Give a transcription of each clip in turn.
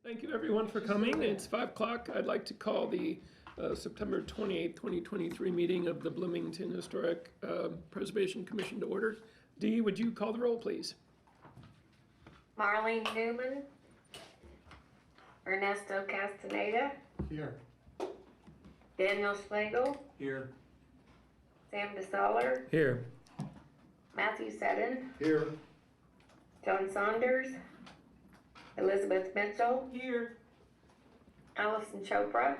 Thank you, everyone, for coming. It's 5 o'clock. I'd like to call the September 28th, 2023 meeting of the Bloomington Historic Preservation Commission to order. Dee, would you call the roll, please? Marlene Newman. Ernesto Castaneda. Here. Daniel Schlegel. Here. Sam DeSoller. Here. Matthew Seddon. Here. John Saunders. Elizabeth Mitchell. Here. Allison Chopra.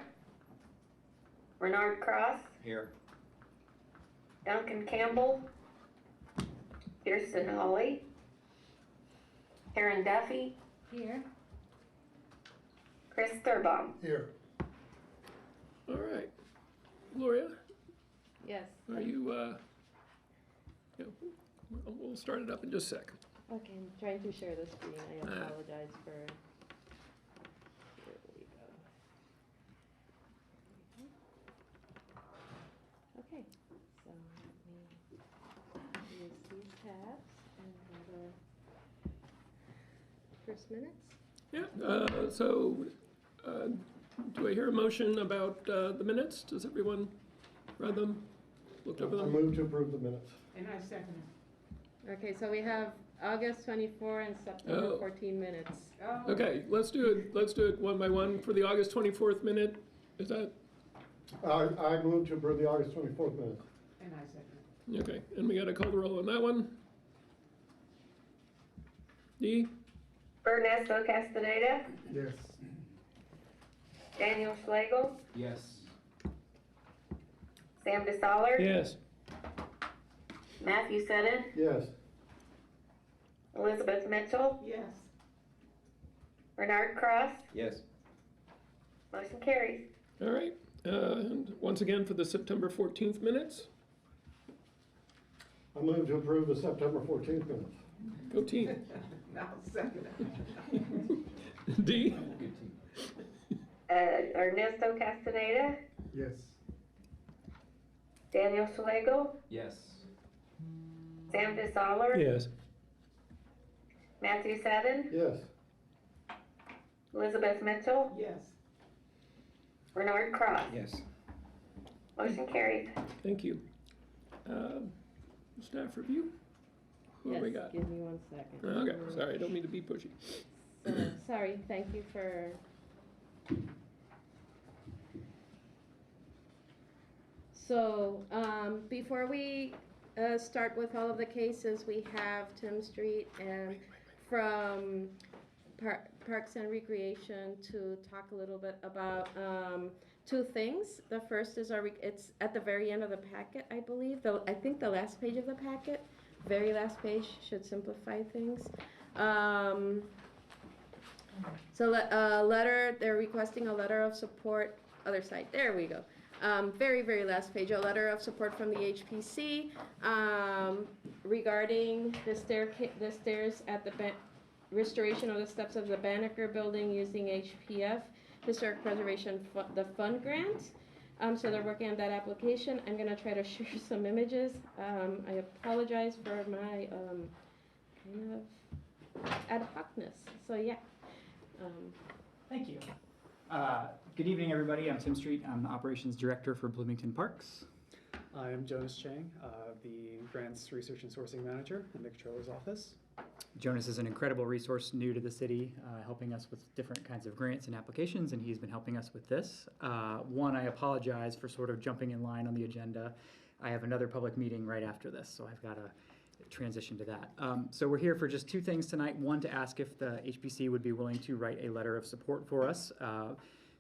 Bernard Cross. Here. Duncan Campbell. Kirsten Hawley. Aaron Duffy. Here. Chris Thurbaum. Here. All right. Gloria, Yes. are you, yeah, we'll start it up in just a sec. Okay, I'm trying to share the screen. I apologize for. Here we go. Okay, so let me use these tabs and go to first minutes. Yeah, do I hear a motion about the minutes? Does everyone read them? Looked over I them? move to approve the minutes. And I second Okay, so we have August 24 and September 14 minutes. it. Oh. Okay, let's do it one by one. For the August 24th minute, is that, I move to approve the August 24th minutes. And I second it. okay, and we got to call the roll on that one. Dee? Ernesto Castaneda. Yes. Daniel Schlegel. Yes. Sam DeSoller. Yes. Matthew Seddon. Yes. Elizabeth Mitchell. Yes. Bernard Cross. Yes. Motion carries. All right, and once again for the September 14th minutes. I move to approve the September 14th minutes. Go team. I'll second it. Dee? Ernesto Castaneda. Yes. Daniel Schlegel. Yes. Sam DeSoller. Yes. Matthew Seddon. Yes. Elizabeth Mitchell. Yes. Bernard Cross. Yes. Motion carries. Thank you. Staff review? Who have we Yes, got? give me 1 second. Okay, sorry, I don't mean to be pushy. So, sorry, thank you for. So, before we start with all of the cases, we have Tim Street and from Parks and Recreation to talk a little bit about two things. The first is it's at the very end of the packet, I believe. I think the last page of the packet, very last page, should simplify things. So they're requesting a letter of support, other side, there we go. Very, very last page, a letter of support from the HPC regarding the stairs at the restoration of the steps of the Banneker building using HPF, Historic Preservation the Fund grant. So they're working on that application. I'm gonna try to share some images. I apologize for my kind of ad hocness. So yeah. Thank you. Good evening, everybody. I'm Tim Street. I'm the Operations Director for Bloomington Parks. I am Jonas Chang, the Grants Research and Sourcing Manager in the Controller's Office. Jonas is an incredible resource new to the city, helping us with different kinds of grants and applications, and he's been helping us with this. One, I apologize for sort of jumping in line on the agenda. I have another public meeting right after this, so I've got to transition to that. So we're here for just two things tonight. One, to ask if the HPC would be willing to write a letter of support for us.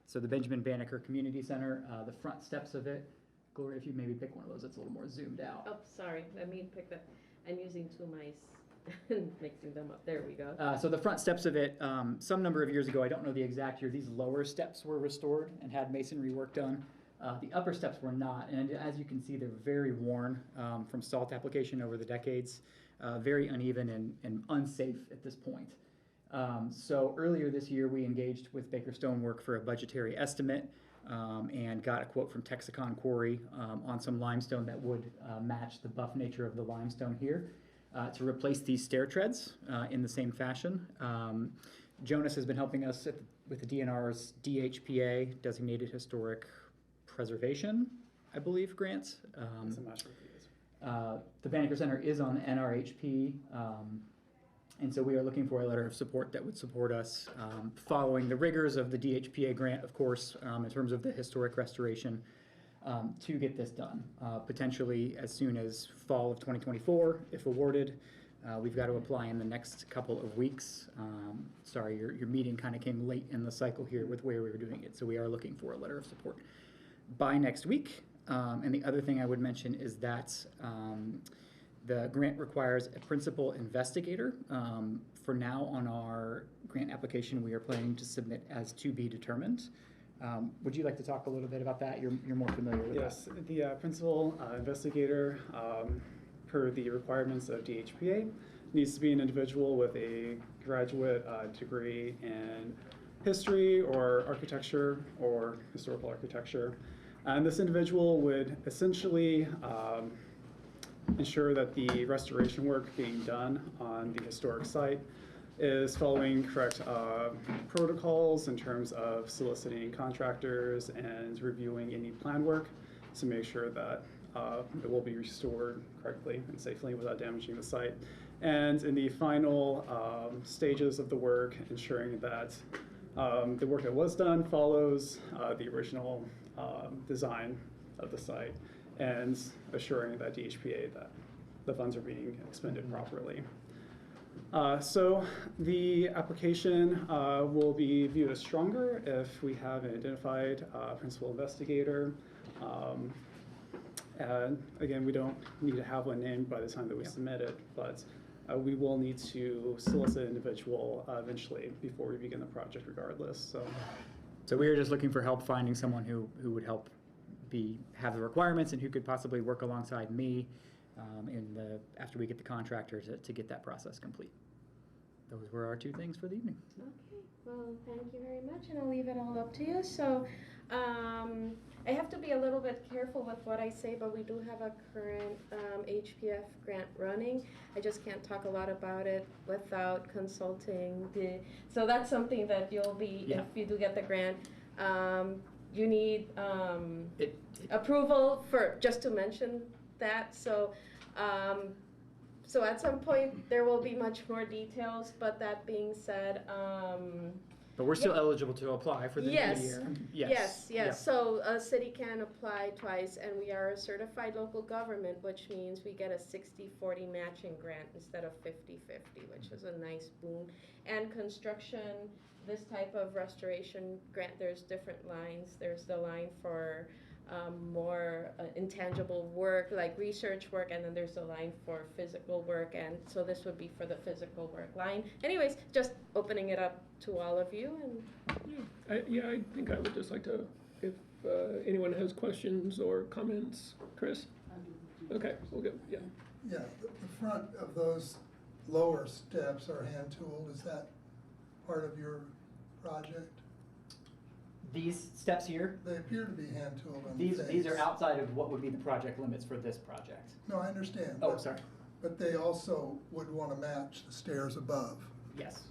So the Benjamin Banneker Community Center, the front steps of it. Gloria, if you maybe pick one of those, it's a little more zoomed out. Oh, sorry. Let me pick that. I'm using two mice and mixing them up. There we go. So the front steps of it, some number of years ago, I don't know the exact year, these lower steps were restored and had masonry work done. The upper steps were not, and as you can see, they're very worn from salt application over the decades, very uneven and unsafe at this point. So earlier this year, we engaged with Baker Stonework for a budgetary estimate and got a quote from Texicon Quarry on some limestone that would match the buff nature of the limestone here. to replace these stair treads in the same fashion. Jonas has been helping us with the DNR's DHPA, Designated Historic Preservation, I believe, grants. Yes, I'm not sure if it is. The Banneker Center is on the NRHP, and so we are looking for a letter of support that would support us following the rigors of the DHPA grant, of course, in terms of the historic restoration, to get this done. Potentially as soon as fall of 2024, if awarded. We've got to apply in the next couple of weeks. Sorry, your meeting kind of came late in the cycle here with where we were doing it, so we are looking for a letter of support by next week. And the other thing I would mention is that the grant requires a principal investigator. For now, on our grant application, we are planning to submit as to be determined. Would you like to talk a little bit about that? You're more familiar with that. Yes, the principal investigator, per the requirements of DHPA, needs to be an individual with a graduate degree in history or architecture or historical architecture. And this individual would essentially ensure that the restoration work being done on the historic site is following correct protocols in terms of soliciting contractors and reviewing any plan work to make sure that it will be restored correctly and safely without damaging the site. And in the final stages of the work, ensuring that the work that was done follows the original design of the site, and assuring that DHPA that the funds are being expended properly. So the application will be viewed as stronger if we have an identified principal investigator. And again, we don't need to have one named by the time that we submit it, but we will need to solicit an individual eventually before we begin the project regardless. So we are just looking for help finding someone who would help have the requirements and who could possibly work alongside me after we get the contractor to get that process complete. Those were our two things for the evening. Okay, well, thank you very much, and I'll leave it all up to you. So, I have to be a little bit careful with what I say, but we do have a current HPF grant running. I just can't talk a lot about it without consulting so that's something that you'll be, if you do get the grant, you need approval just to mention that. So, so at some point there will be much more details, but that being said, but we're still eligible to apply for the yes. year. Yes. Yeah. So a city can apply twice, and we are a certified local government, which means we get a 60-40 matching grant instead of 50-50, which is a nice boon. And construction, this type of restoration grant, there's different lines. There's the line for more intangible work, like research work, and then there's a line for physical work, and so this would be for the physical work line. Anyways, just opening it up to all of you. And I think I would just like to, if anyone has questions or comments. Chris? Okay, we'll go, yeah. Yeah, the front of those lower steps are hand tooled. Is that part of your project? These steps here, They appear to be hand tooled on the face. these are outside of what would be the project limits for this project. No, I understand. Oh, but- sorry. But they also would want to match the stairs above. Yes.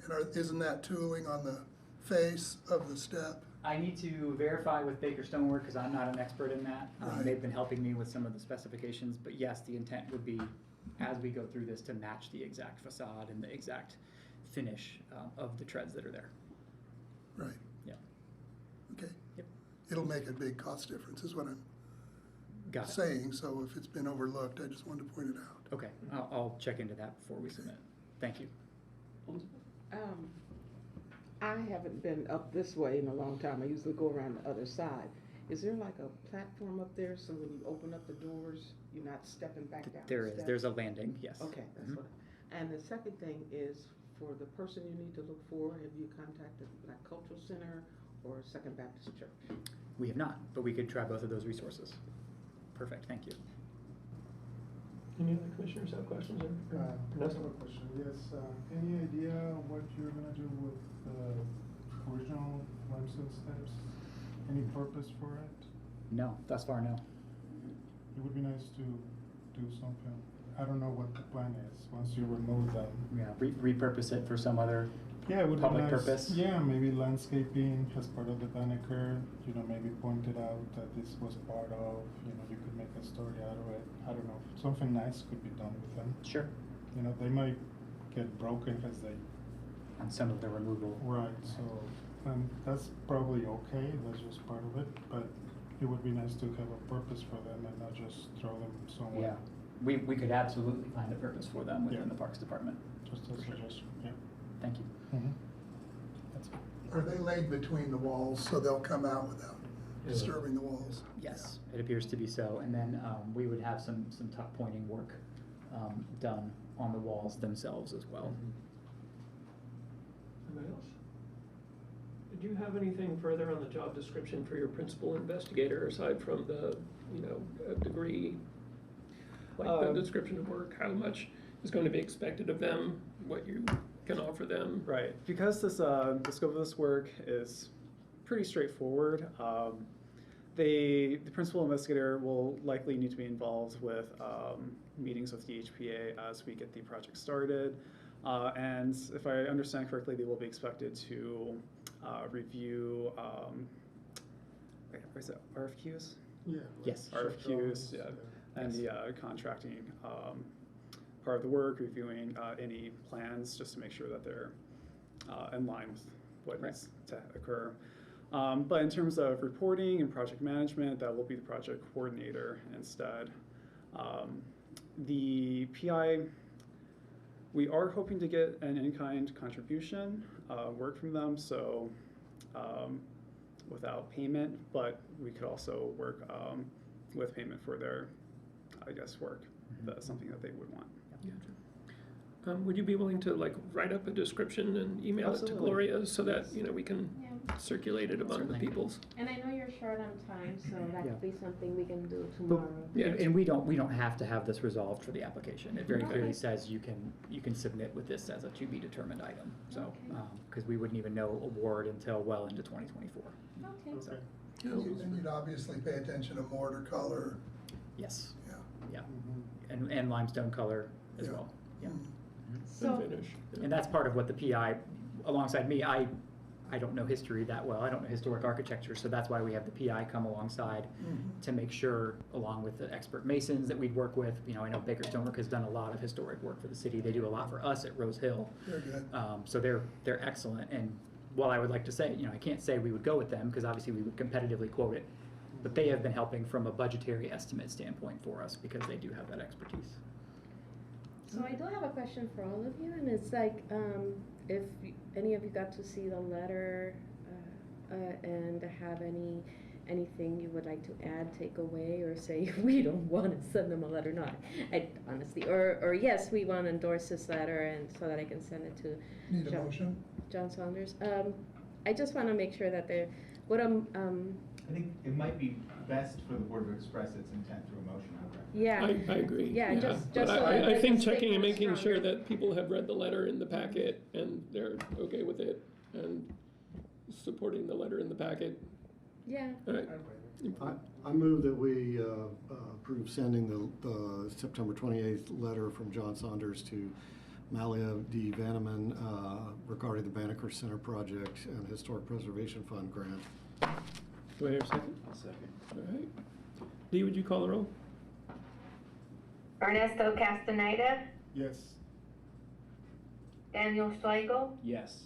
And isn't that tooling on the face of the step? I need to verify with Baker Stonework because I'm not an expert in that. Right. They've been helping me with some of the specifications, but yes, the intent would be, as we go through this, to match the exact facade and the exact finish of the treads that are there. Right. Yeah. Okay. Yep. It'll make a big cost difference is what I'm Got it. saying, so if it's been overlooked, I just wanted to point it out. Okay, I'll check into that before we submit. Thank you. I haven't been up this way in a long time. I usually go around the other side. Is there like a platform up there so when you open up the doors, you're not stepping back down the There is. steps? There's a landing, yes. Okay, that's what. And the second thing is for the person you need to look for, have you contacted like Cultural Center or Second Baptist Church? We have not, but we could try both of those resources. Perfect, thank you. Any other commissioners have questions? I have a question. Yes, any idea what you're gonna do with the original limestone steps? Any purpose for it? No, thus far, no. It would be nice to do something. I don't know what the plan is once you remove them. Yeah, repurpose it for some other Yeah, it would be public nice. purpose. Yeah, maybe landscaping as part of the Banneker, maybe pointed out that this was part of, you could make a story out of it. I don't know, something nice could be done with them. Sure. They might get broken as they, On some of the removal. right, so, that's probably okay, that's just part of it, but it would be nice to have a purpose for them and not just throw them somewhere. Yeah, we could absolutely find a purpose for them within Yeah. the Parks Department. Just a suggestion, yeah. Thank you. Mhm. That's Are they laid between the walls so they'll come out without disturbing the walls? Yes, it appears to be so. And then we would have some tuck pointing work done on the walls themselves as well. Anybody else? Did you have anything further on the job description for your principal investigator aside from the, degree? Like the description of work, how much is going to be expected of them, what you can offer them? Right, because this, the scope of this work is pretty straightforward, the principal investigator will likely need to be involved with meetings with the HPA as we get the project started. And if I understand correctly, they will be expected to review, what is it, RFQs? Yeah. Yes. RFQs, yeah, and the contracting part of the work, reviewing any plans just to make sure that they're in line with what needs to occur. But in terms of reporting and project management, that will be the project coordinator instead. The PI, we are hoping to get an in-kind contribution work from them, so without payment, but we could also work with payment for their, work. That's something that they would want. Would you be willing to write up a description and email it to Absolutely. Gloria so that, we can Yeah. circulate it among the Certainly. peoples? And I know you're short on time, so that Yeah. could be something we can do tomorrow. Yeah. And we don't have to have this resolved for the application. It very Okay. clearly says you can submit with this as a to be determined item. So, Okay. because we wouldn't even know award until well into 2024. Okay. So, And you'd obviously pay attention to mortar color, yes, yeah. yeah, Mhm. and limestone color as Yeah. well. Yeah. Mm. So, And finish. Yeah. And that's part of what the PI, alongside me, I don't know history that well. I don't know historic architecture, so that's why we have the PI come alongside Mhm. to make sure, along with the expert masons that we'd work with. I know Baker Stonework has done a lot of historic work for the city. They do a lot for us at Rose Hill. Very good. So they're excellent. And while I would like to say, I can't say we would go with them because obviously we would competitively quote it, but they have been helping from a budgetary estimate standpoint for us because they do have that expertise. so I do have a question for all of you, and it's if any of you got to see the letter, and have anything you would like to add, take away, or say we don't want to send them a letter, no, I honestly, or yes, we want to endorse this letter, and so that I can send it to Need a John. motion? John Saunders. I just want to make sure that they're, I think it might be best for the board to express its intent through a motion. yeah. I agree. Yeah, just But so I that think the checking and statement's making sure stronger. that people have read the letter in the packet and they're okay with it and supporting the letter in the packet. Yeah. All right. I move that we approve sending the September 28th letter from John Saunders to Malia D. Vanneman regarding the Banneker Center project and Historic Preservation Fund grant. Do I hear a second? I'll second. All right. Dee, would you call the roll? Ernesto Castaneda, Yes. Daniel Schlegel, Yes.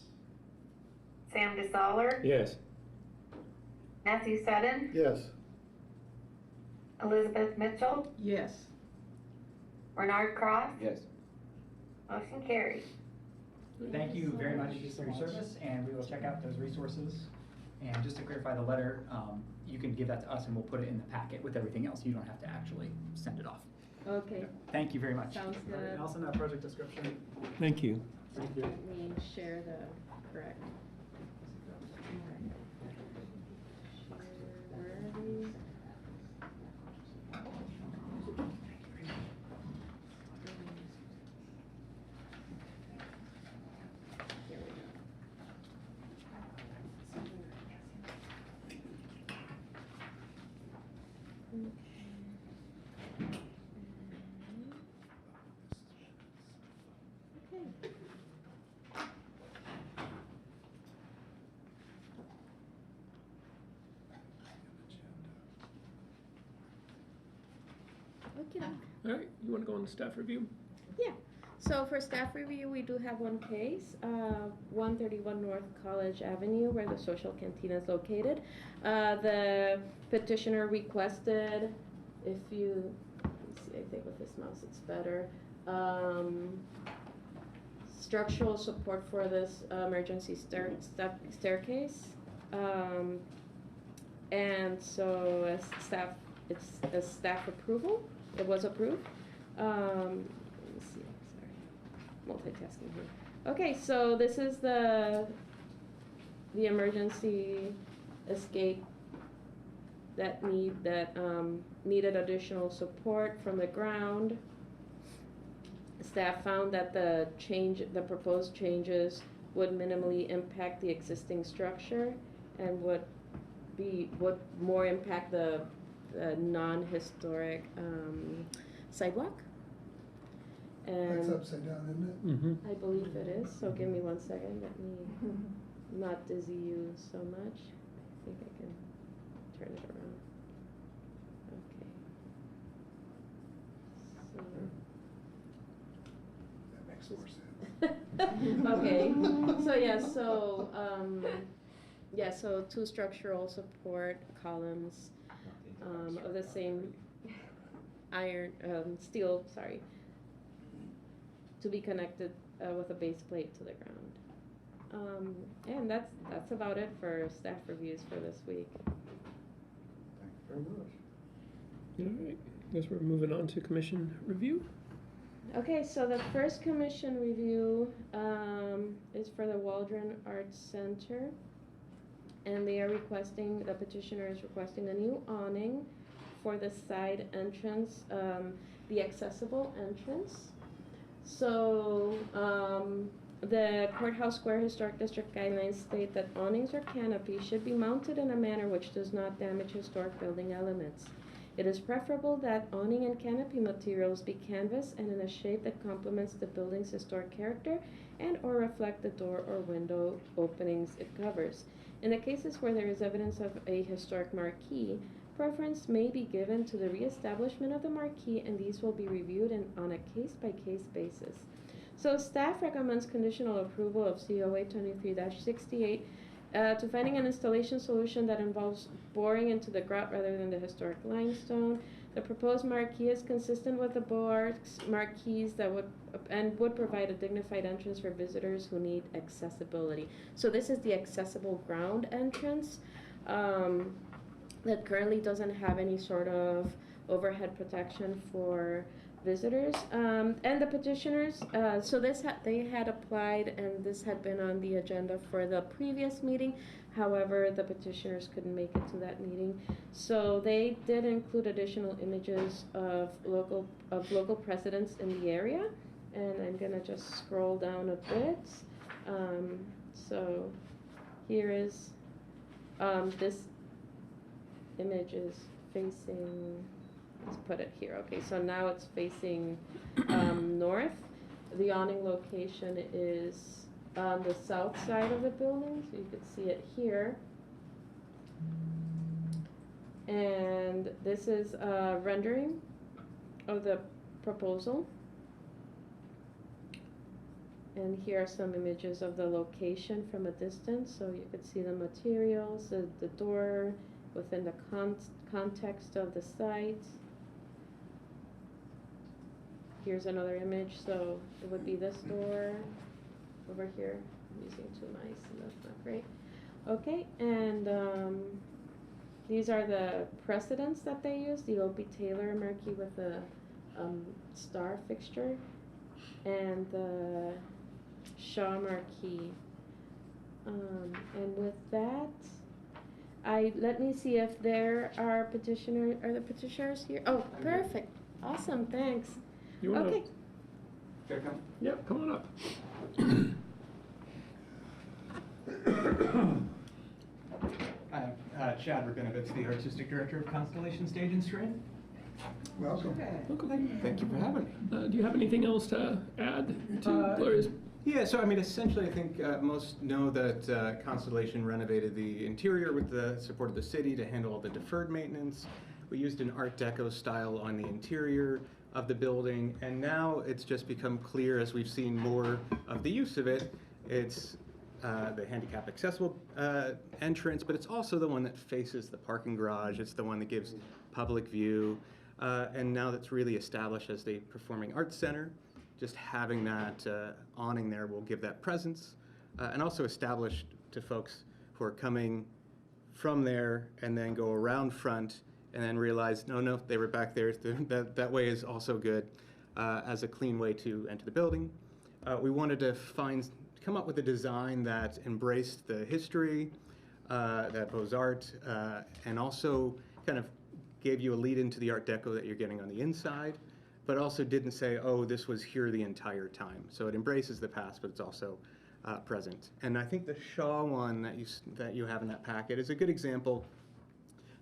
Sam DeSaller, Yes. Matthew Sutton, Yes. Elizabeth Mitchell, Yes. Bernard Cross, Yes. motion carries. Thank you very much for your service, and we will check out those resources. And just to clarify the letter, you can give that to us and we'll put it in the packet with everything else. You don't have to actually send it off. Okay. Thank you very much. Sounds All right, good. and also in that project description, Thank you. Let me share the correct. Share, where are these? Here we go. Okay. Okay. All right, you want to go on the staff review? Yeah, so for staff review, we do have one case, 131 North College Avenue, where the social canteen is located. The petitioner requested, if you, let me see, I think with this mouse it's better, structural support for this emergency staircase. And so as staff, it's a staff approval, it was approved. Let me see, sorry, multitasking here. Okay, so this is the emergency escape that needed additional support from the ground. Staff found that the proposed changes would minimally impact the existing structure and would more impact the non-historic sidewalk. And It's upside down, isn't it? Mm-hmm. I believe it is, so give me 1 second, let me not dizzy you so much. I think I can turn it around. Okay. That makes more sense. Okay, so 2 structural support columns of the same steel, to be connected with a base plate to the ground. And that's about it for staff reviews for this week. Thank you very much. All right, guess we're moving on to commission review. Okay, so the first commission review is for the Waldron Arts Center. And the petitioner is requesting a new awning for the side entrance, the accessible entrance. So, the Courthouse Square Historic District guidelines state that awnings or canopies should be mounted in a manner which does not damage historic building elements. It is preferable that awning and canopy materials be canvas and in a shape that complements the building's historic character and or reflect the door or window openings it covers. In the cases where there is evidence of a historic marquee, preference may be given to the reestablishment of the marquee, and these will be reviewed on a case-by-case basis. So staff recommends conditional approval of COA 23-68 to finding an installation solution that involves boring into the grout rather than the historic limestone. The proposed marquee is consistent with the Beaux Arts marquees that would provide a dignified entrance for visitors who need accessibility. So this is the accessible ground entrance that currently doesn't have any sort of overhead protection for visitors. And the petitioners, they had applied, and this had been on the agenda for the previous meeting. However, the petitioners couldn't make it to that meeting. So they did include additional images of local precedents in the area. And I'm gonna just scroll down a bit. So here is, this image is facing, let's put it here. Okay, so now it's facing north. The awning location is on the south side of the building, so you can see it here. And this is a rendering of the proposal. And here are some images of the location from a distance, so you could see the materials, the door within the context of the site. Here's another image, so it would be this door over here. I'm using 2 mice, and that's not great. Okay, and these are the precedents that they use. The O.P. Taylor marquee with a star fixture, and the Shaw marquee. And with that, let me see if there are the petitioners here? Oh, perfect, awesome, thanks. You wanna? Okay. Yep, come on up. Hi, Chad Rabinovitz, the Artistic Director of Constellation Stage and Screen. Welcome. Thank you for having me. Do you have anything else to add to Gloria's? Yeah, so I mean, essentially, I think most know that Constellation renovated the interior with the support of the city to handle all the deferred maintenance. We used an Art Deco style on the interior of the building, and now it's just become clear as we've seen more of the use of it. It's the handicap accessible entrance, but it's also the one that faces the parking garage. It's the one that gives public view. And now that's really established as the Performing Arts Center. Just having that awning there will give that presence, and also establish to folks who are coming from there and then go around front and then realize, no, they were back there. That way is also good as a clean way to enter the building. We wanted to come up with a design that embraced the history, that Beaux-Arts, and also kind of gave you a lead into the Art Deco that you're getting on the inside, but also didn't say, oh, this was here the entire time. So it embraces the past, but it's also present. And I think the Shaw one that you have in that packet is a good example.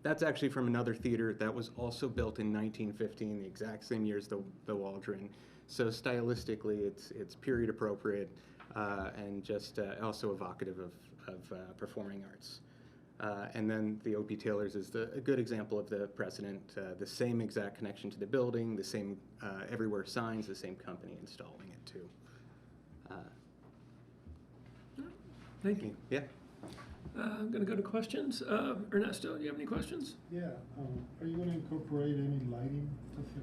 That's actually from another theater that was also built in 1915, the exact same year as the Waldron. So stylistically, it's period appropriate and just also evocative of performing arts. And then the O.P. Taylor's is a good example of the precedent, the same exact connection to the building, the same everywhere signs, the same company installing it too. Thank you. Yeah. I'm going to go to questions. Ernesto, do you have any questions? Yeah, are you going to incorporate any lighting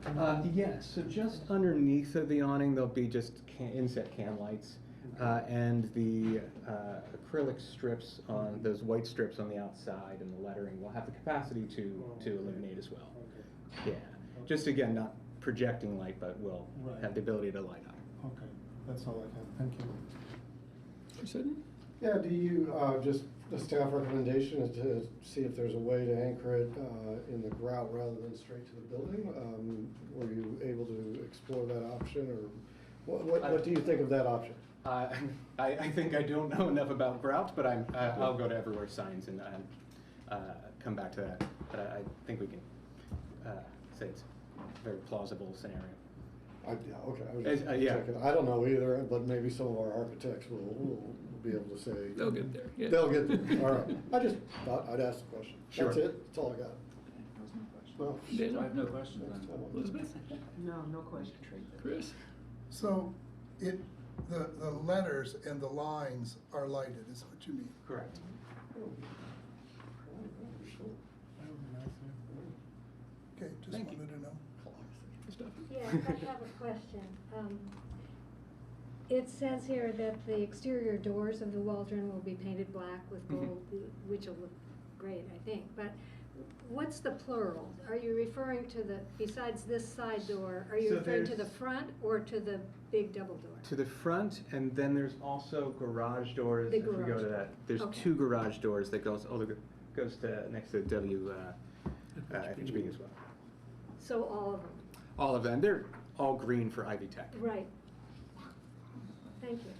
to the Yes, so just underneath of the awning, there'll be just inset can lights. And the acrylic strips on those white strips on the outside and the lettering will have the capacity to illuminate as well. Okay. Yeah, just again, not projecting light, but will have the ability to light up. Okay, that's all I have. Thank you. You said? Yeah, do you, just the staff recommendation is to see if there's a way to anchor it in the grout rather than straight to the building? Were you able to explore that option, or what do you think of that option? I think I don't know enough about grout, but I'll go to Everywhere Signs and come back to that. But I think we can say it's a very plausible scenario. Yeah, okay, I was just yeah. checking. I don't know either, but maybe some of our architects will be able to say. They'll get there. Yeah. They'll get there, all right. I just thought I'd ask the question. Sure. That's it, that's all I got. Well, Daniel? I have no questions. Elizabeth? No question. Chris? So the letters and the lines are lighted, is what you mean? Correct. That would be nice, yeah. Okay, just Thank you. wanted to know. Yes, I have a question. It says here that the exterior doors of the Waldron will be painted black with gold, which will look great, I think. But what's the plural? Are you referring to besides this side door, are you So referring to the there's- front or to the big double door? To the front, and then there's also garage doors. The if we go garage to door. that, there's Okay. 2 garage doors that goes to next to FHB as well. So all of them? All of them. They're all green for Ivy Tech. Right. Thank you.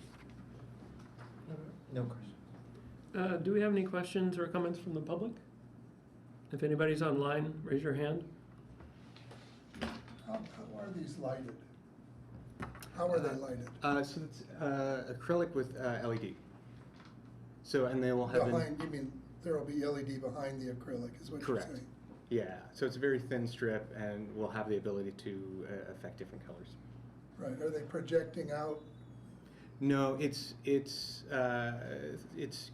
No question. Do we have any questions or comments from the public? If anybody's online, raise your hand. How are these lighted? How are they lighted? So it's acrylic with LED. So, and they will have. Behind, you mean there will be LED behind the acrylic, is what you're Correct. saying? Yeah, so it's a very thin strip and will have the ability to affect different colors. Right, are they projecting out? No, it's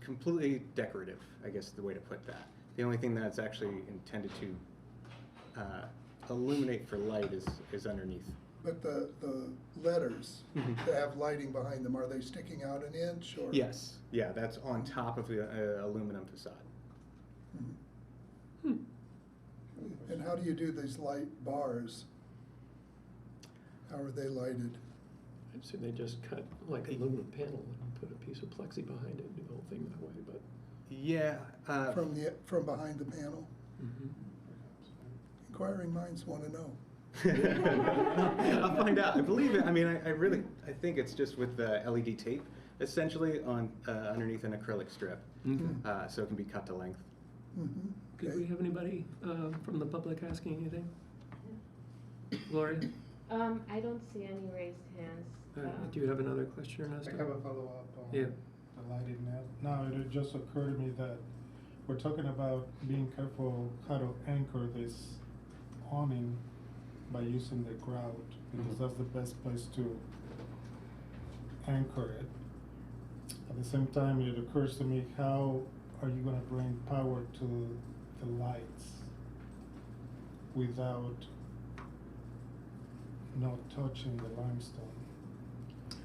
completely decorative, I guess is the way to put that. The only thing that's actually intended to illuminate for light is underneath. But the letters that have lighting behind them, are they sticking out an inch or? Yes, yeah, that's on top of the aluminum facade. And how do you do these light bars? How are they lighted? I'd say they just cut like an aluminum panel and put a piece of plexi behind it and do the whole thing that way, but. Yeah. From behind the panel? Inquiring minds want to know. I'll find out. I believe it. I mean, I think it's just with the LED tape, essentially on underneath an acrylic strip, so it can be cut to length. Did we have anybody from the public asking anything? Gloria? I don't see any raised hands. Do you have another question, Ernesto? I have a follow-up on Yeah. the lighting now. It just occurred to me that we're talking about being careful how to anchor this awning by using the grout, because that's the best place to anchor it. At the same time, it occurs to me, how are you gonna bring power to the lights without not touching the limestone?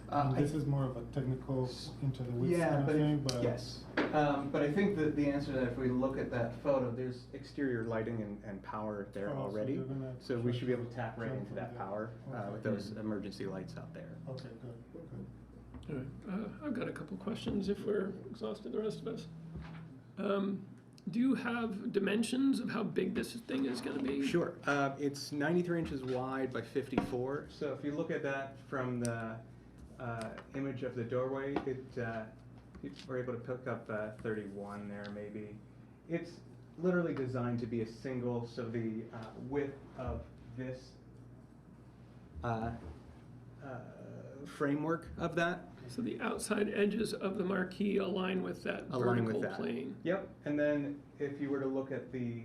And this is more of a technical, into the weeds Yeah, kind of but thing, but. yes. But I think that the answer to that, if we look at that photo, there's exterior lighting and power there Oh, so already. you're gonna So we should be able to try tap right jump into from that there. power with Okay. those emergency lights out there. Okay, good. All right, I've got a couple questions if we're exhausted, the rest of us. Do you have dimensions of how big this thing is gonna be? Sure. It's 93 inches wide by 54. So if you look at that from the image of the doorway, we're able to pick up 31 there maybe. It's literally designed to be a single, so the width of this framework of that So the outside edges of the marquee align with that align with vertical that. plane? Yep, and then if you were to look at the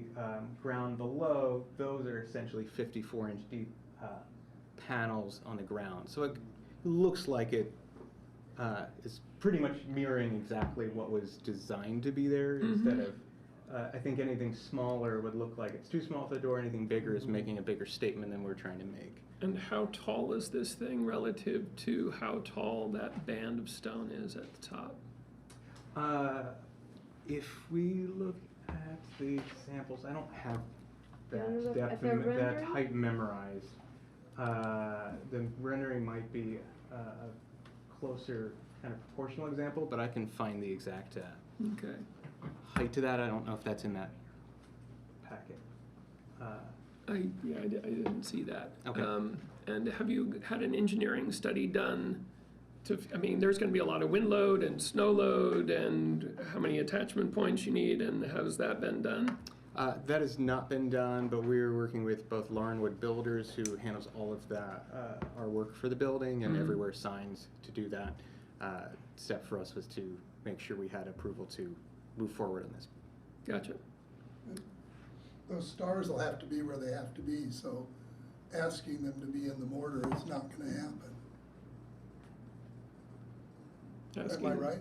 ground below, those are essentially 54-inch deep panels on the ground. So it looks like it is pretty much mirroring exactly what was designed to be there, instead of, I think anything smaller would look like it's too small for the door, anything bigger is making a bigger statement than we're trying to make. And how tall is this thing relative to how tall that band of stone is at the top? If we look at the samples, I don't have You wanna that look depth at the and that rendering? height memorized. The rendering might be a closer kind of proportional example, but I can find the exact Okay. height to that. I don't know if that's in that packet. I didn't see that. Okay. And have you had an engineering study done to, I mean, there's gonna be a lot of wind load and snow load and how many attachment points you need, and has that been done? That has not been done, but we're working with both Laurenwood Builders, who handles all of that, our work for the building, and Everywhere Signs to do that. Step for us was to make sure we had approval to move forward on this. Gotcha. Those stars will have to be where they have to be, so asking them to be in the mortar is not gonna happen. Am I right?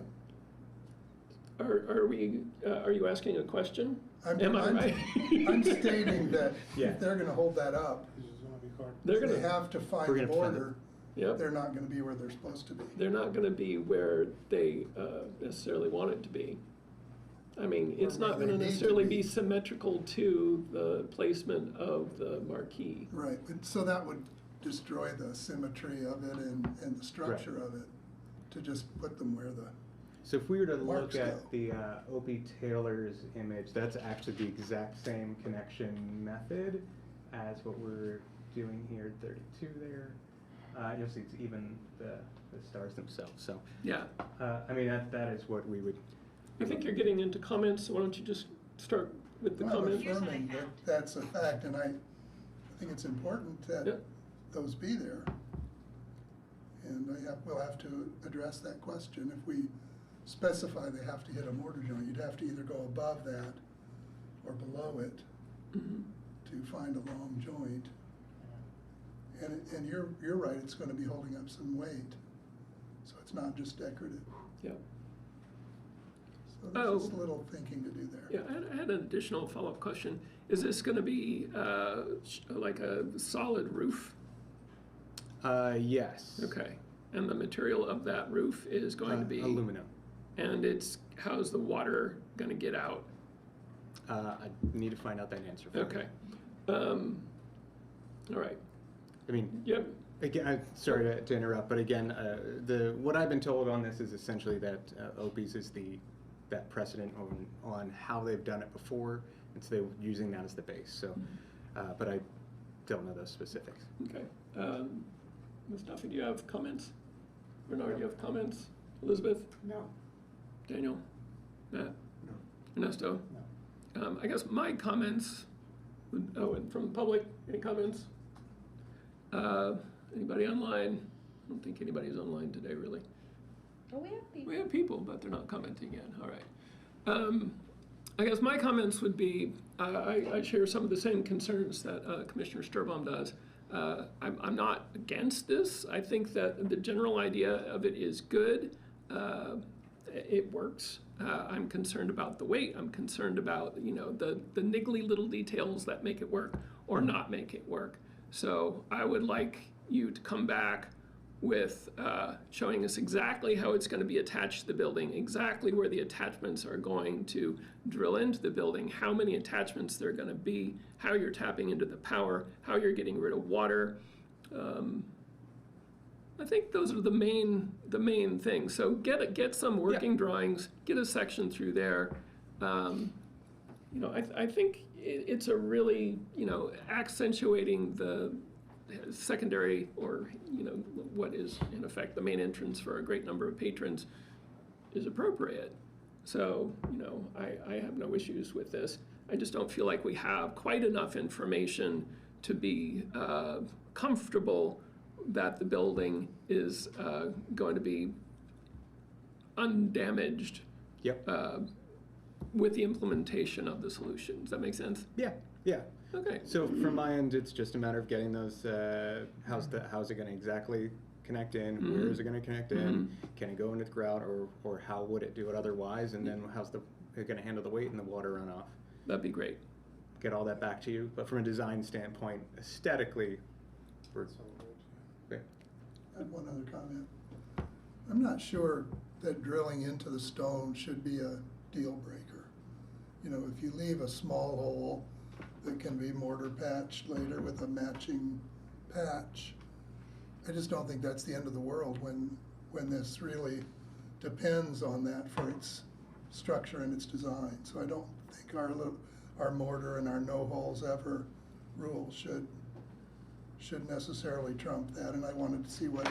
Are you asking a question? I'm right? I'm stating that Yeah. if they're gonna hold that up, This is gonna be hard. They're they gonna, have to find We're the gonna find mortar. yep, They're not gonna be where they're supposed to be. they're not gonna be where they necessarily want it to be. I mean, it's Or not where they gonna need to necessarily be. be symmetrical to the placement of the marquee. Right, but so that would destroy the symmetry of it and the structure of it, to just put them where the, So if we were to look Marks at go. the Opie Taylor's image, that's actually the exact same connection method as what we're doing here, 32 there. You'll see it's even the stars themselves. So, Yeah, I mean, that is what we would. I think you're getting into comments, so why don't you just start with the well, I'm comments? affirming that that's a fact, and I think it's important Yep. that those be there. And we'll have to address that question. If we specify they have to hit a mortar joint, you'd have to either go above that or below it to find a long joint. And you're right, it's gonna be holding up some weight, so it's not just decorative. Yep. So there's just a little thinking to do there. Yeah, I had an additional follow-up question. Is this gonna be like a solid roof? Yes. Okay, and the material of that roof is going to be? Aluminum. And how's the water gonna get out? I need to find out that answer for you. Okay. All right, I mean, yep, again, sorry to interrupt, but again, what I've been told on this is essentially that Opie's is that precedent on how they've done it before, and so they're using that as the base. So, but I don't know those specifics. okay. Ms. Duffy, do you have comments? Bernard, do you have comments? Elizabeth? No. Daniel? Matt? No. Ernesto? No. I guess my comments, and from the public, any comments? Anybody online? I don't think anybody's online today, really. Oh, we have people. We have people, but they're not commenting yet, all right. I guess my comments would be, I share some of the same concerns that Commissioner Sturbaum does. I'm not against this. I think that the general idea of it is good. It works. I'm concerned about the weight. I'm concerned about, you know, the niggly little details that make it work or not make it work. So I would like you to come back with showing us exactly how it's going to be attached to the building, exactly where the attachments are going to drill into the building, how many attachments there are going to be, how you're tapping into the power, how you're getting rid of water. I think those are the main things. So get some working drawings, get a section through there. You know, I think it's a really, you know, accentuating the secondary, or, you know, what is in effect the main entrance for a great number of patrons is appropriate. So, you know, I have no issues with this. I just don't feel like we have quite enough information to be comfortable that the building is going to be undamaged with the implementation of the solution. Does that make sense? Yeah, yeah. Okay. So from my end, it's just a matter of getting those, how's it gonna exactly connect in, where is it gonna connect in, can it go into the ground, or how would it do it otherwise, and then how's it gonna handle the weight and the water runoff? That'd be great. Get all that back to you, but from a design standpoint, aesthetically, we're, okay. I have one other comment. I'm not sure that drilling into the stone should be a deal breaker. You know, if you leave a small hole that can be mortar patched later with a matching patch, I just don't think that's the end of the world when this really depends on that for its structure and its design. So I don't think our mortar and our no holes ever rule should necessarily trump that, and I wanted to see what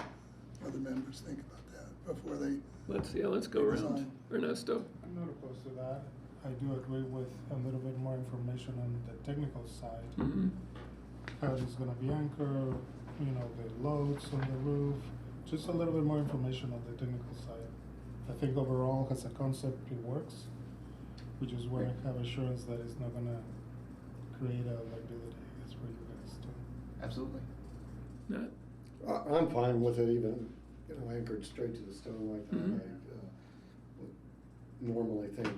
other members think about that before they. Let's go around. Ernesto. I'm not opposed to that. I do agree with a little bit more information on the technical side. How it's gonna be anchored, you know, the loads on the roof, just a little bit more information on the technical side. I think overall, as a concept, it works. We just want to have assurance that it's not gonna create a liability, I guess, for you guys too. Absolutely. I'm fine with it, even, you know, anchored straight to the stone like that. I would normally think,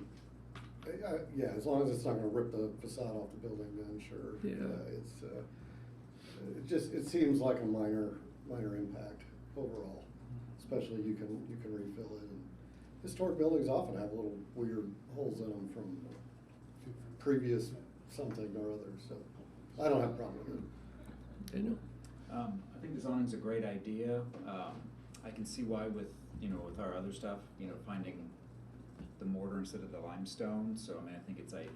yeah, as long as it's not gonna rip the facade off the building, then sure. It seems like a minor impact overall, especially you can refill it. And historic buildings often have little weird holes in them from previous something or other, so I don't have a problem with it. Daniel? I think the zoning's a great idea. I can see why with our other stuff, finding the mortar instead of the limestone. So I mean, I think it's like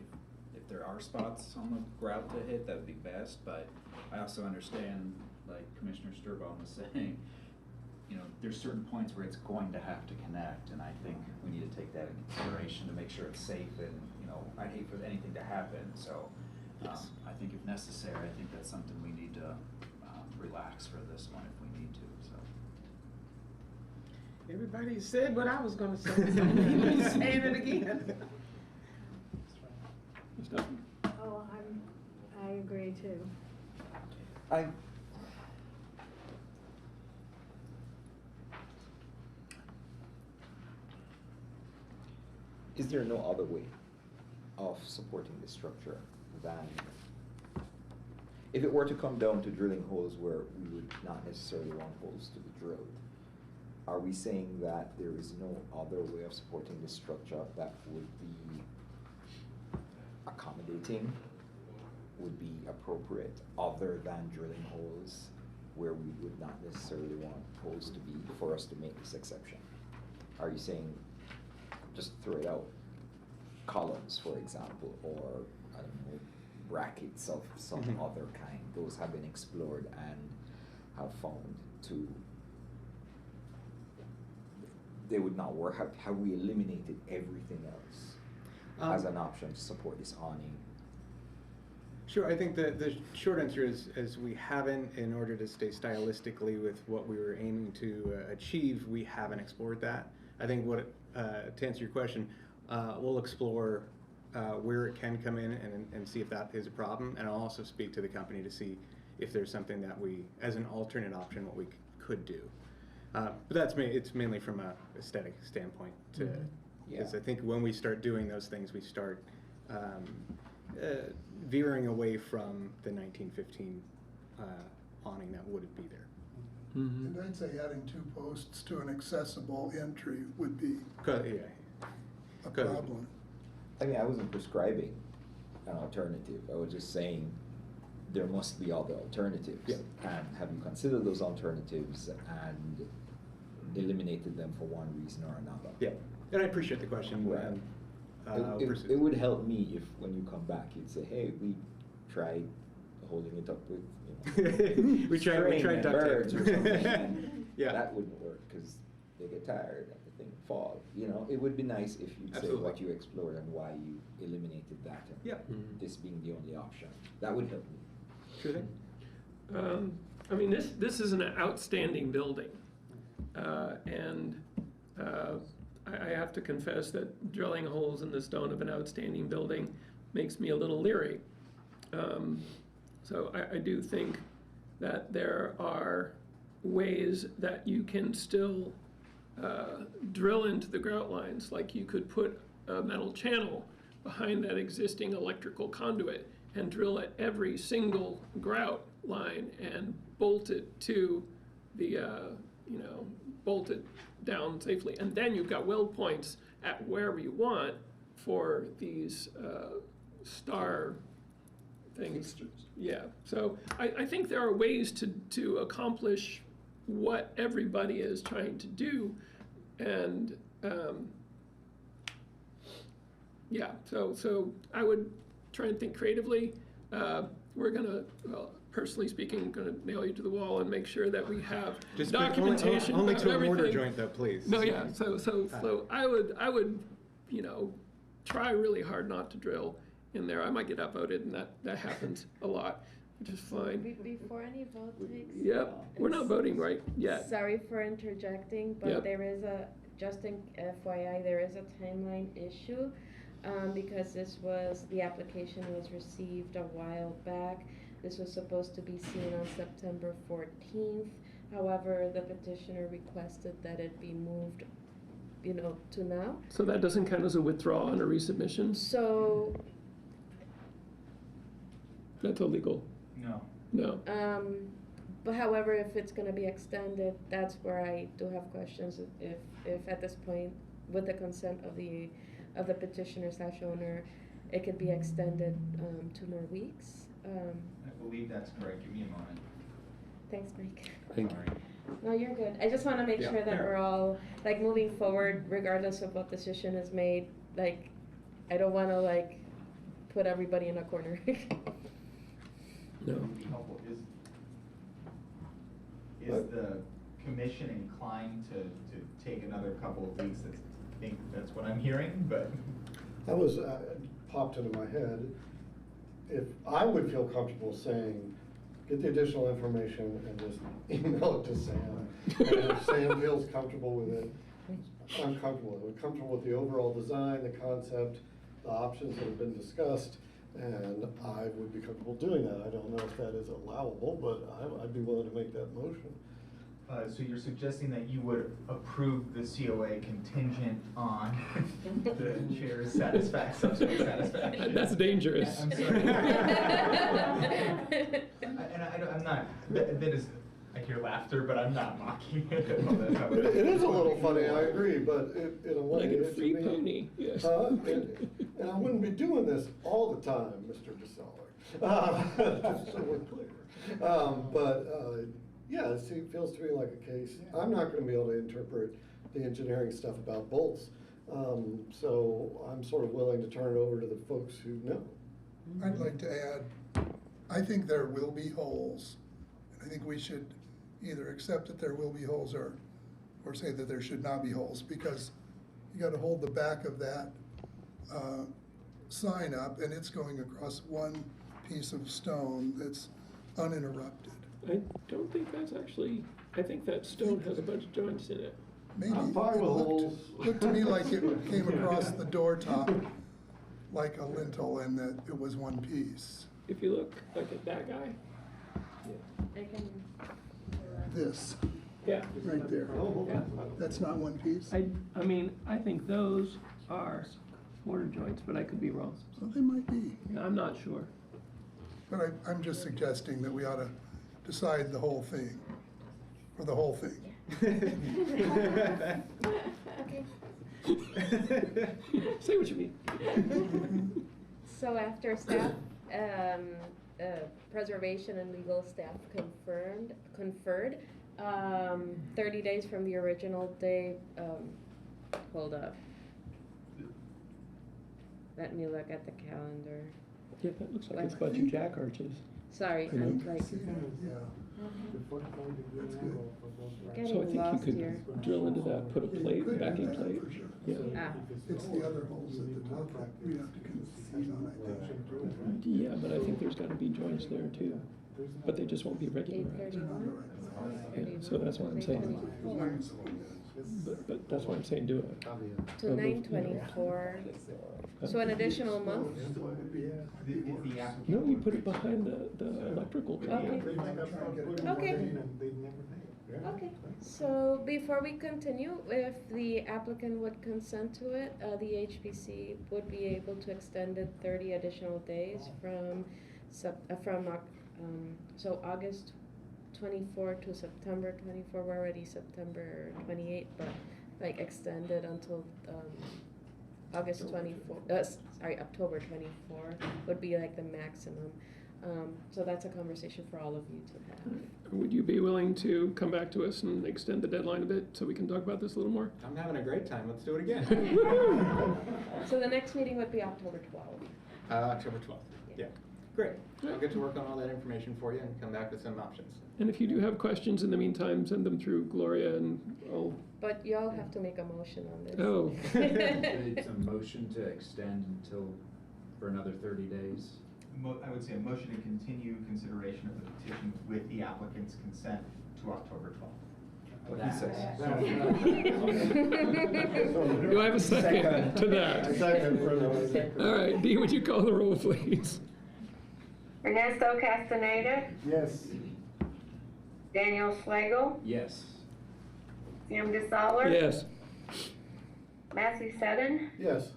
if there are spots on the grout to hit, that would be best. But I also understand, like Commissioner Sturbaum was saying, there's certain points where it's going to have to connect, and I think we need to take that into consideration to make sure it's safe. And I'd hate for anything to happen. So I think if necessary, I think that's something we need to relax for this one if we need to. So. Everybody said what I was gonna say, so I'm saying it again. Oh, I agree too. Is there no other way of supporting the structure than, if it were to come down to drilling holes where we would not necessarily want holes to be drilled, are we saying that there is no other way of supporting the structure that would be accommodating, would be appropriate, other than drilling holes where we would not necessarily want holes to be for us to make this exception? Are you saying, just throw it out, columns, for example, or I don't know, brackets of some other kind? Those have been explored and have found to, they would not work. Have we eliminated everything else as an option to support this awning? Sure, I think the short answer is we haven't, in order to stay stylistically with what we were aiming to achieve, we haven't explored that. I think to answer your question, we'll explore where it can come in and see if that is a problem. And I'll also speak to the company to see if there's something that we, as an alternate option, what we could do. But it's mainly from a aesthetic standpoint. Because I think when we start doing those things, we start veering away from the 1915 awning that wouldn't be there. And I'd say adding 2 posts to an accessible entry would be a problem. I mean, I wasn't prescribing an alternative. I was just saying there must be other alternatives. Yeah. And have you considered those alternatives and eliminated them for one reason or another? Yeah, and I appreciate the question. Right. It would help me if when you come back, you'd say, hey, we tried holding it up with, we tried duct birds tape. or something. Yeah. That wouldn't work because they get tired and the thing fall. It would be nice if you'd say Absolutely. what you explored and why you eliminated that. And Yeah. this being the only option. That would help me. Sure thing. I mean, this is an outstanding building. I have to confess that drilling holes in the stone of an outstanding building makes me a little leery. So I do think that there are ways that you can still drill into the grout lines, like you could put a metal channel behind that existing electrical conduit and drill at every single grout line and bolt it to the, bolt it down safely. And then you've got weld points at wherever you want for these star things. Yeah, so I think there are ways to accomplish what everybody is trying to do. And so I would try and think creatively. We're gonna, personally speaking, gonna nail you to the wall and make sure that we have Just documentation only of to a mortar everything. joint though, please. No, yeah, so I would, try really hard not to drill in there. I might get outvoted, and that happens a lot, which is fine. Before any vote takes. Yep, we're not voting right yet. Sorry for interjecting, but Yep. there is just in FYI, there is a timeline issue, because the application was received a while back. This was supposed to be seen on September 14th. However, the petitioner requested that it be moved, to now. So that doesn't count as a withdrawal and a resubmission? So, That's illegal? No. No. But however, if it's gonna be extended, that's where I do have questions. If at this point, with the consent of the petitioner/owner, it could be extended 2 more weeks. I believe that's correct. Give me a moment. Thanks, Mike. Thank you. No, you're good. I just want to make Yeah. sure that Yeah. we're all, moving forward, regardless of what decision is made. I don't want to, put everybody in a corner. No. What would be helpful is the commission inclined to take another couple of weeks? I think that's what I'm hearing, but. That was, popped into my head. If I would feel comfortable saying, get the additional information and just email it to Sam. And if Sam feels comfortable with it, I'm comfortable with it. We're comfortable with the overall design, the concept, the options that have been discussed, and I would be comfortable doing that. I don't know if that is allowable, but I'd be willing to make that motion. So you're suggesting that you would approve the COA contingent on the chair's subsequent satisfaction? That's dangerous. I'm sorry. I'm not, that is, I hear laughter, but I'm not mocking it. It is a little funny, I agree, but in a way. Like a to free me- pony, yes. And I wouldn't be doing this all the time, Mr. DeSaller, just so we're clear. Yeah, it feels to me like a case. I'm not gonna be able to interpret the engineering stuff about bolts. So I'm sort of willing to turn it over to the folks who know. I'd like to add, I think there will be holes. And I think we should either accept that there will be holes or say that there should not be holes, because you gotta hold the back of that sign up, and it's going across one piece of stone that's uninterrupted. I don't think that's actually, I think that stone has a bunch of joints in it. Maybe. I'm fine with It holes. looked to me like it came across the door top. like a lintel and that it was one piece. If you look like at that guy, I can, This, yeah. right there. Yeah. That's not one piece? I mean, I think those are mortar joints, but I could be wrong. Well, they might be. I'm not sure. But I'm just suggesting that we ought to decide the whole thing, or the whole thing. okay. Say what you mean. So after staff, preservation and legal staff conferred, 30 days from the original day, hold up. Let me look at the calendar. Yeah, that looks like it's a bunch of jack arches. Sorry, I know. I'm like Yeah. So I getting think you lost could here. drill into that, put a plate, backing plate. Yeah. Ah, It's the other holes at the top that we have to concede on, I think. Yeah, but I think there's gotta be joints there too, but they just won't be regularized. 8:31. Yeah, so that's what I'm saying. But that's why I'm saying do it. To 9:24. So an additional month? No, you put it behind the electrical Okay. cable. Okay. Okay, so before we continue, if the applicant would consent to it, the HPC would be able to extend it 30 additional days from so August 24 to September 24. We're already September 28, but like extended until August 24. October 24 would be like the maximum. So that's a conversation for all of you to have. Would you be willing to come back to us and extend the deadline a bit so we can talk about this a little more? I'm having a great time. Let's do it again. So the next meeting would be October 12th. October 12th. Yeah. Great. I'll get to work on all that information for you and come back with some options. And if you do have questions in the meantime, send them through Gloria and I'll. But you all have to make a motion on this. Oh. It's a motion to extend until, for another 30 days. I would say a motion to continue consideration of the petition with the applicant's consent to October 12th. What he says. Do I have a second to that? Second. All right, Dee, would you call the roll, please? Ernesto Castaneda, Yes. Daniel Schlegel, Yes. Sam DeSaller. Yes. Matthew Sutton, Yes.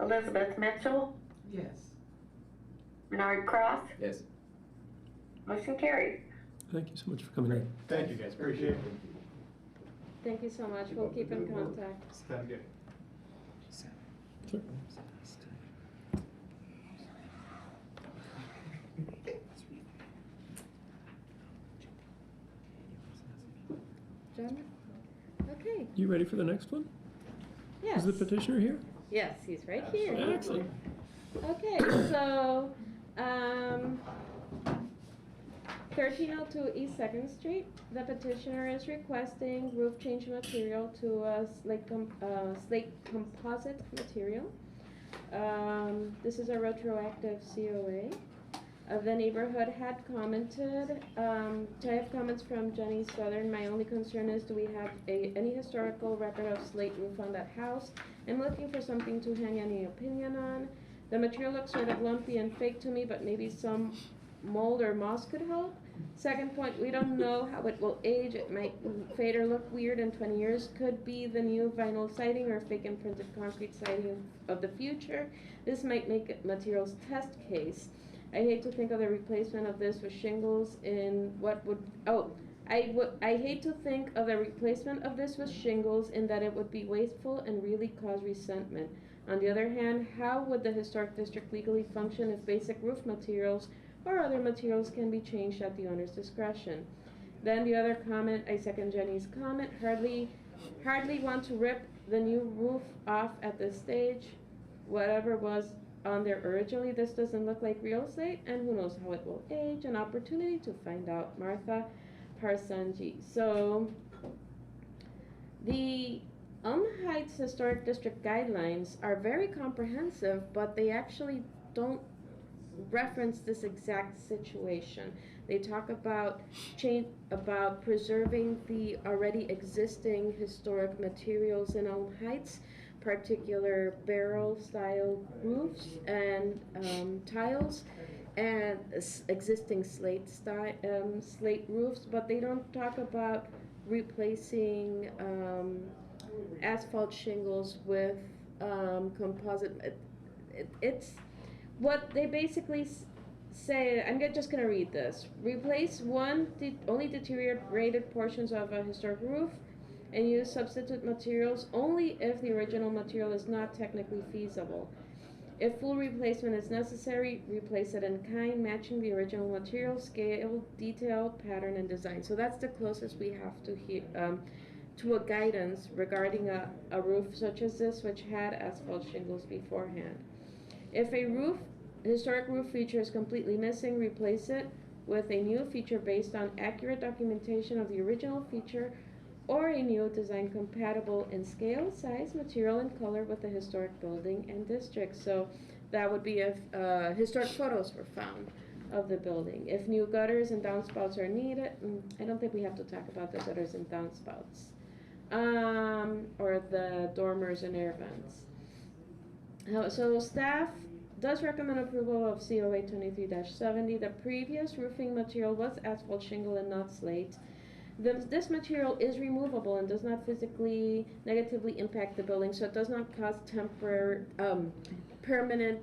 Elizabeth Mitchell, Yes. Bernard Cross. Yes. Motion carried. Thank you so much for coming in. Thank you guys. Appreciate it. Thank you so much. We'll keep in contact. Sounds good. Sure. John? Okay. You ready for the next one? Yes. Is the petitioner here? Yes, he's right here. Excellent. Okay, so, 1302 East 2nd Street, the petitioner is requesting roof change material to a slate composite material. This is a retroactive COA. The neighborhood had commented, I have comments from Jenny Southern. My only concern is, do we have any historical record of slate roof on that house? I'm looking for something to hang any opinion on. The material looks sort of lumpy and fake to me, but maybe some mold or moss could help. Second point, we don't know how it will age. It might fade or look weird in 20 years. Could be the new vinyl siding or fake imprinted concrete siding of the future. This might make it materials test case. I hate to think of the replacement of this with shingles in what would, I hate to think of the replacement of this with shingles in that it would be wasteful and really cause resentment. On the other hand, how would the historic district legally function if basic roof materials or other materials can be changed at the owner's discretion? Then the other comment, I second Jenny's comment, hardly want to rip the new roof off at this stage. Whatever was on there originally, this doesn't look like real estate, and who knows how it will age. An opportunity to find out. Martha Parsanji. So the Heights Historic District guidelines are very comprehensive, but they actually don't reference this exact situation. They talk about preserving the already existing historic materials in Heights, particular barrel-style roofs and tiles, and existing slate roofs, but they don't talk about replacing asphalt shingles with composite. It's what they basically say. I'm just going to read this. Replace only deteriorated portions of a historic roof and use substitute materials only if the original material is not technically feasible. If full replacement is necessary, replace it in kind, matching the original material, scale, detail, pattern, and design. So that's the closest we have to a guidance regarding a roof such as this, which had asphalt shingles beforehand. If a historic roof feature is completely missing, replace it with a new feature based on accurate documentation of the original feature, or a new design compatible in scale, size, material, and color with the historic building and district. So that would be if historic photos were found of the building. If new gutters and downspouts are needed, I don't think we have to talk about the gutters and downspouts, or the dormers and air vents. So staff does recommend approval of COA 23-70. The previous roofing material was asphalt shingle and not slate. This material is removable and does not physically negatively impact the building, so it does not cause permanent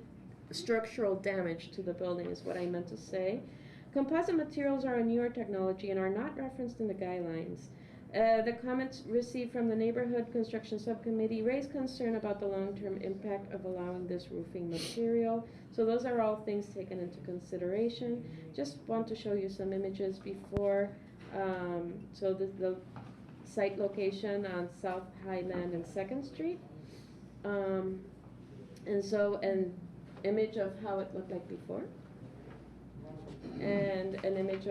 structural damage to the building, is what I meant to say. Composite materials are a newer technology and are not referenced in the guidelines. The comments received from the Neighborhood Construction Subcommittee raised concern about the long-term impact of allowing this roofing material. So those are all things taken into consideration. Just want to show you some images before. So the site location on South Highland and 2nd Street. And so an image of how it looked like before. And an image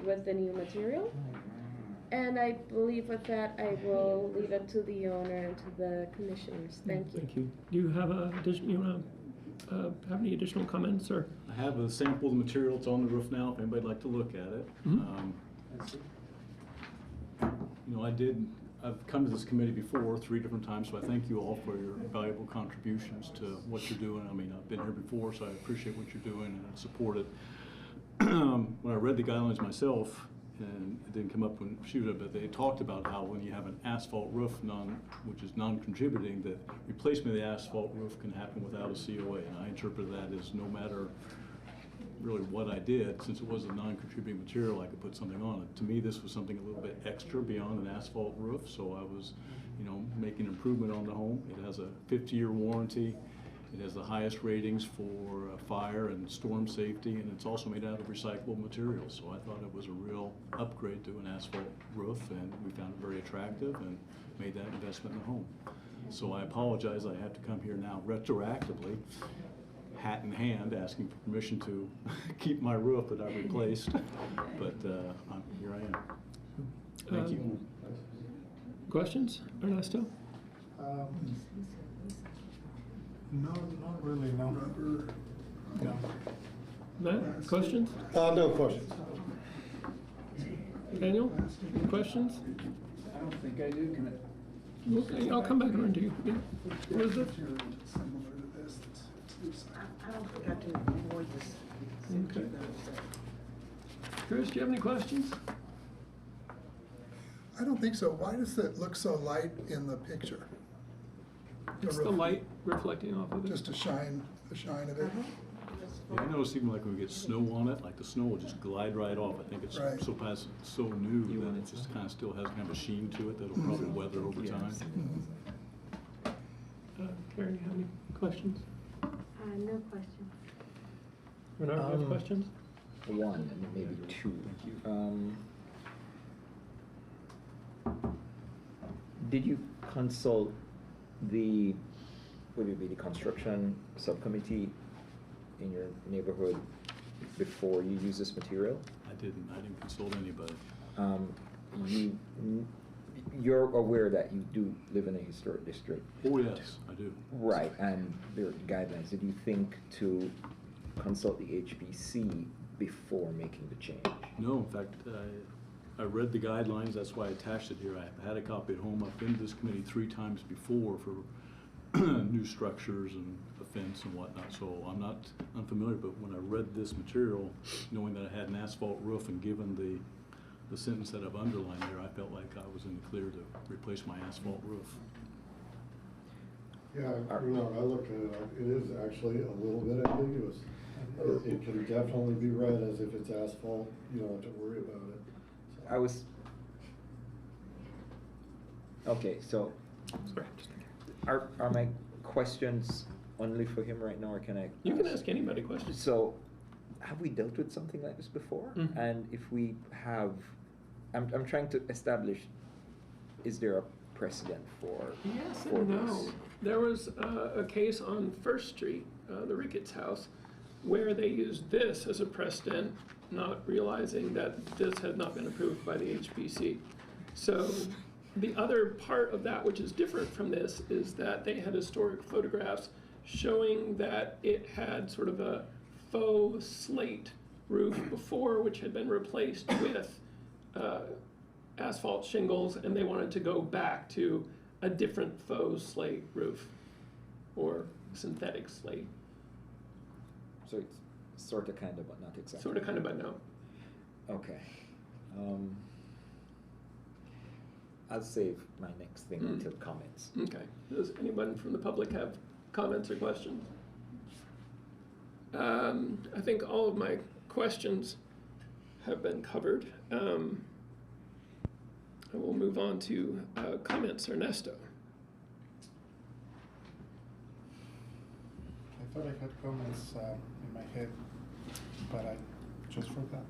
with the new material. And I believe with that, I will leave it to the owner and to the commissioners. Thank you. Thank you. Do you have have any additional comments, or? I have a sample of the material. It's on the roof now, if anybody'd like to look at it. You know, I've come to this committee before 3 different times, so I thank you all for your valuable contributions to what you're doing. I mean, I've been here before, so I appreciate what you're doing and I support it. When I read the guidelines myself, and it didn't come up when she was, but they talked about how when you have an asphalt roof, which is non-contributing, that replacement of the asphalt roof can happen without a COA. And I interpret that as no matter really what I did, since it was a non-contributing material, I could put something on it. To me, this was something a little bit extra beyond an asphalt roof, so I was, you know, making improvement on the home. It has a 50-year warranty. It has the highest ratings for fire and storm safety, and it's also made out of recyclable materials. So I thought it was a real upgrade to an asphalt roof, and we found it very attractive and made that investment in the home. So I apologize, I have to come here now retroactively, hat in hand, asking for permission to keep my roof that I replaced, but here I am. Thank you. Questions, Ernesto? No, not really, no. No. Matt, questions? No questions. Daniel, any questions? I don't think I do. Can Okay, I'll come back around to you. Yeah. Elizabeth? I don't think I can avoid this. Okay. Chris, do you have any questions? I don't think so. Why does it look so light in the picture? It's the light reflecting off of it. Just the shine of it. Yeah, I noticed even like when we get snow on it, like the snow will just glide right off. I think it's Right. so new that it just kind of still has kind of a sheen to it that'll probably weather over time. Karen, you have any questions? No question. Renard, do you have questions? One, maybe 2. Did you consult would it be the construction subcommittee in your neighborhood before you use this material? I didn't consult anybody. You're aware that you do live in a historic district? Oh yes, I do. Right, and there are guidelines. Did you think to consult the HPC before making the change? No, in fact, I read the guidelines. That's why I attached it here. I had a copy at home. I've been to this committee 3 times before for new structures and a fence and whatnot, so I'm not unfamiliar, but when I read this material, knowing that I had an asphalt roof and given the sentence that I've underlined there, I felt like I was in the clear to replace my asphalt roof. Yeah, I looked at it, it is actually a little bit ambiguous. It can definitely be read as if it's asphalt, you don't have to worry about it. So. I was, okay, so, Sorry. are my questions only for him right now, or can I? You can ask anybody questions. So, have we dealt with something like this before? Mhm. And if we have, I'm trying to establish, is there a precedent for? Yes for and no. this? There was a case on First Street, the Ricketts house, where they used this as a precedent, not realizing that this had not been approved by the HPC. So the other part of that, which is different from this, is that they had historic photographs showing that it had sort of a faux slate roof before, which had been replaced with asphalt shingles, and they wanted to go back to a different faux slate roof or synthetic slate. So it's sort of, kind of, but not exactly. Sort of, kind of, but no. Okay. I'll save my next thing until comments. Okay. Does anyone from the public have comments or questions? I think all of my questions have been covered. I will move on to comments. Ernesto. I thought I had comments in my head, but I just forgot.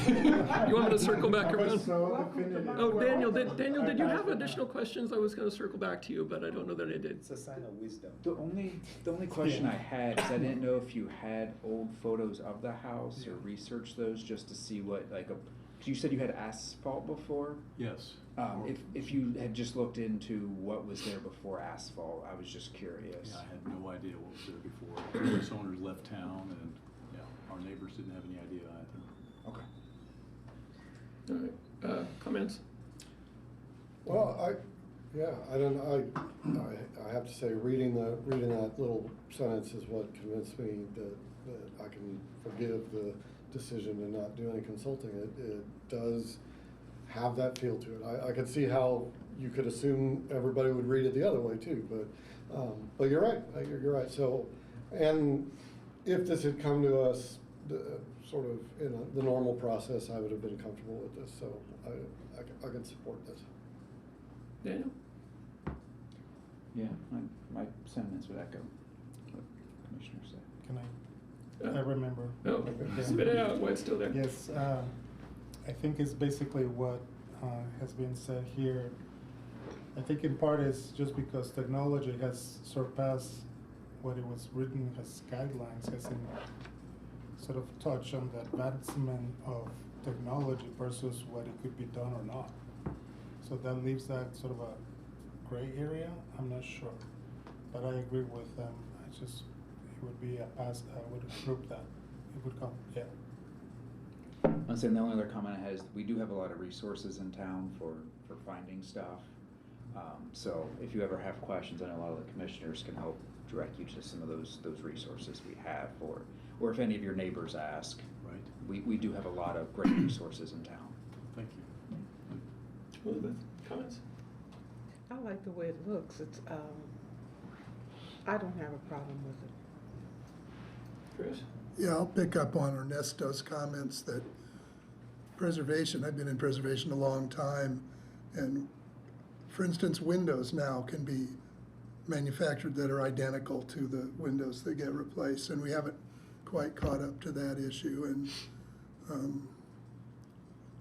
You want me to circle back around? Definitive. Oh, Daniel, did you have additional questions? I was going to circle back to you, but I don't know that I did. It's a sign of wisdom. The only question I had is I didn't know if you had old photos of the house or researched those just to see what, like, cause you said you had asphalt before? Yes. If you had just looked into what was there before asphalt, I was just curious. Yeah, I had no idea what was there before. The previous owners left town, and yeah, our neighbors didn't have any idea either. Okay. All right. Comments? Well, I don't know, I have to say, reading that little sentence is what convinced me that I can forgive the decision to not do any consulting. It does have that feel to it. I could see how you could assume everybody would read it the other way too, but you're right, you're right. So, and if this had come to us sort of in the normal process, I would have been comfortable with this, so I can support this. Daniel? Yeah, my sentiments would echo what the Commissioner said. Can I remember. Oh, spit it out while it's still there. Yes, I think it's basically what has been said here. I think in part is just because technology has surpassed what it was written as guidelines, hasn't sort of touched on the advancement of technology versus what it could be done or not. So that leaves that sort of a gray area. I'm not sure, but I agree with them. It would be a pass. I would approve that. It would come, yeah. I'm saying the only other comment I had is we do have a lot of resources in town for finding stuff. So if you ever have questions, I know a lot of the commissioners can help direct you to some of those resources we have, or if any of your neighbors ask. Right. We do have a lot of great resources in town. Thank you. Elizabeth, comments? I like the way it looks. It's, I don't have a problem with it. Chris? Yeah, I'll pick up on Ernesto's comments that preservation, I've been in preservation a long time, and for instance, windows now can be manufactured that are identical to the windows that get replaced, and we haven't quite caught up to that issue. And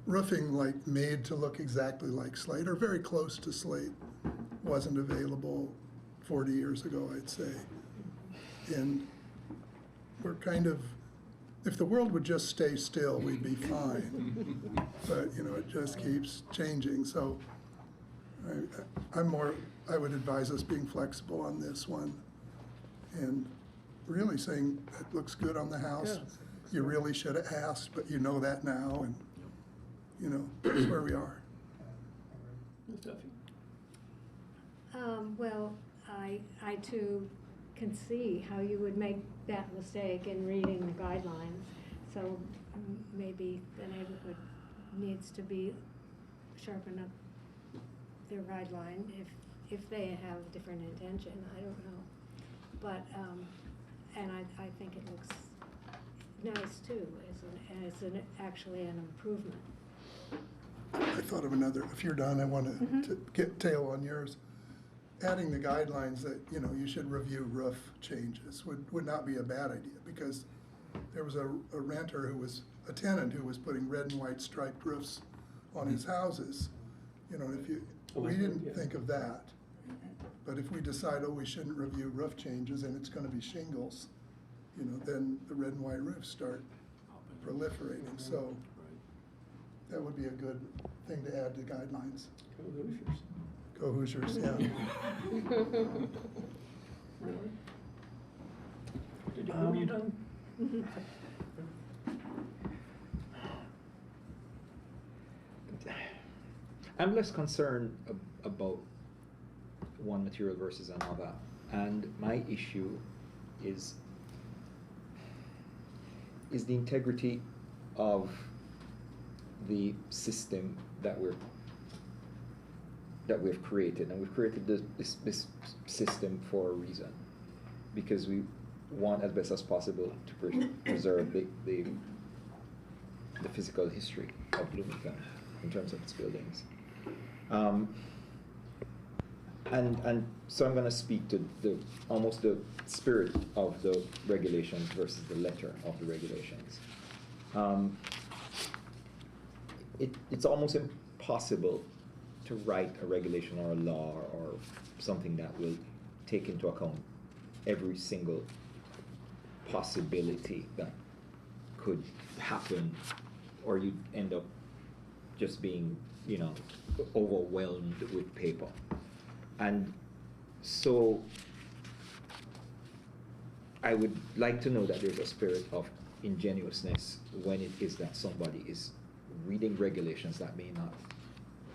roofing like made to look exactly like slate or very close to slate wasn't available 40 years ago, I'd say. And we're kind of, if the world would just stay still, we'd be fine. But, you know, it just keeps changing. So I would advise us being flexible on this one and really saying it looks good on the house. Yes. You really should have asked, but you know that now, and you know, that's where we are. Ms. Duffy? Well, I too can see how you would make that mistake in reading the guidelines. So maybe the neighborhood needs to be sharpen up their guideline if they have a different intention, I don't know. But, and I think it looks nice too, and it's actually an improvement. I thought of another, if you're done, I want to get tail on yours. Adding the guidelines that, you know, you should review roof changes would not be a bad idea, because there was a renter who was, a tenant who was putting red and white striped roofs on his houses. You know, we didn't think of that. But if we decide, oh, we shouldn't review roof changes and it's gonna be shingles, you know, then the red and white roofs start proliferating. So that would be a good thing to add to guidelines. Go Hoosiers, yeah. Are you done? I'm less concerned about one material versus another, and my issue is the integrity of the system that we've created, and we've created this system for a reason, because we want as best as possible to preserve the physical history of Bloomington in terms of its buildings. And so I'm going to speak to almost the spirit of the regulations versus the letter of the regulations. It's almost impossible to write a regulation or a law or something that will take into account every single possibility that could happen, or you'd end up just being, you know, overwhelmed with paper. And so I would like to know that there's a spirit of ingenuousness when it is that somebody is reading regulations that may not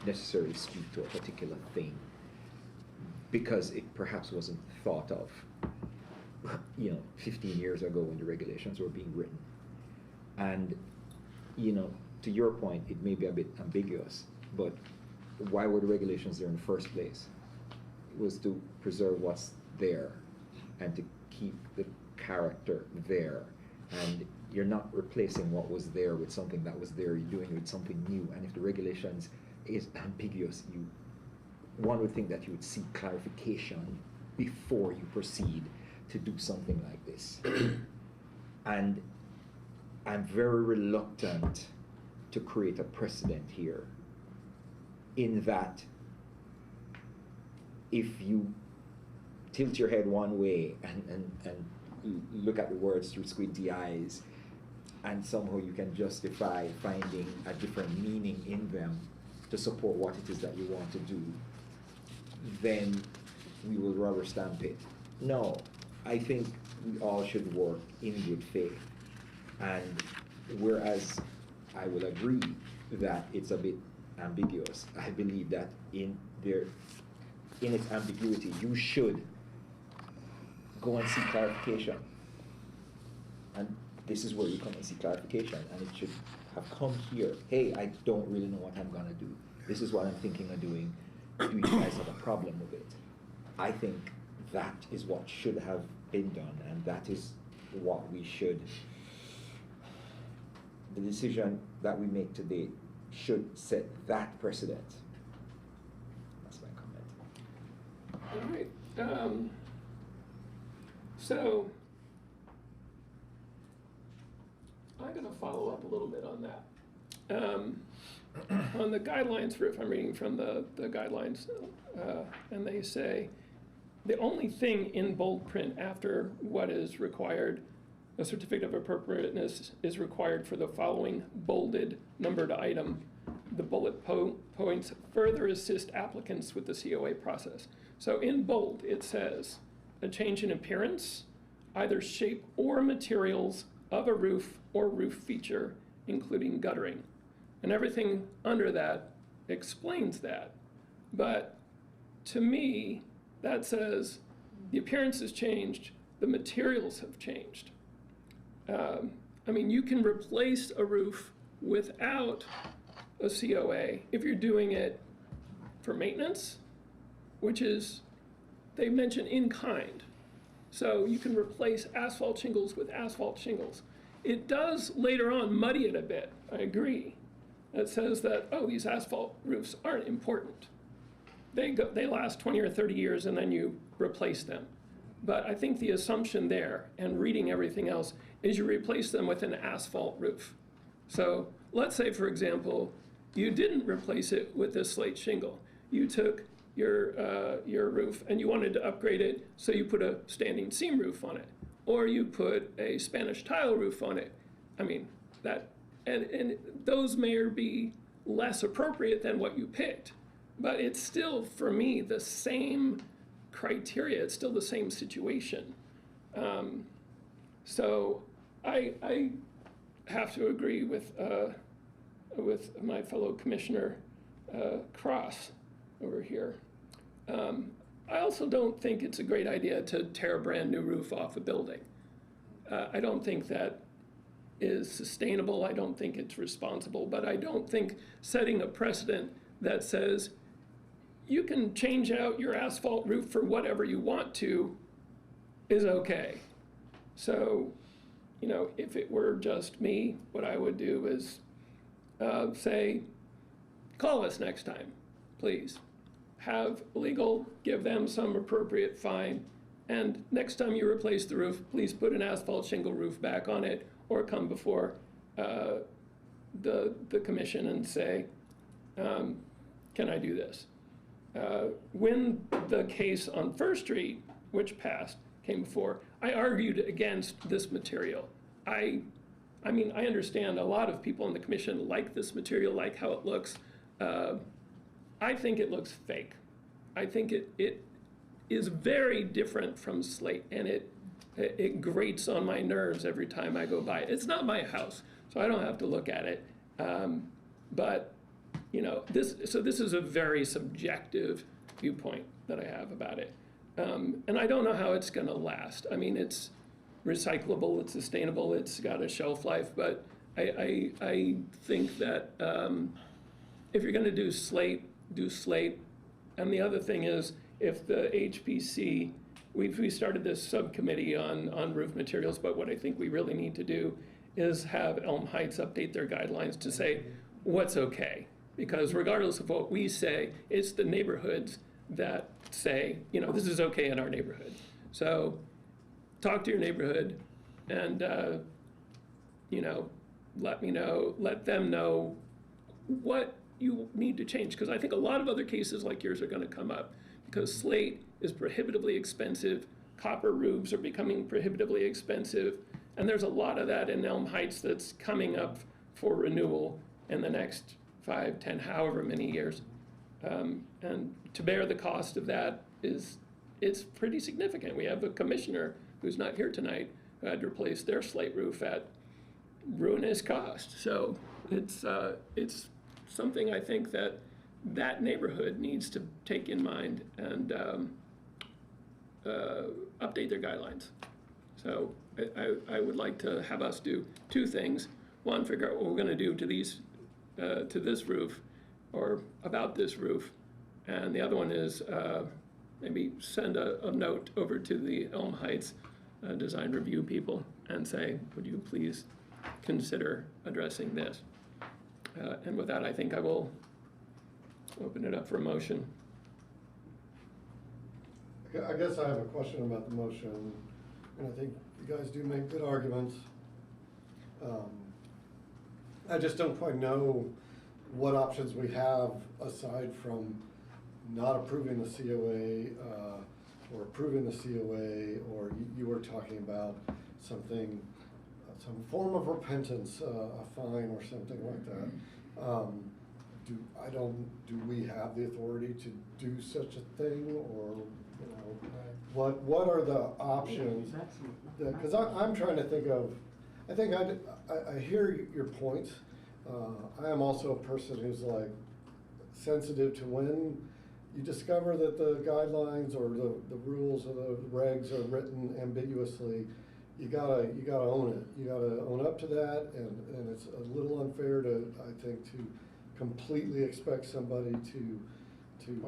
necessarily speak to a particular thing, because it perhaps wasn't thought of, you know, 15 years ago when the regulations were being written. And, you know, to your point, it may be a bit ambiguous, but why were the regulations there in the first place? It was to preserve what's there and to keep the character there. And you're not replacing what was there with something that was there, you're doing it with something new. And if the regulations is ambiguous, one would think that you would seek clarification before you proceed to do something like this. And I'm very reluctant to create a precedent here, in that if you tilt your head one way and look at the words through squinty eyes, and somehow you can justify finding a different meaning in them to support what it is that you want to do, then we will rubber stamp it. No, I think we all should work in good faith. And whereas I will agree that it's a bit ambiguous, I believe that in its ambiguity, you should go and seek clarification. And this is where you come and seek clarification, and it should have come here. Hey, I don't really know what I'm gonna do. This is what I'm thinking of doing. Do you guys have a problem with it? I think that is what should have been done, and that is what we should, the decision that we make today should set that precedent. That's my comment. All right. So I'm going to follow up a little bit on that. On the guidelines for, if I'm reading from the guidelines, and they say, the only thing in bold print after what is required, a certificate of appropriateness is required for the following bolded numbered item. The bullet points further assist applicants with the COA process. So in bold, it says a change in appearance, either shape or materials of a roof or roof feature, including guttering. And everything under that explains that. But to me, that says the appearance has changed, the materials have changed. I mean, you can replace a roof without a COA if you're doing it for maintenance, which is, they mention in kind. So you can replace asphalt shingles with asphalt shingles. It does later on muddy it a bit, I agree. It says that, oh, these asphalt roofs aren't important. They last 20 or 30 years and then you replace them. But I think the assumption there, and reading everything else, is you replace them with an asphalt roof. So let's say, for example, you didn't replace it with a slate shingle. You took your roof and you wanted to upgrade it, so you put a standing seam roof on it, or you put a Spanish tile roof on it. I mean, and those may be less appropriate than what you picked, but it's still, for me, the same criteria. It's still the same situation. So I have to agree with my fellow Commissioner Cross over here. I also don't think it's a great idea to tear a brand new roof off a building. I don't think that is sustainable. I don't think it's responsible, but I don't think setting a precedent that says you can change out your asphalt roof for whatever you want to is okay. So, you know, if it were just me, what I would do is say, call us next time, please. Have legal, give them some appropriate fine, and next time you replace the roof, please put an asphalt shingle roof back on it, or come before the commission and say, can I do this? When the case on First Street, which passed, came before, I argued against this material. I mean, I understand a lot of people in the commission like this material, like how it looks. I think it looks fake. I think it is very different from slate, and it grates on my nerves every time I go by it. It's not my house, so I don't have to look at it. But you know, this is a very subjective viewpoint that I have about it. And I don't know how it's gonna last. I mean, it's recyclable, it's sustainable, it's got a shelf life, but I think that if you're gonna do slate, do slate. And the other thing is, if the HPC, we started this subcommittee on roof materials, but what I think we really need to do is have Elm Heights update their guidelines to say what's okay. Because regardless of what we say, it's the neighborhoods that say, you know, this is okay in our neighborhood. So talk to your neighborhood and, you know, let them know what you need to change. Because I think a lot of other cases like yours are going to come up because slate is prohibitively expensive, copper roofs are becoming prohibitively expensive, and there's a lot of that in Elm Heights that's coming up for renewal in the next 5, 10, however many years. And to bear the cost of that it's pretty significant. We have a commissioner who's not here tonight who had to replace their slate roof at ruinous cost. So it's something I think that neighborhood needs to take in mind and update their guidelines. So I would like to have us do two things. One, figure out what we're gonna do to this roof or about this roof. And the other one is maybe send a note over to the Elm Heights design review people and say, would you please consider addressing this? And with that, I think I will open it up for a motion. I guess I have a question about the motion, and I think you guys do make good arguments. I just don't quite know what options we have aside from not approving the COA or approving the COA, or you were talking about something, some form of repentance, a fine or something like that. Do we have the authority to do such a thing, or you know, what are the options? Because I'm trying to think of. I think I hear your points. I am also a person who's like sensitive to when you discover that the guidelines or the rules or the regs are written ambiguously, you gotta own it. You gotta own up to that, and it's a little unfair to, I think, to completely expect somebody to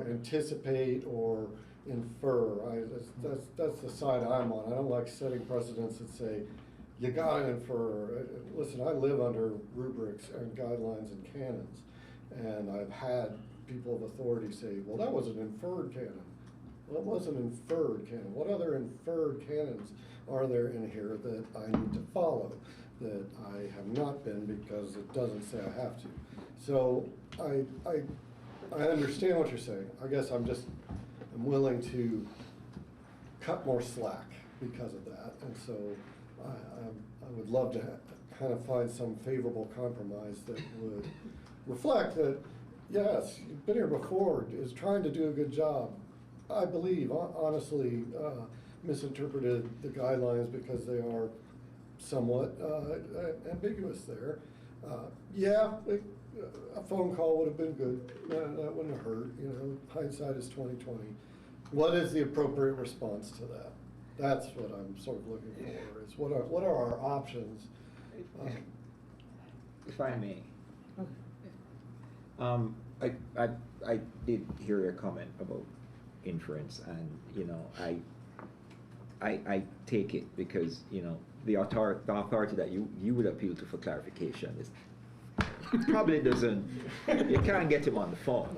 anticipate or infer. That's the side I'm on. I don't like setting precedents that say, you gotta infer. Listen, I live under rubrics and guidelines and canons, and I've had people of authority say, well, that was an inferred canon. Well, it was an inferred canon. What other inferred canons are there in here that I need to follow that I have not been because it doesn't say I have to? So I understand what you're saying. I guess I'm willing to cut more slack because of that. And so I would love to kind of find some favorable compromise that would reflect that, yes, you've been here before, is trying to do a good job. I believe, honestly, misinterpreted the guidelines because they are somewhat ambiguous there. A phone call would have been good. That wouldn't have hurt. You know, hindsight is 20/20. What is the appropriate response to that? That's what I'm sort of looking for. Is what are our options? If I may, I did hear your comment about inference, and you know, I take it because you know the authority that you would appeal to for clarification is probably doesn't, you can't get him on the phone,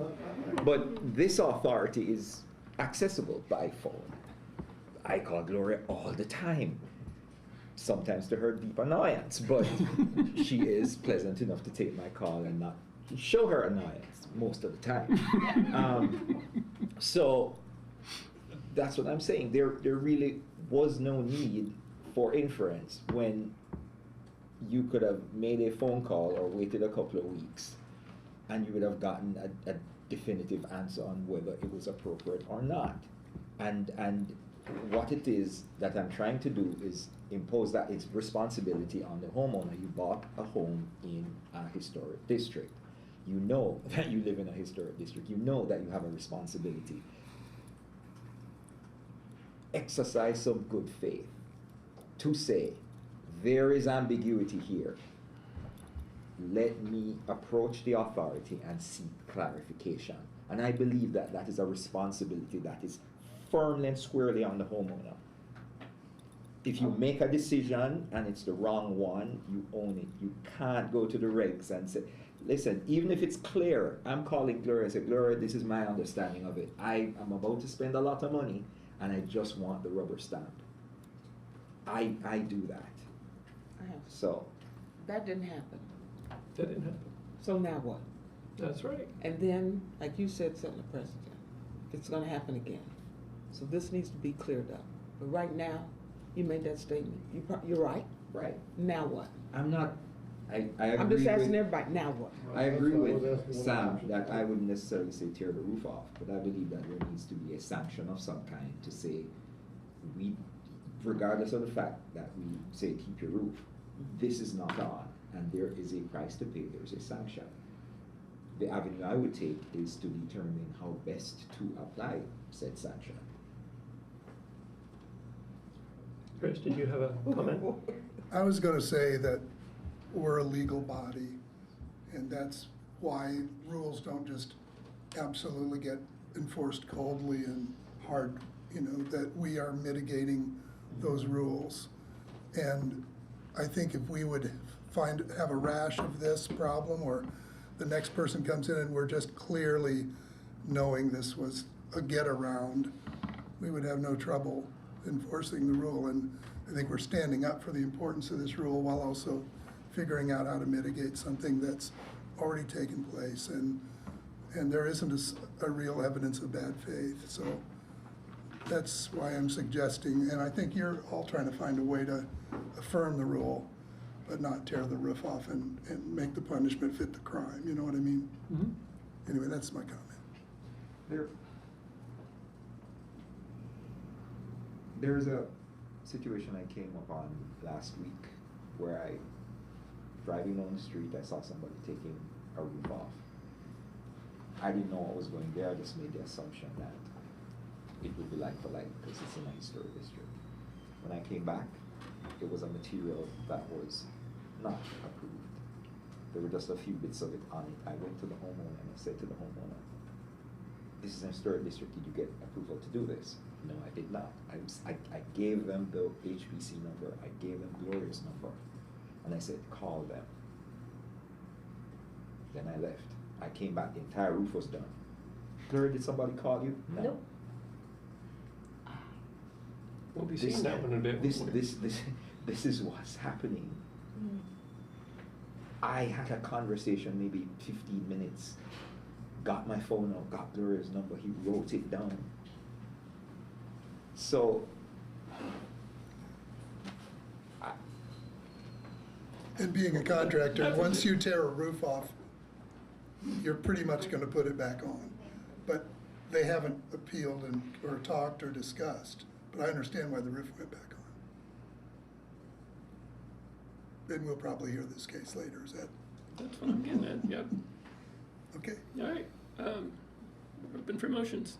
but this authority is accessible by phone. I call Gloria all the time, sometimes to her deep annoyance, but she is pleasant enough to take my call and not show her annoyance most of the time. So that's what I'm saying. There really was no need for inference when you could have made a phone call or waited a couple of weeks and you would have gotten a definitive answer on whether it was appropriate or not. And what it is that I'm trying to do is impose that it's responsibility on the homeowner. You bought a home in a historic district. You know that you live in a historic district. You know that you have a responsibility. Exercise some good faith to say, there is ambiguity here. Let me approach the authority and seek clarification. And I believe that that is a responsibility that is firmly and squarely on the homeowner. If you make a decision and it's the wrong one, you own it. You can't go to the regs and say, listen, even if it's clear, I'm calling Gloria and say, Gloria, this is my understanding of it. I am about to spend a lot of money and I just want the rubber stamp. I do that. So. That didn't happen. That didn't happen. So now what? That's right. And then, like you said, setting a precedent. It's gonna happen again. So this needs to be cleared up. But right now, you made that statement. You're right. Right. Now what? I'm not, I agree I'm just asking with, everybody, now what? I agree with Sam that I wouldn't necessarily say tear the roof off, but I believe that there needs to be a sanction of some kind to say, we, regardless of the fact that we say keep your roof, this is not on, and there is a price to pay, there's a sanction. The avenue I would take is to determine how best to apply said sanction. Chris, did you have a comment? I was gonna say that we're a legal body, and that's why rules don't just absolutely get enforced coldly and hard, you know, that we are mitigating those rules. And I think if we would have a rash of this problem, or the next person comes in and we're just clearly knowing this was a get around, we would have no trouble enforcing the rule. And I think we're standing up for the importance of this rule while also figuring out how to mitigate something that's already taken place. And there isn't a real evidence of bad faith. So that's why I'm suggesting, and I think you're all trying to find a way to affirm the rule, but not tear the roof off and make the punishment fit the crime. You know what I mean? Mm-hmm. Anyway, that's my comment. There's a situation I came upon last week where driving on the street, I saw somebody taking a roof off. I didn't know what was going there, I just made the assumption that it would be like for like, because it's in a historic district. When I came back, it was a material that was not approved. There were just a few bits of it on it. I went to the homeowner and I said to the homeowner, this is an historic district, did you get approval to do this? No, I did not. I gave them the HPC number, I gave them Gloria's number, and I said, call them. Then I left. I came back, the entire roof was done. Gloria, did somebody call you? No. Nope. We'll be seeing that one in a bit. This is what's happening. I had a conversation, maybe 15 minutes, got my phone out, got Gloria's number, he wrote it down. So, And being a contractor, once you tear a roof off, you're pretty much gonna put it back on. But they haven't appealed or talked or discussed, but I understand why the roof went back on. And we'll probably hear this case later, is that, That's what I'm getting at, yep. okay? All right, open for motions.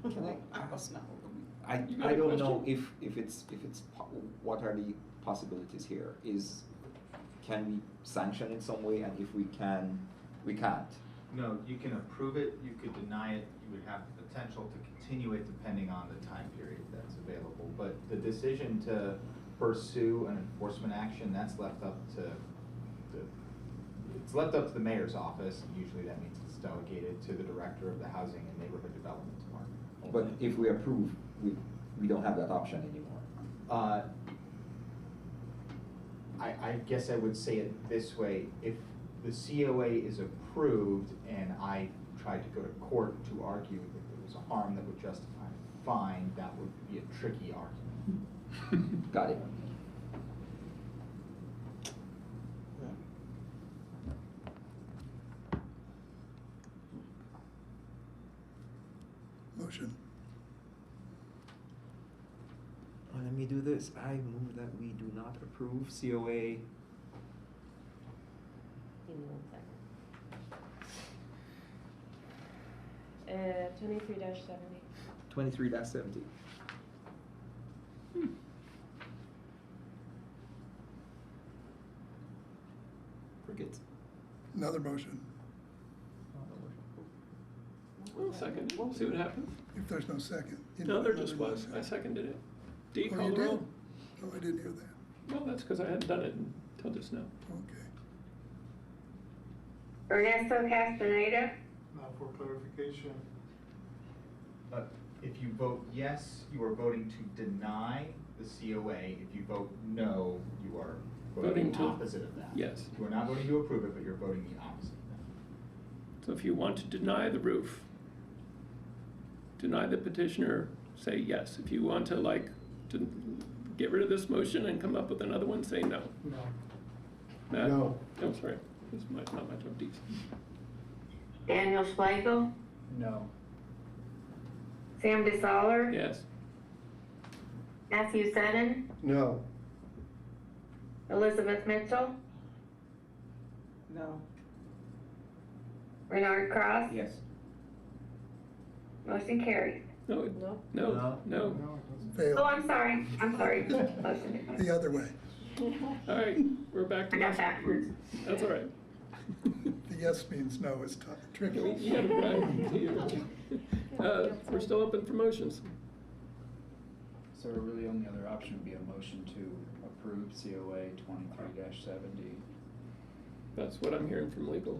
can I You got a don't know question? if it's, what are the possibilities here? Can we sanction in some way, and if we can, we can't? No, you can approve it, you could deny it, you would have the potential to continue it depending on the time period that's available. But the decision to pursue an enforcement action, that's left up to it's left up to the mayor's office, and usually that means it's delegated to the director of the Housing and Neighborhood Development Department. But if we approve, we don't have that option anymore. I guess I would say it this way, if the COA is approved and I tried to go to court to argue that there was a harm that would justify a fine, that would be a tricky argument. Got it. Motion. Let me do this. I move that we do not approve COA. Give me 1 second. 23-70. 23-70. Crickets. Another motion. Well, second, we'll see what happens. If there's no second. you No, know, there another just was, I motion. seconded it. D, Oh, call you the roll. did? Oh, I didn't hear that. Well, that's because I hadn't done it until just now. Okay. Ernesto Castaneda, Now for clarification, If you vote yes, you are voting to deny the COA. If you vote no, you are voting Voting the to- opposite of that. yes. You are not voting to approve it, but you're voting the opposite of that. So if you want to deny the roof, deny the petitioner, say yes. If you want to to get rid of this motion and come up with another one, say no. no. Matt? No. Oh, sorry, this is not my job, D's. Daniel Schlegel, No. Sam DeSaller, Yes. Matthew Seddon, No. Elizabeth Mitchell, No. Renard Cross. Yes. Motion carried. No, No. no, No. no. No, it doesn't. Oh, Fail. I'm sorry. Motion. The other way. All right, we're back to I got motion. backwards. That's all right. The yes means no is tricky. Yeah, right. We're still open for motions. So really only other option would be a motion to approve COA 23-70. That's what I'm hearing from legal.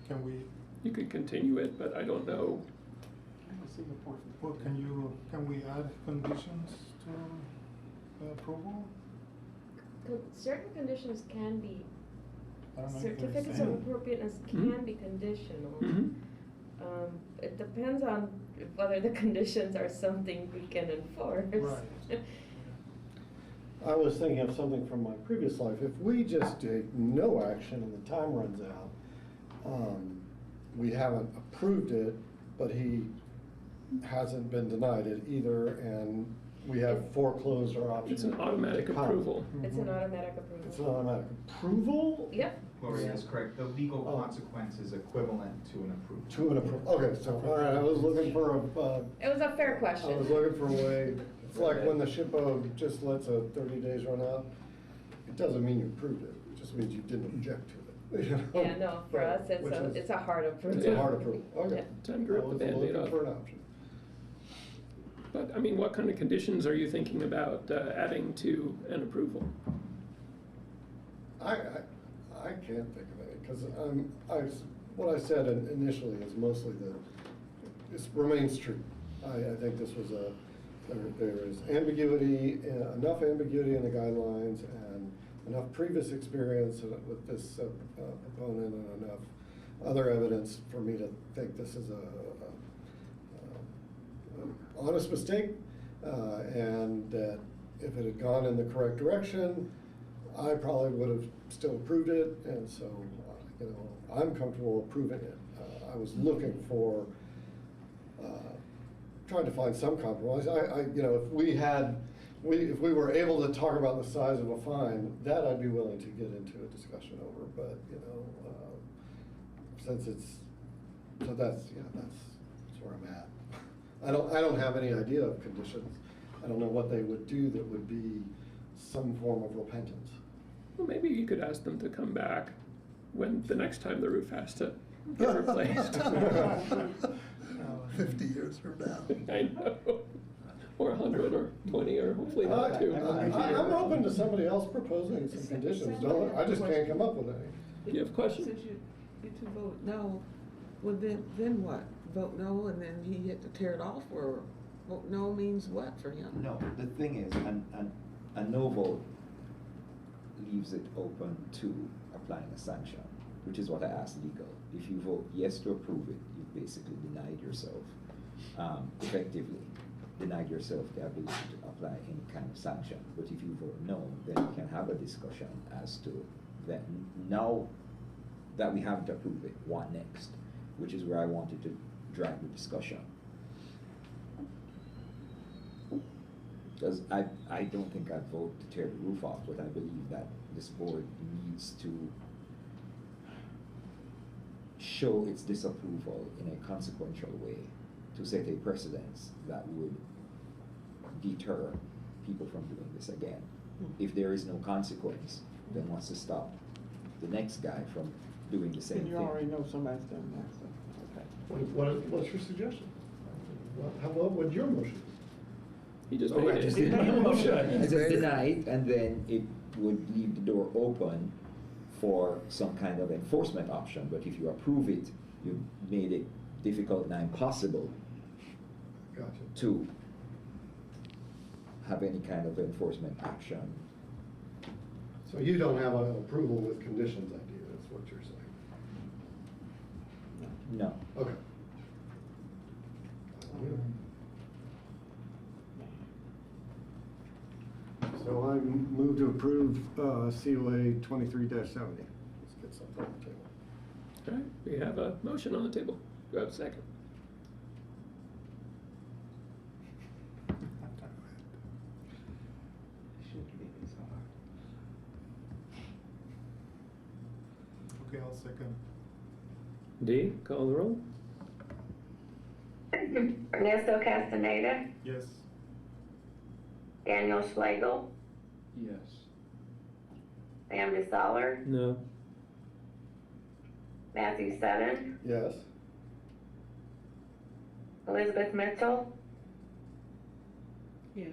Can we, You could continue it, but I don't know. well, can we add conditions to the approval? Certain conditions can be, I don't know if they're certificates saying- of appropriateness Mhm. can be conditional. Mhm. It depends on whether the conditions are something we can enforce. Right. I was thinking of something from my previous life. If we just take no action and the time runs out, we haven't approved it, but he hasn't been denied it either, and we have foreclosed our option. It's an automatic to comment. approval. It's an automatic approval. It's an automatic approval? Yep. Gloria is correct. The legal consequence is equivalent to an approval. To an approval, okay, so, all right, I was looking for a, It was a fair I question. was looking for a way, it's like when the SHPO just lets a 30 days run out. It doesn't mean you approved it, it just means you didn't object to it. you know? Yeah, no, for us, Which is- it's a hard approval. It's a hard approval, okay. Time to rip the I was Band-Aid looking off. for an option. But, I mean, what kind of conditions are you thinking about adding to an approval? I can't think of any, because what I said initially is mostly this remains true. I think this was there is ambiguity, enough ambiguity in the guidelines and enough previous experience with this proponent and enough other evidence for me to think this is a honest mistake, and that if it had gone in the correct direction, I probably would have still approved it, and so, you know, I'm comfortable approving it. I was looking for, trying to find some compromise. You know, if we were able to talk about the size of a fine, that I'd be willing to get into a discussion over, but, you know, since that's where I'm at. I don't have any idea of conditions. I don't know what they would do that would be some form of repentance. Well, maybe you could ask them to come back when the next time the roof has to get replaced. 50 years from now. I know. Or 100 or 20 or hopefully not two. I'm open to somebody else proposing some conditions, I just can't come up with any. Do you have a question? Since you two vote no, well then what? Vote no and then he had to tear it off, or vote no means what for him? No, the thing is, a no vote leaves it open to applying a sanction, which is what I asked legal. If you vote yes to approve it, you've basically denied yourself, effectively denied yourself the ability to apply any kind of sanction. But if you vote no, then you can have a discussion as to that now that we haven't approved it, what next? Which is where I wanted to drag the discussion. Because I don't think I'd vote to tear the roof off, but I believe that this board needs to show its disapproval in a consequential way to set a precedence that would deter people from doing this again. If there is no consequence, then what's to stop the next guy from doing the same And thing? you already know somebody's done that, so, okay. What's your suggestion? What would your motion be? He just Oh, made I it. just did my motion. I just denied, and then it would leave the door open for some kind of enforcement option. But if you approve it, you made it difficult and impossible Gotcha. to have any kind of enforcement action. So you don't have an approval with conditions idea, that's what you're saying? No. Okay. So I move to approve COA 23-70. Let's get something on the table. All right, we have a motion on the table. Do I have a second? Okay, I'll second. D, call the roll. Ernesto Castaneda, Yes. Daniel Schlegel, Yes. Sam DeSaller, No. Matthew Sutton, Yes? Elizabeth Mitchell, Yes.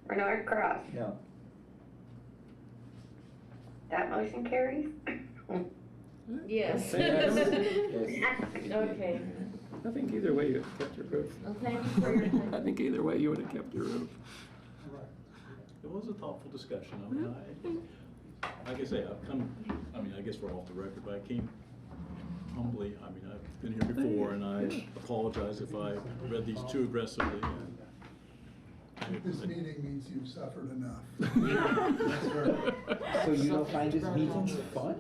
Bernard Cross. No. That motion carries. Yes. Okay. I think either way you would have kept your roof. Well, thank you for your time. I think either way you would have kept your roof. It was a thoughtful discussion. I mean, like I say, I guess we're off the record, but I came humbly. I mean, I've been here before, and I apologize if I read these too aggressively. This meeting means you've suffered enough. So you don't find this meetings fun?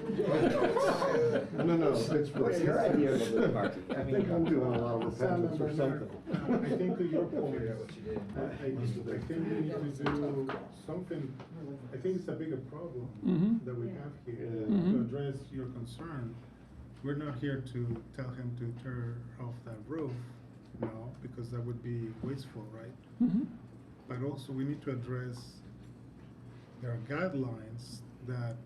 No, it's. What's your idea of a good party? I think I'm doing a lot of repentance or something. I think to your point, I think we need to do something, I think it's a bigger problem Mhm. that we have here. Mhm. To address your concern, we're not here to tell him to tear off that roof, no, because that would be wasteful, right? Mhm. But also, we need to address, there are guidelines that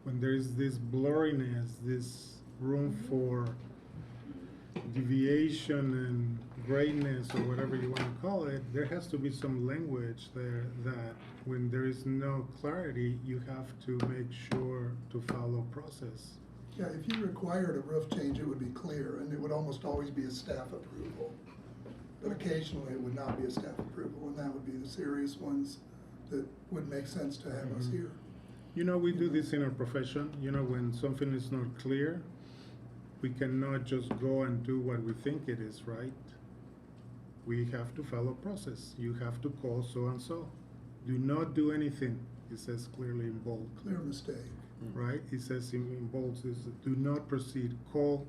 when there is this blurriness, this room for deviation and grayness or whatever you want to call it, there has to be some language there that when there is no clarity, you have to make sure to follow process. Yeah, if you required a roof change, it would be clear, and it would almost always be a staff approval. But occasionally, it would not be a staff approval, and that would be the serious ones that would make sense to have us here. You know, we do this in our profession, you know, when something is not clear, we cannot just go and do what we think it is, right? We have to follow process. You have to call so-and-so. Do not do anything, it says clearly in bold. Clear mistake. Right? It says in bold, says, do not proceed. Call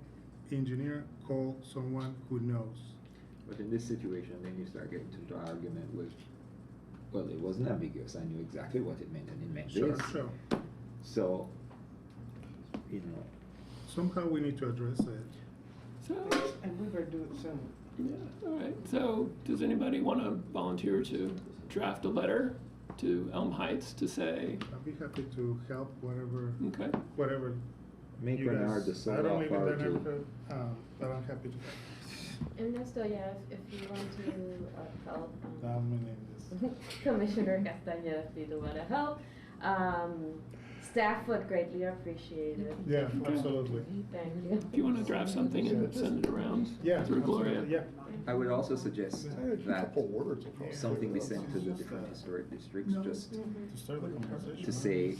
engineer, call someone who knows. But in this situation, then you start getting to the argument with, well, it wasn't ambiguous. I knew exactly what it meant, and it meant Sure, this. sure. So, you know. Somehow we need to address it. So, And we better do it soon. yeah, all right. So, does anybody want to volunteer to draft a letter to Elm Heights to say, I'll be happy to help okay, whatever. Make you Bernard the guys, sole I don't live in that authority. neighborhood, but I'm happy to. Ernesto, yeah, if you want to help, Dominate this. Commissioner Castañeda, if you do want to help, staff would greatly appreciate it. Yeah, absolutely. Thank you. if you want to draft something and send it around Yeah, through Gloria? absolutely, yeah. I would also suggest that words. something be sent to the different historic districts, just To start the conversation. to say,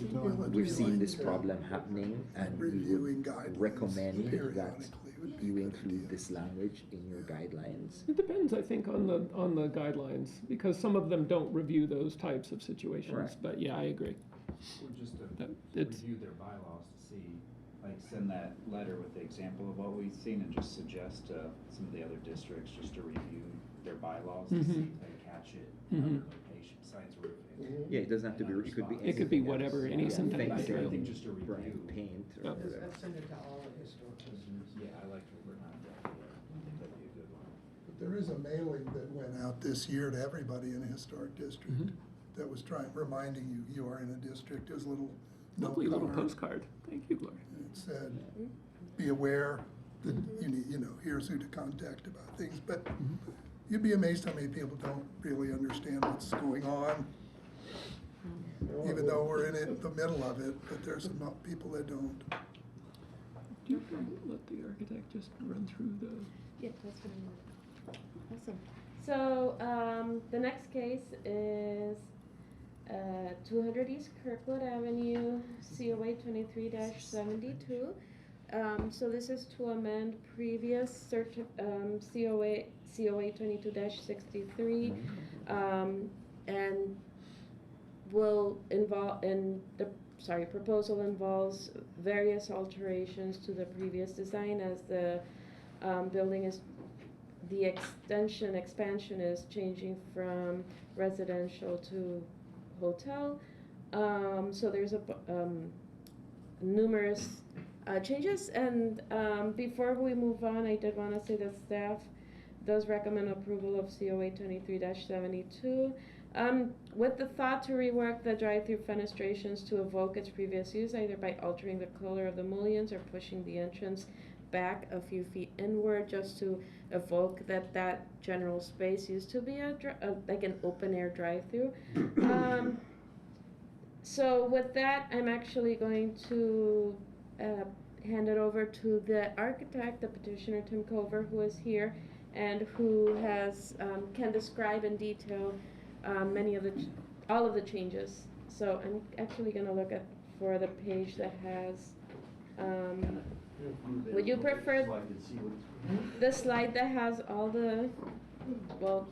we've seen this problem happening and we Reviewing would guidelines recommend that periodically would be a you good include idea. this language in your guidelines. It depends, I think, on the guidelines, because some of them don't review those types of situations. Right. But yeah, I agree. Or just to That- it's- review their bylaws to see, like send that letter with the example of what we've seen and just suggest to some of the other districts just to review their bylaws to see if they catch it in other locations, besides roofing. Yeah, it doesn't have to be, it could be. It could be anything whatever, else. any Yeah, synthetic fencing, material. I think just a bright review. paint or Yep. whatever. Let's send it to all the historic districts. Yeah, I like what we're not doing. I think that'd be a good one. But there is a mailing that went out this year to everybody in a historic district Mhm. that was reminding you, you are in a district. It was a little note Lovely little card. postcard. Thank you, Gloria. And it said, be aware that you need, here's who to contact about things. But you'd be amazed how many people don't really understand what's going on, even though we're in the middle of it, but there's some people that don't. Do you let the architect just run through the? Yeah, that's what I want. Awesome. So, the next case is 200 East Kirkwood Avenue, COA 23-72. So this is to amend previous COA 22-63, and will involve, proposal involves various alterations to the previous design as the building is, the expansion is changing from residential to hotel. So there's numerous changes, and before we move on, I did want to say that staff does recommend approval of COA 23-72 with the thought to rework the drive-through fenestrations to evoke its previous use, either by altering the color of the mullions or pushing the entrance back a few feet inward, just to evoke that general space used to be like an open-air drive-through. So with that, I'm actually going to hand it over to the architect, the petitioner, Tim Cover, who is here and who has can describe in detail all of the changes. So I'm actually going to look for the page that has. Would you prefer the slide that has all the, well,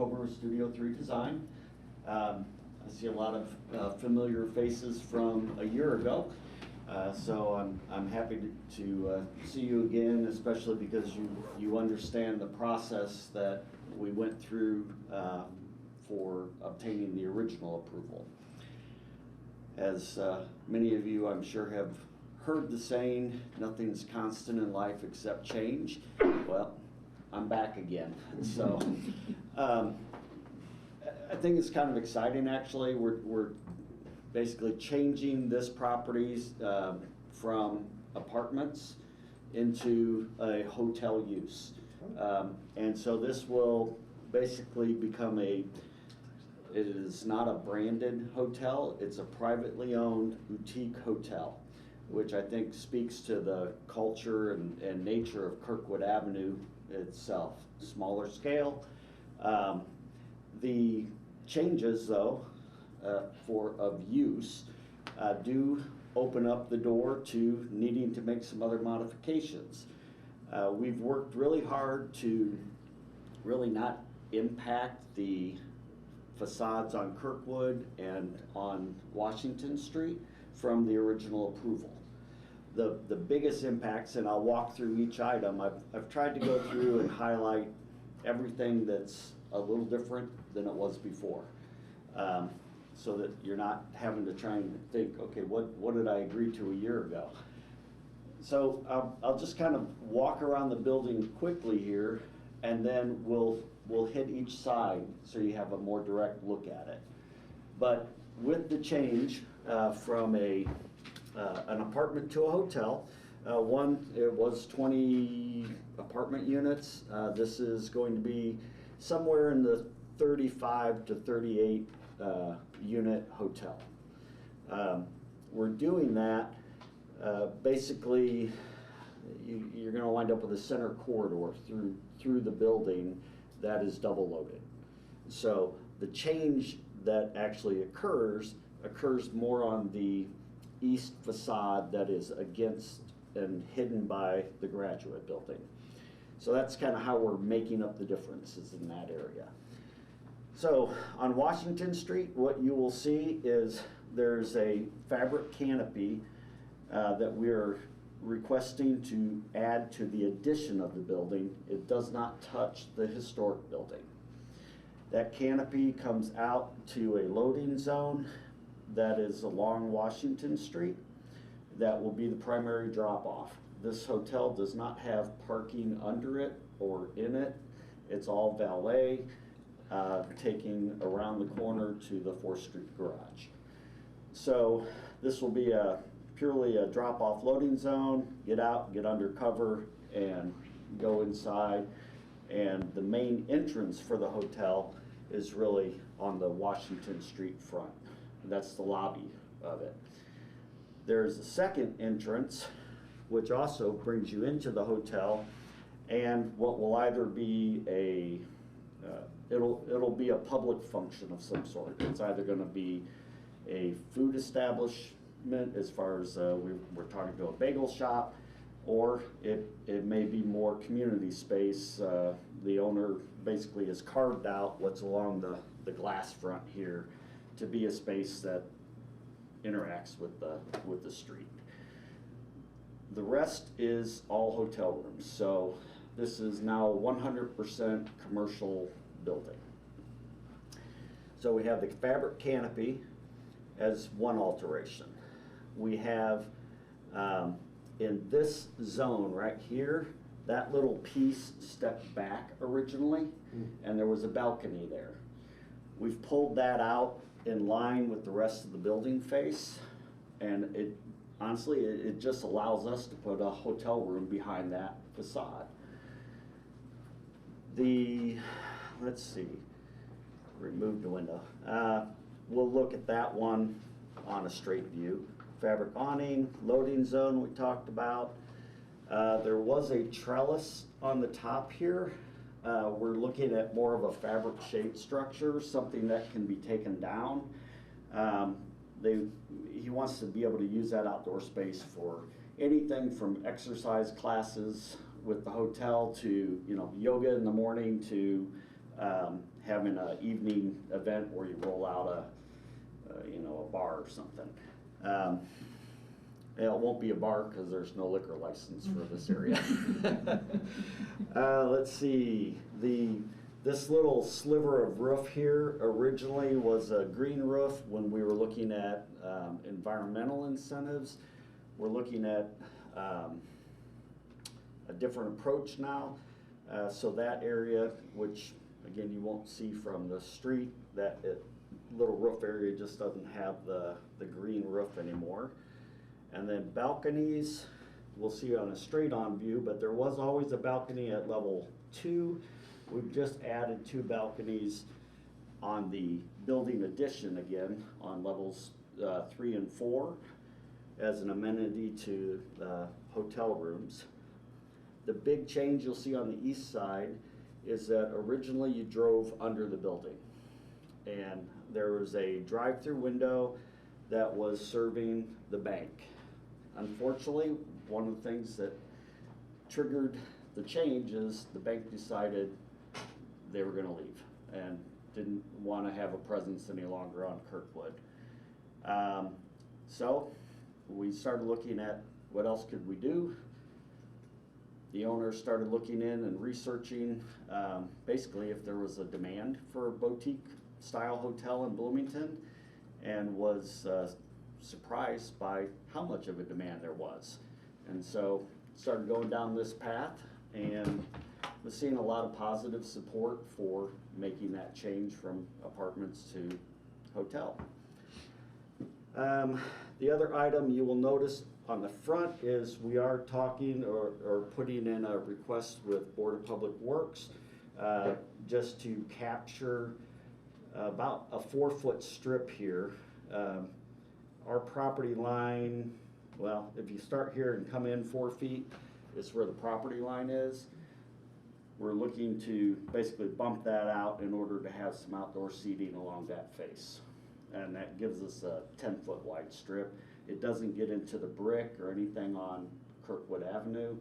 over Studio 3 Design. I see a lot of familiar faces from a year ago. So I'm happy to see you again, especially because you understand the process that we went through for obtaining the original approval. As many of you, I'm sure, have heard the saying, nothing's constant in life except change. Well, I'm back again. So I think it's kind of exciting, actually. We're basically changing this property from apartments into a hotel use. And so this will basically become it is not a branded hotel, it's a privately owned boutique hotel, which I think speaks to the culture and nature of Kirkwood Avenue itself. Smaller scale. The changes, though, of use do open up the door to needing to make some other modifications. We've worked really hard to really not impact the facades on Kirkwood and on Washington Street from the original approval. The biggest impacts, and I'll walk through each item, I've tried to go through and highlight everything that's a little different than it was before. So that you're not having to try and think, okay, what did I agree to a year ago? So I'll just kind of walk around the building quickly here, and then we'll hit each side so you have a more direct look at it. But with the change from an apartment to a hotel, it was 20 apartment units. This is going to be somewhere in the 35 to 38 unit hotel. We're doing that basically. You're going to wind up with a center corridor through the building that is double loaded. So the change that actually occurs more on the east facade that is against and hidden by the Graduate Building. So that's kind of how we're making up the differences in that area. So on Washington Street, what you will see is there's a fabric canopy that we're requesting to add to the addition of the building. It does not touch the historic building. That canopy comes out to a loading zone that is along Washington Street. That will be the primary drop-off. This hotel does not have parking under it or in it. It's all valet, taking around the corner to the 4th Street garage. So this will be purely a drop-off loading zone, get out, get under cover, and go inside. And the main entrance for the hotel is really on the Washington Street front. That's the lobby of it. There's a second entrance, which also brings you into the hotel, and what will either be it'll be a public function of some sort. It's either going to be a food establishment, as far as we're talking to a bagel shop, or it may be more community space. The owner basically has carved out what's along the glass front here to be a space that interacts with the street. The rest is all hotel rooms. So this is now 100% commercial building. So we have the fabric canopy as one alteration. We have in this zone right here, that little piece stepped back originally, and there was a balcony there. We've pulled that out in line with the rest of the building face, and honestly, it just allows us to put a hotel room behind that facade. Let's see, remove the window. We'll look at that one on a straight view. Fabric awning, loading zone we talked about. There was a trellis on the top here. We're looking at more of a fabric shade structure, something that can be taken down. He wants to be able to use that outdoor space for anything from exercise classes with the hotel to yoga in the morning to having an evening event where you roll out a bar or something. It won't be a bar because there's no liquor license for this area. Let's see, this little sliver of roof here originally was a green roof when we were looking at environmental incentives. We're looking at a different approach now. So that area, which again you won't see from the street, little roof area just doesn't have the green roof anymore. And then balconies, we'll see on a straight on view, but there was always a balcony at level 2. We've just added 2 balconies on the building addition again on levels 3 and 4 as an amenity to hotel rooms. The big change you'll see on the east side is that originally you drove under the building, and there was a drive-through window that was serving the bank. Unfortunately, one of the things that triggered the change is the bank decided they were going to leave and didn't want to have a presence any longer on Kirkwood. So we started looking at what else could we do. The owners started looking in and researching basically if there was a demand for a boutique style hotel in Bloomington, and was surprised by how much of a demand there was. And so started going down this path and was seeing a lot of positive support for making that change from apartments to hotel. The other item you will notice on the front is we are talking or putting in a request with Board of Public Works just to capture about a 4-foot strip here. Our property line, well, if you start here and come in 4 feet, is where the property line is. We're looking to basically bump that out in order to have some outdoor seating along that face. And that gives us a 10-foot wide strip. It doesn't get into the brick or anything on Kirkwood Avenue.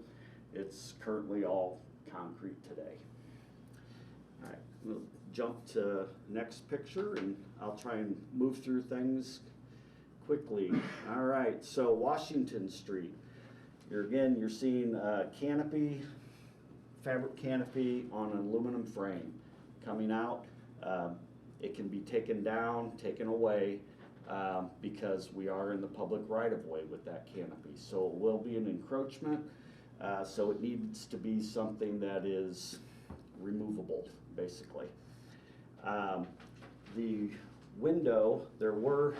It's currently all concrete today. All right, we'll jump to next picture and I'll try and move through things quickly. All right, so Washington Street. You're seeing a canopy, fabric canopy on an aluminum frame coming out. It can be taken down, taken away, because we are in the public right-of-way with that canopy. So it will be an encroachment, so it needs to be something that is removable, basically. The window, there were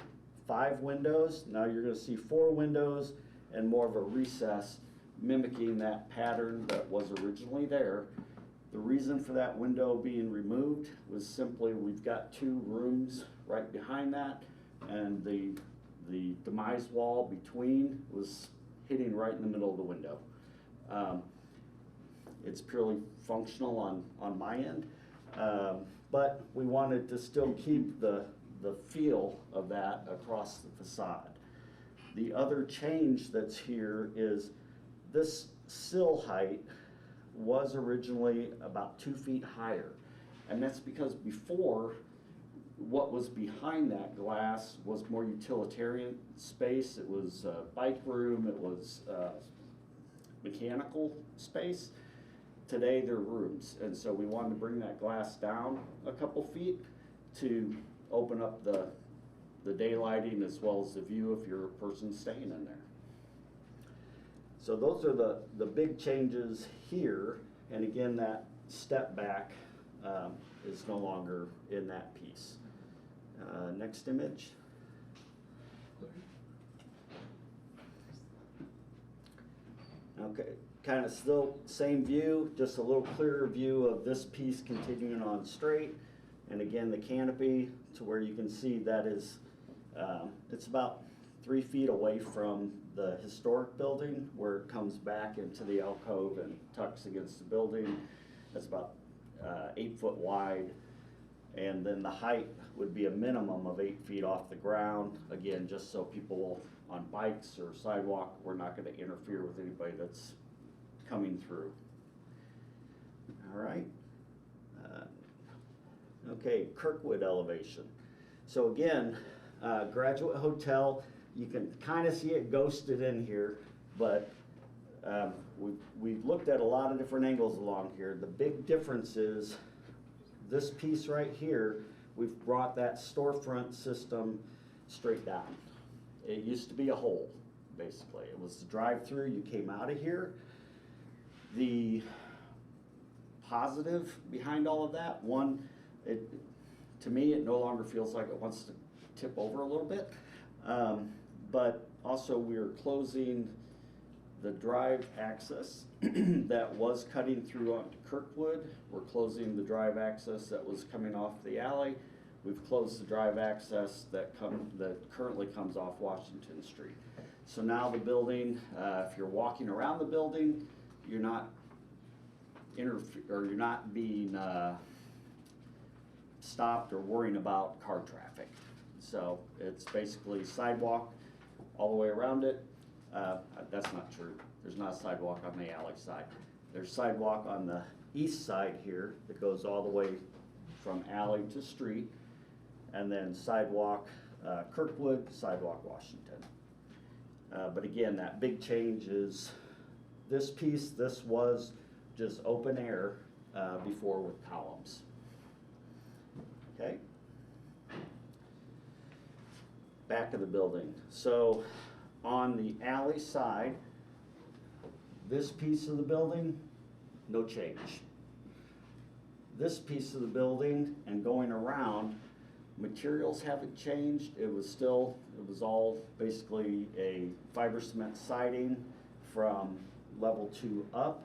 5 windows. Now you're going to see 4 windows and more of a recess mimicking that pattern that was originally there. The reason for that window being removed was simply we've got 2 rooms right behind that, and the demise wall between was hitting right in the middle of the window. It's purely functional on my end, but we wanted to still keep the feel of that across the facade. The other change that's here is this sill height was originally about 2 feet higher. And that's because before, what was behind that glass was more utilitarian space. It was a bike room, it was mechanical space. Today they're rooms. And so we wanted to bring that glass down a couple feet to open up the daylighting as well as the view if you're a person staying in there. So those are the big changes here, and again that step back is no longer in that piece. Next image. Okay, kind of still same view, just a little clearer view of this piece continuing on straight, and again the canopy to where you can see that is it's about 3 feet away from the historic building where it comes back into the alcove and tucks against the building. That's about 8 foot wide, and then the height would be a minimum of 8 feet off the ground. Again, just so people on bikes or sidewalk, we're not going to interfere with anybody that's coming through. All right. Okay, Kirkwood elevation. So again, Graduate Hotel, you can kind of see it ghosted in here, but we've looked at a lot of different angles along here. The big difference is this piece right here, we've brought that storefront system straight down. It used to be a hole, basically. It was the drive-through, you came out of here. The positive behind all of that, one, to me, it no longer feels like it wants to tip over a little bit. But also we're closing the drive access that was cutting through onto Kirkwood. We're closing the drive access that was coming off the alley. We've closed the drive access that currently comes off Washington Street. So now the building, if you're walking around the building, you're not being stopped or worrying about car traffic. So it's basically sidewalk all the way around it. That's not true. There's not a sidewalk on the alley side. There's sidewalk on the east side here that goes all the way from alley to street, and then sidewalk Kirkwood, sidewalk Washington. But again, that big change is this piece. This was just open air before with columns. Okay. Back of the building. So on the alley side, this piece of the building, no change. This piece of the building and going around, materials haven't changed. It was all basically a fiber cement siding from level 2 up.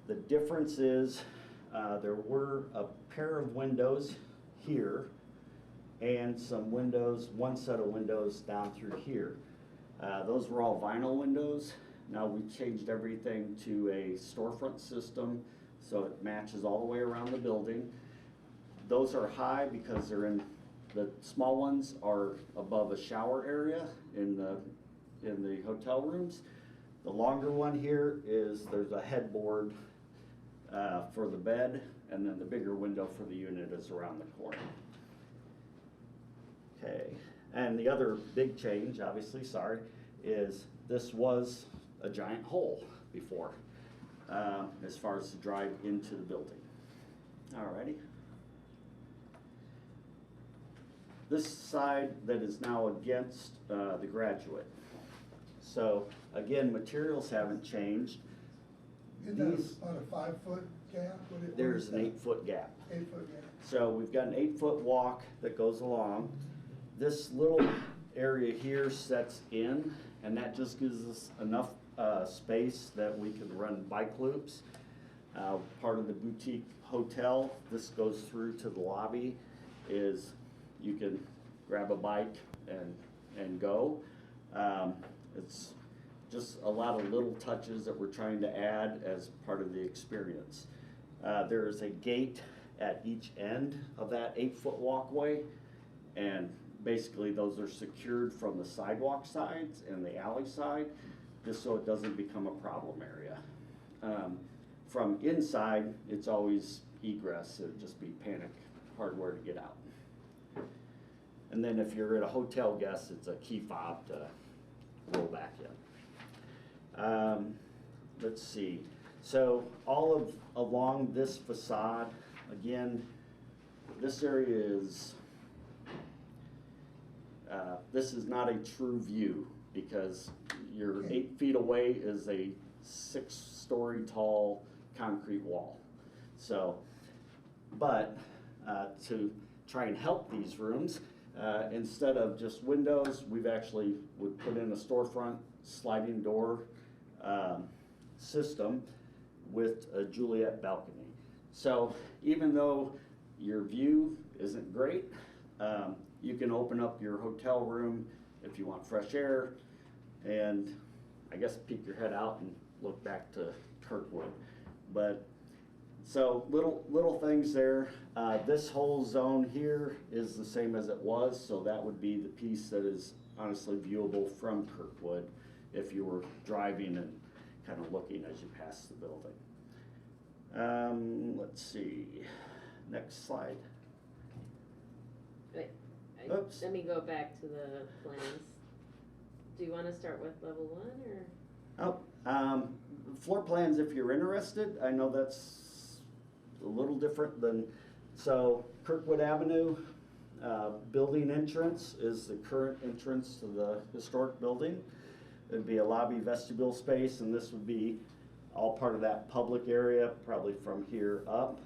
The difference is there were a pair of windows here and some windows, one set of windows down through here. Those were all vinyl windows. Now we've changed everything to a storefront system so it matches all the way around the building. Those are high because they're in, the small ones are above a shower area in the hotel rooms. The longer one here is there's a headboard for the bed, and then the bigger window for the unit is around the corner. Okay, and the other big change, obviously, sorry, is this was a giant hole before as far as the drive into the building. Alrighty. This side that is now against the Graduate. So again, materials haven't changed. Isn't that about a 5-foot gap? There's an 8-foot gap. 8-foot gap. So we've got an 8-foot walk that goes along. This little area here sets in, and that just gives us enough space that we can run bike loops. Part of the boutique hotel, this goes through to the lobby, is you can grab a bike and go. It's just a lot of little touches that we're trying to add as part of the experience. There is a gate at each end of that 8-foot walkway, and basically those are secured from the sidewalk sides and the alley side, just so it doesn't become a problem area. From inside, it's always egress. It would just be panic hardware to get out. And then if you're at a hotel guest, it's a key fob to roll back in. Let's see. So all along this facade, again, this area is, this is not a true view because you're 8 feet away is a 6-story tall concrete wall. So, but to try and help these rooms, instead of just windows, we've actually would put in a storefront sliding door system with a Juliet balcony. So even though your view isn't great, you can open up your hotel room if you want fresh air and I guess peek your head out and look back to Kirkwood. But so little things there. This whole zone here is the same as it was, so that would be the piece that is honestly viewable from Kirkwood if you were driving and kind of looking as you pass the building. Let's see, next slide. Oops. Let me go back to the plans. Do you wanna start with level one, or? Floor plans, if you're interested, I know that's a little different than, so Kirkwood Avenue, building entrance is the current entrance to the historic building. It'd be a lobby vestibule space, and this would be all part of that public area, probably from here up.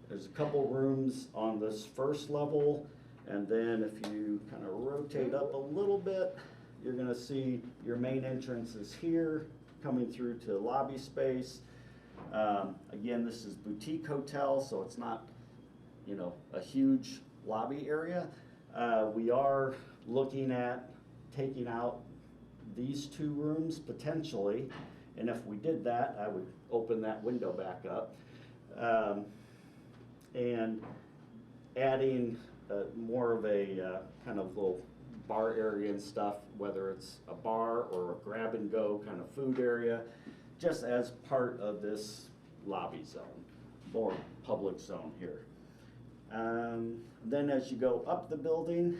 There's a couple rooms on this first level, and then if you kind of rotate up a little bit, you're gonna see your main entrance is here, coming through to lobby space. Again, this is boutique hotel, so it's not, you know, a huge lobby area. We are looking at taking out these two rooms potentially, and if we did that, I would open that window back up. And adding more of a kind of little bar area and stuff, whether it's a bar or a grab and go kind of food area, just as part of this lobby zone, more public zone here. Then as you go up the building,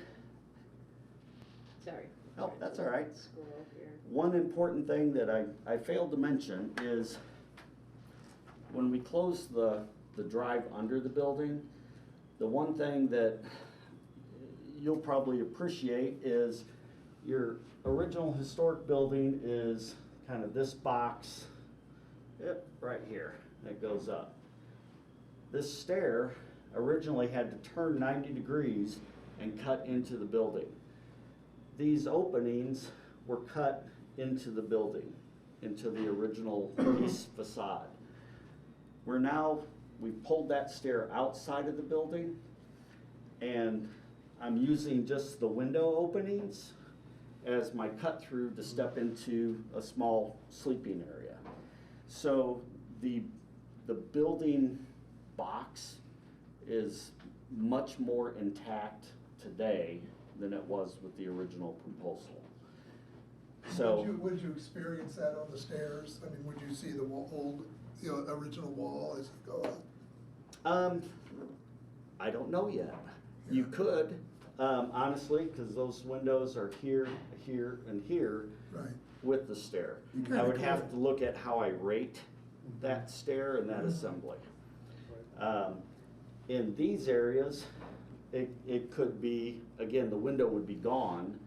Sorry. oh, that's all right. Scroll here. One important thing that I failed to mention is when we close the drive under the building, the one thing that you'll probably appreciate is your original historic building is kind of this box, yep, right here, that goes up. This stair originally had to turn 90 degrees and cut into the building. These openings were cut into the building, into the original east facade. We've pulled that stair outside of the building, and I'm using just the window openings as my cut through to step into a small sleeping area. So the building box is much more intact today than it was with the original proposal. So Would you experience that on the stairs? I mean, would you see the old, original wall as you go up? I don't know yet. You could, honestly, because those windows are here, here, and here Right. with the stair. You kinda I would have could. to look at how I rate that stair and that assembly. In these areas, it could be, again, the window would be gone,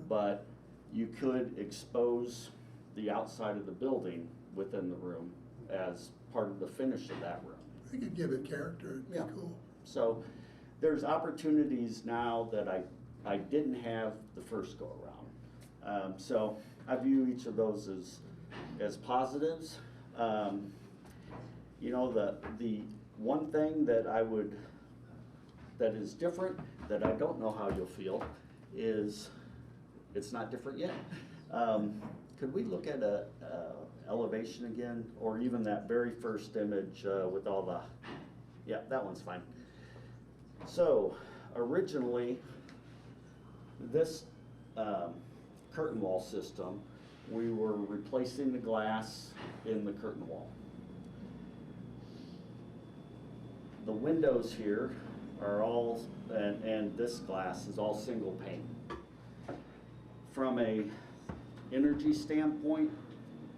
but you could expose the outside of the building within the room as part of the finish of that room. I could give it character, it'd be Yeah. cool. So there's opportunities now that I didn't have the first go around. So I view each of those as positives. You know, the one thing that that is different, that I don't know how you'll feel, is it's not different yet. Could we look at a elevation again, or even that very first image with all the, yeah, that one's fine. So originally, this curtain wall system, we were replacing the glass in the curtain wall. The windows here are all, and this glass is all single pane. From a energy standpoint,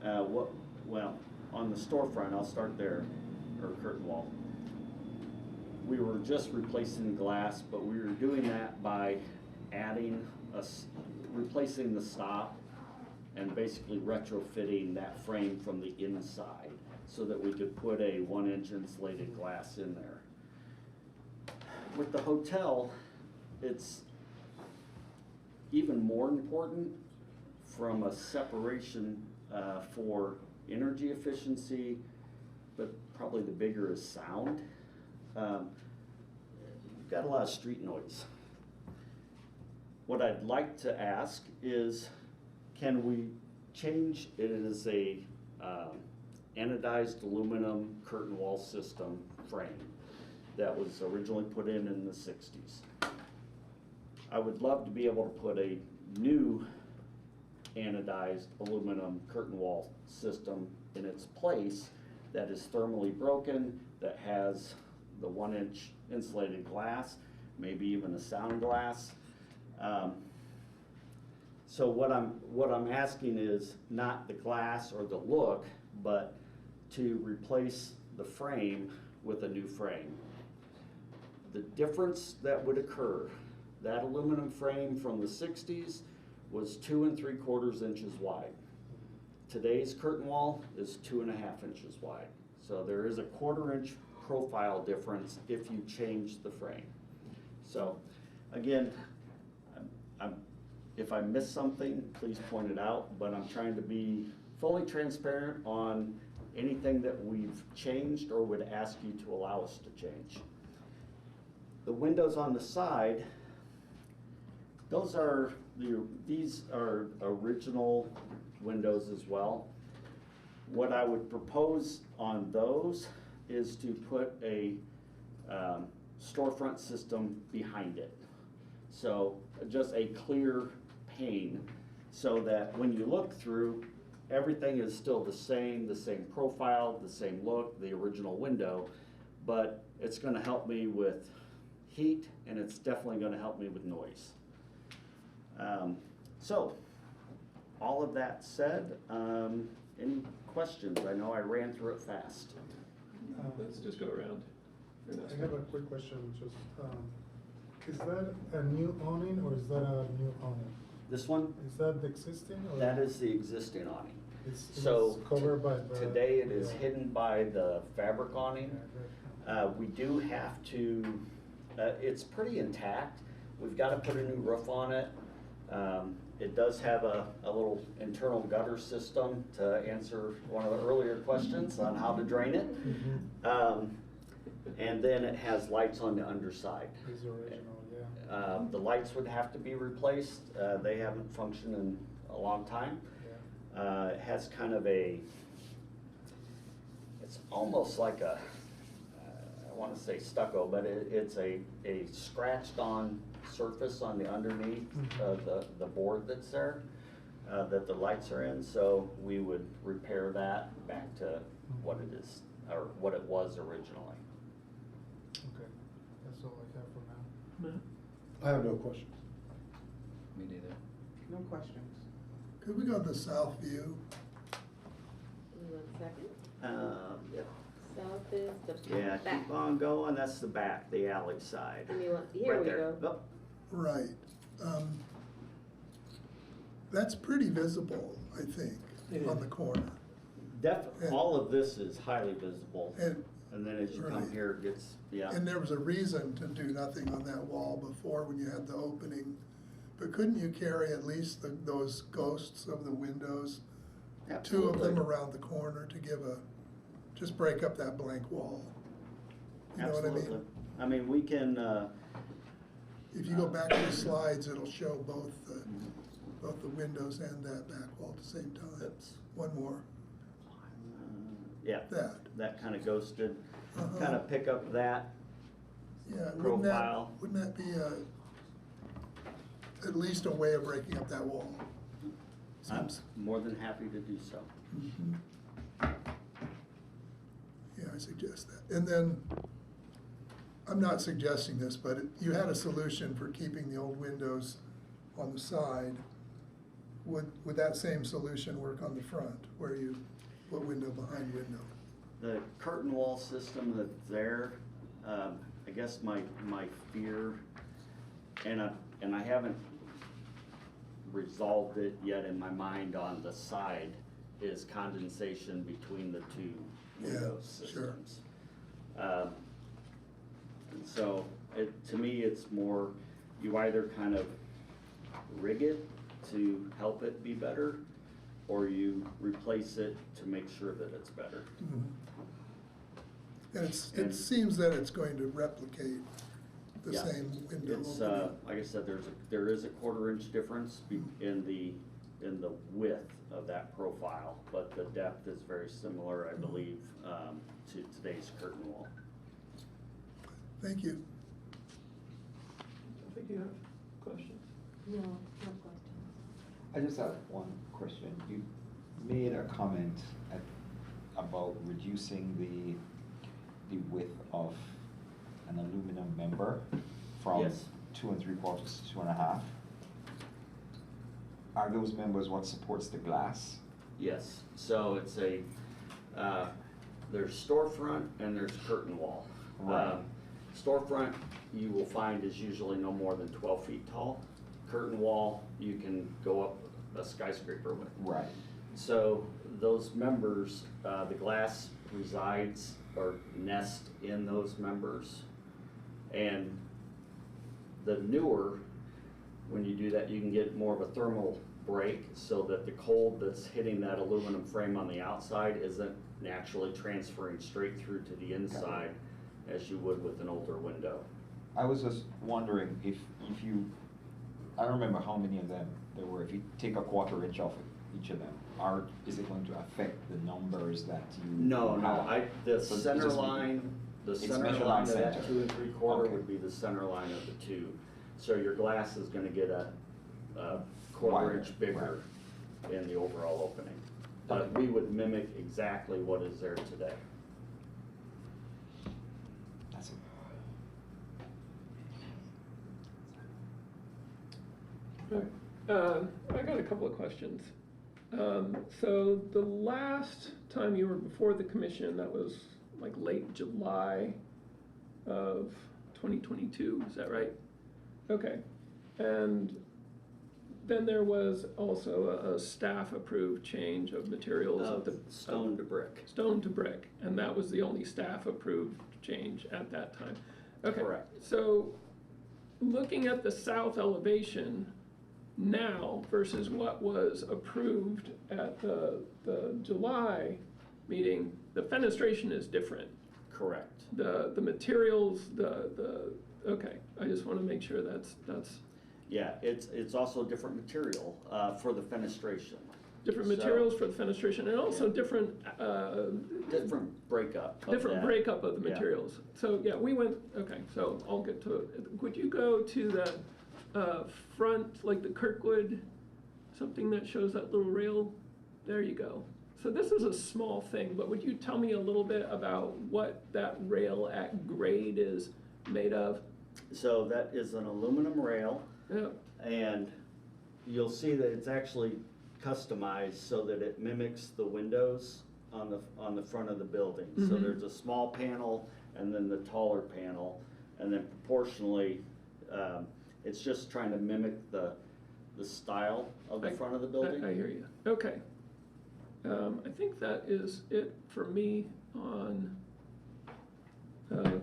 well, on the storefront, I'll start there, or curtain wall. We were just replacing the glass, but we were doing that by adding replacing the stop and basically retrofitting that frame from the inside so that we could put a 1-inch insulated glass in there. With the hotel, it's even more important from a separation for energy efficiency, but probably the bigger is sound. You've got a lot of street noise. What I'd like to ask is, can we change it as a anodized aluminum curtain wall system frame that was originally put in the 60s. I would love to be able to put a new anodized aluminum curtain wall system in its place that is thermally broken, that has the 1-inch insulated glass, maybe even a sound glass. So what I'm asking is not the glass or the look, but to replace the frame with a new frame. The difference that would occur, that aluminum frame from the 60s was 2 3/4 inches wide. Today's curtain wall is 2.5 inches wide. So there is a 1/4 inch profile difference if you change the frame. So again, if I miss something, please point it out, but I'm trying to be fully transparent on anything that we've changed or would ask you to allow us to change. The windows on the side, these are original windows as well. What I would propose on those is to put a storefront system behind it. So just a clear pane, so that when you look through, everything is still the same profile, the same look, the original window, but it's gonna help me with heat, and it's definitely gonna help me with noise. So, all of that said, any questions? I know I ran through it fast. Let's just go around. I have a quick question, just, is that a new awning or is that a new awning? This one? Is that the existing or? That is the existing awning. It's So covered by the. today it is hidden by the fabric awning. We do have to, it's pretty intact. We've got to put a new roof on it. It does have a little internal gutter system to answer one of the earlier questions on how to drain it. And then it has lights on the underside. It's original, yeah. The lights would have to be replaced. They haven't functioned in a long time. It has kind of it's almost like I want to say stucco, but it's a scratched on surface on the underneath of the board that's there, that the lights are in. So we would repair that back to what it is, or what it was originally. Okay, that's all I have for now. I have no questions. Me neither. No questions. Could we go to the south view? 1 second. Yep. South is the Yeah, back. keep on going. That's the back, the alley side. And you want, here Right we there. go. Oh, Right. That's pretty visible, I think, on the corner. All of this is highly visible. And then as you come right. here, it gets, yeah. And there was a reason to do nothing on that wall before when you had the opening. But couldn't you carry at least those ghosts of the windows? Absolutely. 2 of them around the corner to just break up that blank wall. You know what I mean? Absolutely. I mean, we can, If you go back to the slides, it'll show both the windows and that back wall at the same time. Oops. One more. Yeah, that kind of ghosted, kind of pick up that Yeah, profile. wouldn't that be at least a way of breaking up that wall? I'm more than happy to do so. Yeah, I suggest that. And then, I'm not suggesting this, but you had a solution for keeping the old windows on the side. Would that same solution work on the front, where you put window behind window? The curtain wall system that's there, I guess my fear, and I haven't resolved it yet in my mind on the side, is condensation between the 2 window systems. And so to me, it's more, you either kind of rig it to help it be better, or you replace it to make sure that it's better. And it seems that it's going to replicate the Yeah. same window It's, opening. like I said, there is a 1/4 inch difference in the width of that profile, but the depth is very similar, I believe, to today's curtain wall. Thank you. I think you have questions. No, no questions. I just have one question. You made a comment about reducing the width of an aluminum member from Yes. 2 3/4 to 2.5. Are those members what supports the glass? Yes, so it's there's storefront and there's curtain wall. Right. Storefront, you will find is usually no more than 12 feet tall. Curtain wall, you can go up a skyscraper with. Right. So those members, the glass resides or nest in those members. And the newer, when you do that, you can get more of a thermal break so that the cold that's hitting that aluminum frame on the outside isn't naturally transferring straight through to the inside as you would with an older window. I was just wondering if you, I don't remember how many of them there were, if you take a 1/4 inch off each of them, is it going to affect the numbers that you No, have? the So it's center just- line, the it's center measured line on of that center. 2 3/4 Okay. would be the center line of the two. So your glass is gonna get a 1/4 Wider, inch bigger in the overall opening. But we would mimic exactly what is there today. That's it. I got a couple of questions. So the last time you were before the commission, that was like late July of 2022, is that right? Okay. And then there was also a staff-approved change of materials of the Stone to brick. stone to brick, and that was the only staff-approved change at that time. Okay. Correct. So, looking at the south elevation now versus what was approved at the July meeting, the fenestration is different. Correct. The materials, okay, I just wanna make sure that's Yeah, it's also different material for the fenestration. different So- materials for the fenestration, and also Yeah. different, Different breakup of different that. breakup of the Yeah. materials. So, yeah, we went, okay, so I'll get to it. Would you go to the front, like the Kirkwood, something that shows that little rail? There you go. So this is a small thing, but would you tell me a little bit about what that rail at grade is made of? So that is an aluminum rail. Yeah, And you'll see that it's actually customized so that it mimics the windows on the front of the building. So Mhm. there's a small panel and then the taller panel, and then proportionally, it's just trying to mimic the style of the front of the building. I hear you. Okay. I think that is it for me on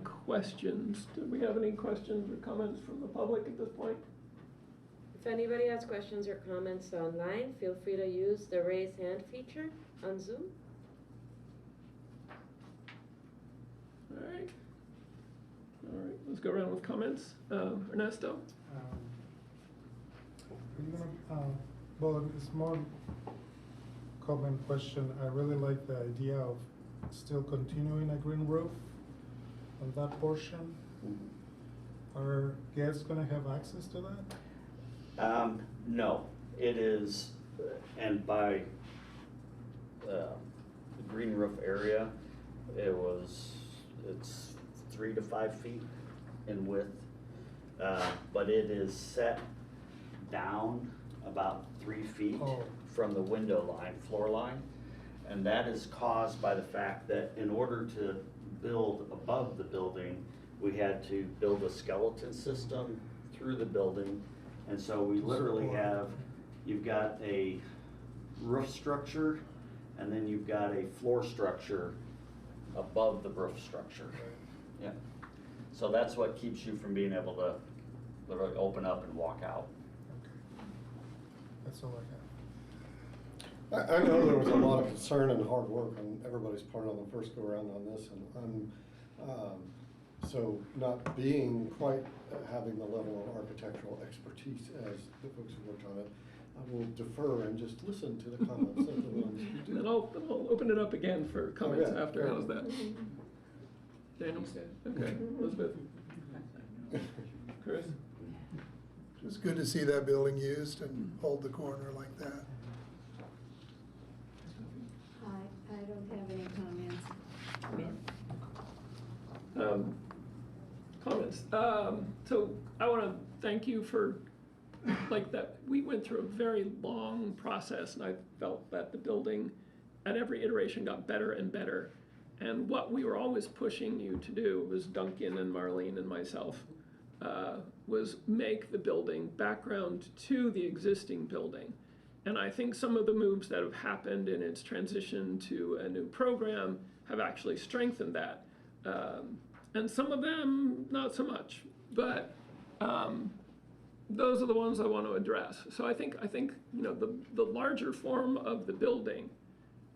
questions. Do we have any questions or comments from the public at this point? If anybody has questions or comments online, feel free to use the raise hand feature on Zoom. All right. All right, let's go around with comments. Ernesto? Well, it's more comment question. I really like the idea of still continuing a green roof on that portion. Are guests gonna have access to that? No, it is, and by the green roof area, it's 3 to 5 feet in width, but it is set down about 3 feet Oh. from the window line, floor line. And that is caused by the fact that in order to build above the building, we had to build a skeleton system through the building. And so we literally have, you've got a roof structure, and then you've got a floor structure above the roof structure. Yeah. So that's what keeps you from being able to literally open up and walk out. That's all I have. I know there was a lot of concern and hard work on everybody's part on the first go around on this, and so not being quite having the level of architectural expertise as the folks who worked on it, I will defer and just listen to the comments of the ones who Then do. I'll open it up again for comments yeah, after. fair How's enough. that? Daniel? Okay, Elizabeth? Chris? It's good to see that building used and hold the corner like that. I don't have any comments. Comments? comments. So I want to thank you for, like, that, we went through a very long process, and I felt that the building at every iteration got better and better. And what we were always pushing you to do was Duncan and Marlene and myself, was make the building background to the existing building. And I think some of the moves that have happened in its transition to a new program have actually strengthened that. And some of them, not so much. But those are the ones I want to address. So I think you know, the larger form of the building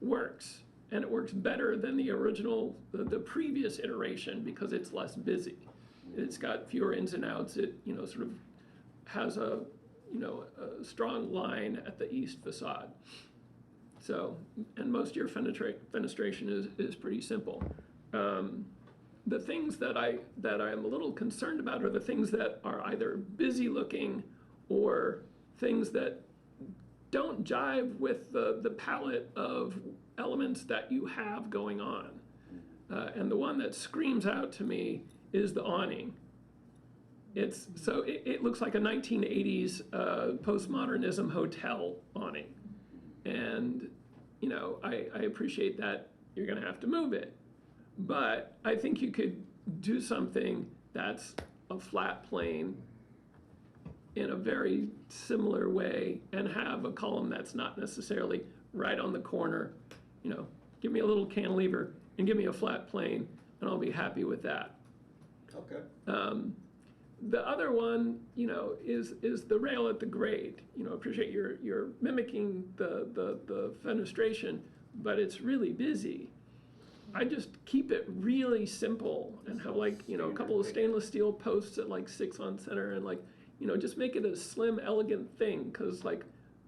works, and it works better than the original, the previous iteration, because it's less busy. It's got fewer ins and outs. It, you know, sort of has a, you know, a strong line at the east facade. So, and most of your fenestration is pretty simple. The things that I'm a little concerned about are the things that are either busy looking or things that don't jive with the palette of elements that you have going on. And the one that screams out to me is the awning. It looks like a 1980s postmodernism hotel awning. And, you know, I appreciate that you're gonna have to move it. But I think you could do something that's a flat plane in a very similar way and have a column that's not necessarily right on the corner. You know, give me a little cantilever and give me a flat plane, and I'll be happy with that. Okay. The other one, you know, is the rail at the grade. You know, appreciate you're mimicking the fenestration, but it's really busy. I just keep it really simple and have, like, you know, a couple of stainless steel posts at like 6 on center, and, like, you know, just make it a slim, elegant thing, because, like,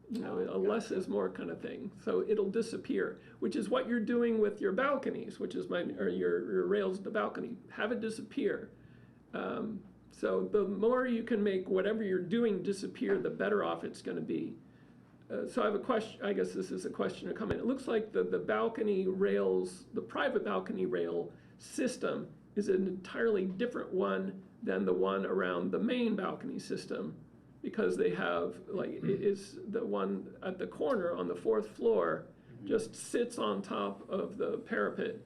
you know, a less is more kind of thing. So it'll disappear, which is what you're doing with your balconies, which is your rails at the balcony. Have it disappear. So the more you can make whatever you're doing disappear, the better off it's going to be. So I have a question. I guess this is a question or comment. It looks like the balcony rails, the private balcony rail system, is an entirely different one than the one around the main balcony system, because they have, like, it is the one at the corner on the 4th floor just sits on top of the parapet,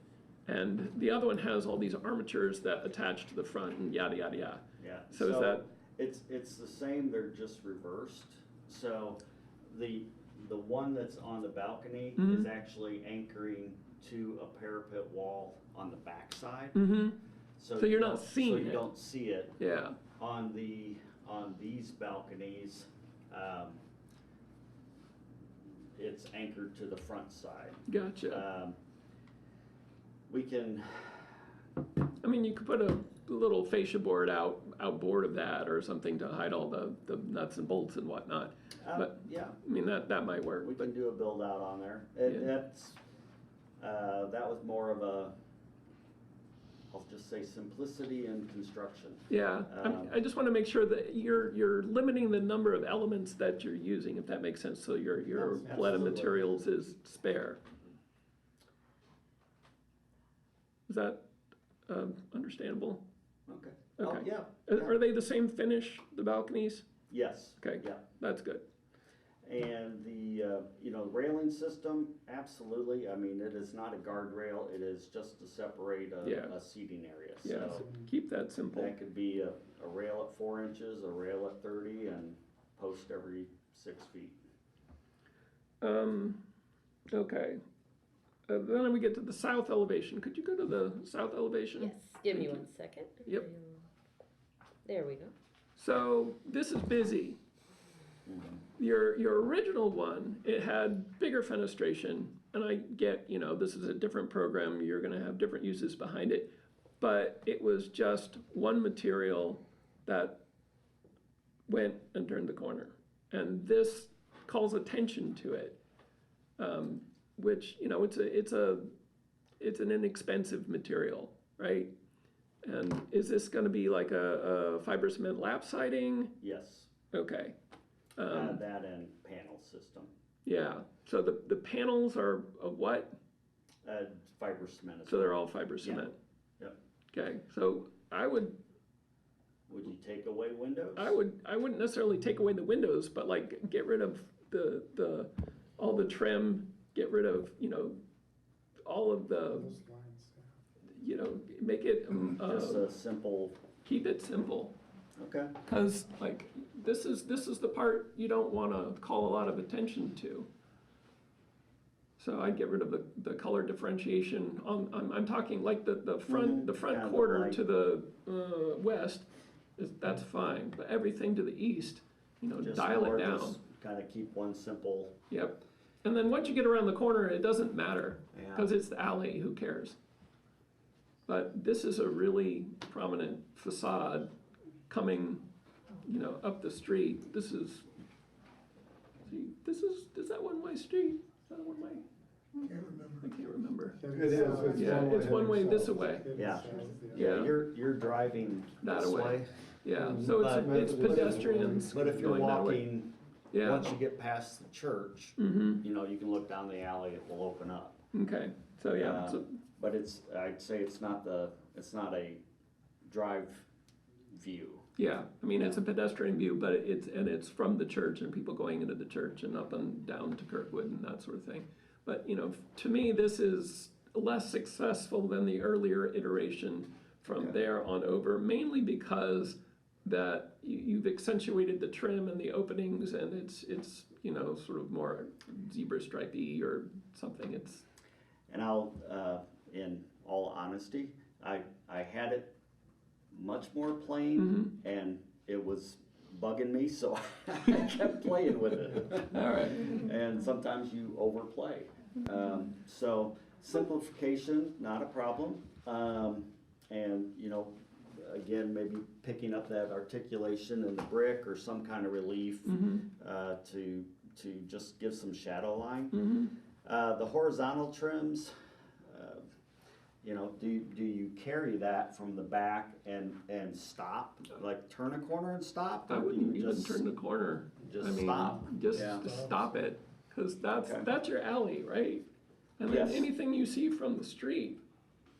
and the other one has all these armatures that attach to the front and yada yada yada. Yeah. So is that? It's the same. They're just reversed. So the one that's on the balcony is actually anchoring to a parapet wall on the back side. Mm-hmm. So you're not seeing it. So you don't see it. Yeah. On these balconies, it's anchored to the front side. Gotcha. We can. I mean, you could put a little fascia board outboard of that or something to hide all the nuts and bolts and whatnot. But yeah, I mean, that might work. We can do a build out on there. That was more of a, I'll just say, simplicity in construction. Yeah, I just want to make sure that you're limiting the number of elements that you're using, if that makes sense. So your palette of materials is spare. Is that understandable? Okay. Okay. Yeah. Are they the same finish, the balconies? Yes. Okay. Yeah. That's good. And the railing system, absolutely. I mean, it is not a guardrail. It is just to separate a seating area. Yeah. So keep that simple. That could be a rail at 4 inches, a rail at 30, and post every 6 feet. Okay. Then we get to the south elevation. Could you go to the south elevation? Yes, give me 1 second. Yep. There we go. So this is busy. Your original one, it had bigger fenestration, and I get, you know, this is a different program, you're gonna have different uses behind it, but it was just one material that went and turned the corner. And this calls attention to it, which, you know, it's an inexpensive material, right? And is this gonna be like a fiber cement lap siding? Yes. Okay. That and panel system. Yeah, so the panels are of what? Fiber cement. So they're all fiber cement? Yep. Okay, so I would Would you take away windows? I wouldn't necessarily take away the windows, but like get rid of all the trim, get rid of, all of the, Those lines, make it, Just a simple, keep it simple. okay. Cause like, this is the part you don't wanna call a lot of attention to. So I'd get rid of the color differentiation. I'm talking like the front Kind of quarter like- to the west, that's fine, but everything to the east, Just dial more it down. just Kinda keep one simple, Yep. And then once you get around the corner, it doesn't matter, yeah. because it's the alley, who cares? But this is a really prominent facade coming, up the street. Is that one-way street? Is that a one-way? Can't remember. I can't remember. It is, it's Yeah, one way it's one way heading this south. way. Heading Yeah. south, Yeah. You're driving That this way. way. Yeah, so it's But- pedestrians But if you're going that way. walking, Yeah, once you get past the church, mm-hmm, you can look down the alley, it will open up. okay, so yeah, so, But I'd say it's not a drive view. yeah, I mean, it's a pedestrian view, but it's from the church and people going into the church and up and down to Kirkwood and that sort of thing. But, to me, this is less successful than the earlier iteration from there on over, mainly because that you've accentuated the trim and the openings, and it's sort of more zebra stripey or something. It's And I'll, in all honesty, I had it much more plain, and it was bugging me, so I kept playing with it. all right. And sometimes you overplay. So simplification, not a problem. And, again, maybe picking up that articulation in the brick or some kind of relief to just give some shadow line. The horizontal trims, do you carry that from the back and stop, like turn a corner and stop? I Or do wouldn't you even just turn the corner. Just I mean, stop? Just Yeah. stop it, because Okay. that's your alley, right? And then Yes. anything you see from the street,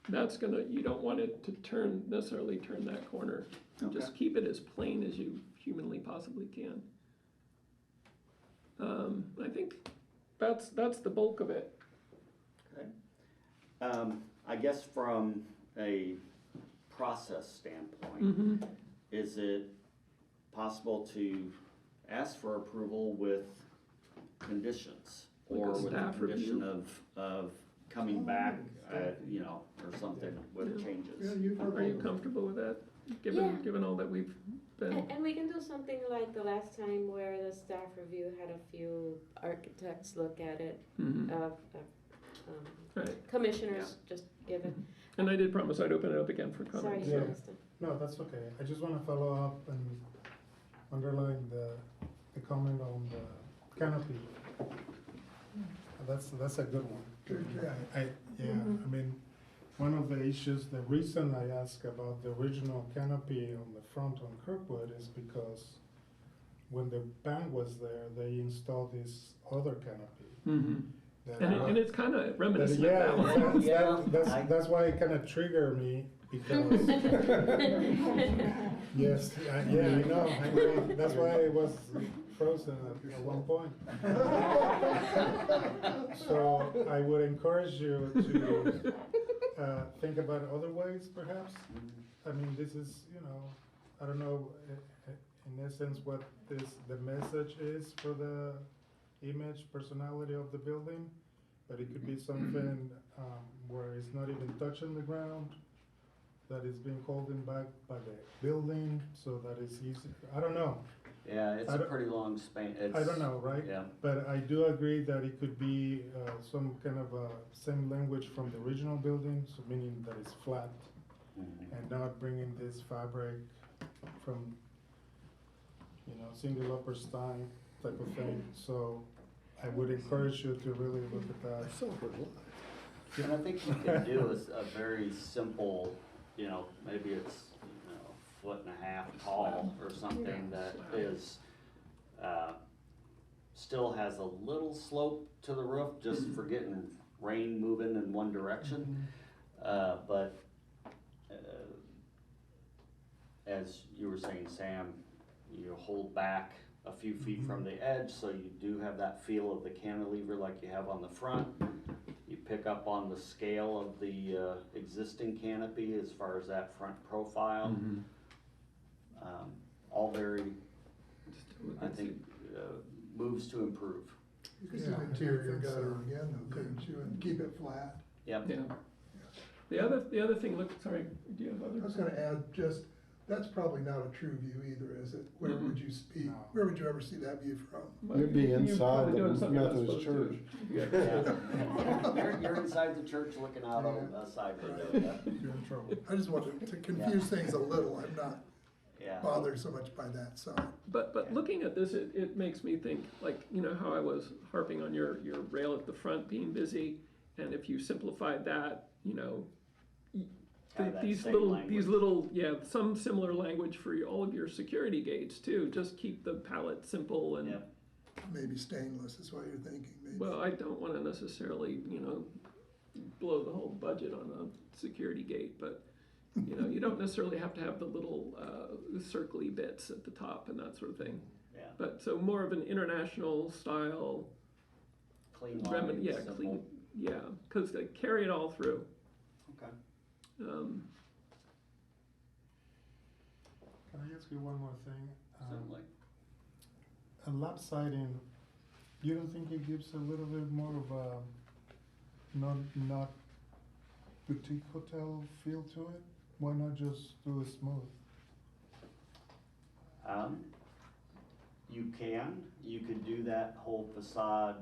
you don't want it to necessarily turn that corner. Just Okay. keep it as plain as you humanly possibly can. I think that's the bulk of it. Okay. I guess from a process standpoint, is it possible to ask for approval with conditions? Like a Or with a staff condition review? of coming back, or something with Yeah. changes? Are you comfortable with that, Yeah. given all that we've been? And we can do something like the last time where the staff review had a few architects look at it, Mhm. Right. commissioners, just give it. And I did promise I'd open it up again for Sorry, comments. Yeah. Mr. No, that's okay. I just wanna follow up and underline the comment on the canopy. That's a good one. I mean, one of the issues, the reason I ask about the original canopy on the front on Kirkwood is because when the band was there, they installed this other canopy. Mhm. that And it's kind of reminiscent yeah, of that one. that's why it kind of triggered me because yes, I know. That's why it was frozen at one point. So I would encourage you to think about other ways, perhaps. I mean, this is, I don't know, in essence, what the message is for the image, personality of the building, but it could be something where it's not even touching the ground, that is being holding back by the building, so that it's easy. I don't know. Yeah, it's I a don't- pretty long span. I don't know, right? Yeah. But I do agree that it could be some kind of same language from the original building, so meaning that it's flat and not bringing this fabric from, single upper stein type of thing. So I would encourage you to really look at that. And I think you can do a very simple, maybe it's, a foot and a half tall or something that is, still has a little slope to the roof, just for getting rain moving in one direction. But as you were saying, Sam, you hold back a few feet from the edge, so you do have that feel of the cantilever like you have on the front. You pick up on the scale of the existing canopy as far as that front profile. All very, I think, moves to improve. You could do interior gutter again though, couldn't you, and keep it flat? Yep. Yeah. The other thing, look, sorry, do you have other? I was gonna add just, that's probably not a true view either, is it? Where would you see, where would you ever see that view from? Well, You'd be you're inside probably the doing something you're not Methodist supposed church. to. Yeah. You're inside the church looking out on a side window, yeah. You're in trouble. I just wanted to confuse things a little, I'm not Yeah. bothered so much by that side. But looking at this, it makes me think, like, you know, how I was harping on your rail at the front being busy, and if you simplified that, you know, Have that these same little, language. yeah, some similar language for all of your security gates too, just keep the palette simple and, Yep. Maybe stainless is what you're thinking, maybe. well, I don't wanna necessarily, you know, blow the whole budget on a security gate, but, you know, you don't necessarily have to have the little, circly bits at the top and that sort of thing. Yeah. But, so more of an international style, Clean line, yeah, simple. clean, yeah, cause they carry it all through. Okay. Can I ask you one more thing? Certainly. A lap siding, you don't think it gives a little bit more of a not boutique hotel feel to it? Why not just do it smooth? You could do that whole facade,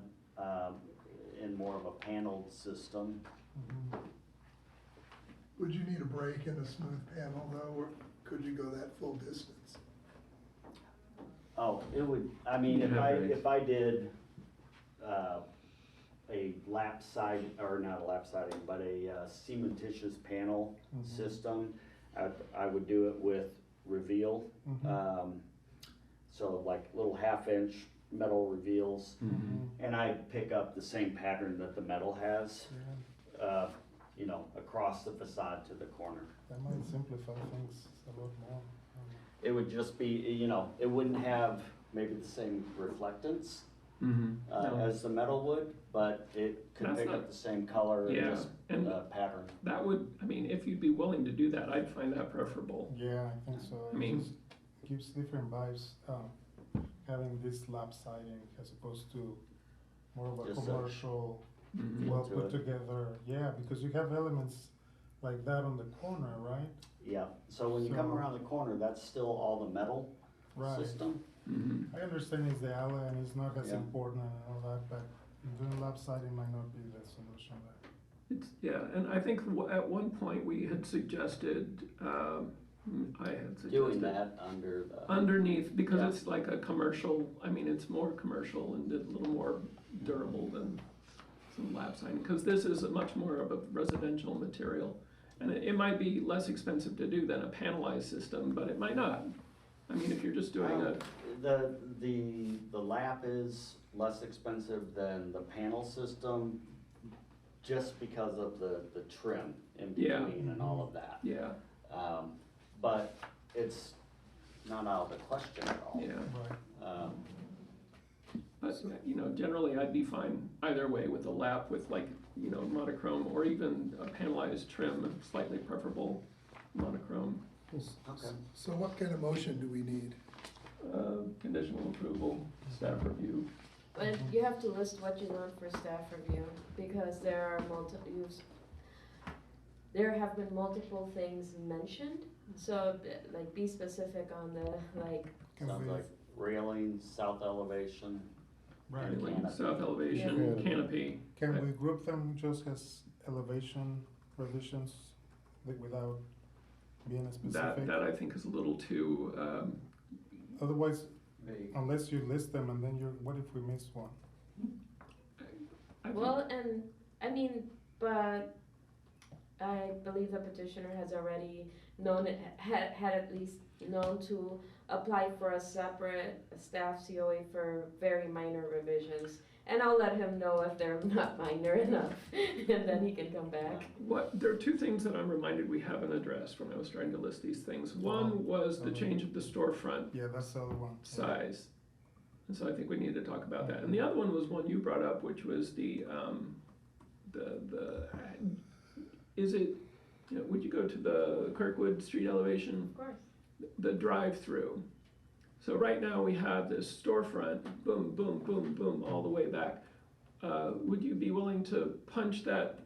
in more of a paneled system. Would you need a break in a smooth panel though, or could you go that full distance? Oh, it would, I mean, if I did, a lap side, or not a lap siding, but a cementitious panel system, I would do it with reveal. So like little 1/2-inch metal reveals, and I pick up the same pattern that the metal has, you know, across the facade to the corner. That might simplify things a lot more. It would just be, you know, it wouldn't have maybe the same reflectance as the metal would, but it could That's pick not- up the same color and Yeah, just and pattern. that would, I mean, if you'd be willing to do that, I'd find that preferable. Yeah, I think so. I mean- It just gives different vibes, having this lap siding as opposed to more of a Just a commercial, Mhm. well feel to put it. together. Yeah, because you have elements like that on the corner, right? Yeah, so when you come So- around the corner, that's still all the metal Right. system. Mhm. I understand it's the alley and it's not as Yeah. important and all that, but doing lap siding might not be the solution there. It's, yeah, and I think at one point we had suggested, I had suggested. Doing that under the. Underneath, because Yeah. it's like a commercial, I mean, it's more commercial and a little more durable than some lap siding, because this is a much more of a residential material. And it might be less expensive to do than a panelized system, but it might not. I mean, if you're just doing a, The lap is less expensive than the panel system, just because of the trim in Yeah. between and all of that. yeah, But it's not out of the question at all. yeah. Um, But, you know, generally I'd be fine either way with a lap with like, you know, monochrome or even a panelized trim, slightly preferable monochrome. Okay. So what kind of motion do we need? Conditional approval, staff review. But you have to list what you want for staff review, because there are there have been multiple things mentioned, so like be specific on the, like, Sounds like railing, south elevation. Right. and canopy. South elevation, Yeah. canopy. Can we group them just as elevation revisions without being specific? That I think is a little too, Otherwise, Vague. unless you list them and then what if we miss one? I think- well, and, I mean, but I believe the petitioner has already known, had at least known to apply for a separate staff COA for very minor revisions. And I'll let him know if they're not minor enough, and then he can come back. There are two things that I'm reminded we haven't addressed when I was trying to list these things. One was the change of the storefront Yeah, that's the other one. size. And so I think we need to talk about that. And the other one was one you brought up, which was is it, would you go to the Kirkwood Street elevation? Of course. The drive-through. So right now we have this storefront, boom, boom, boom, boom, all the way back. Would you be willing to punch that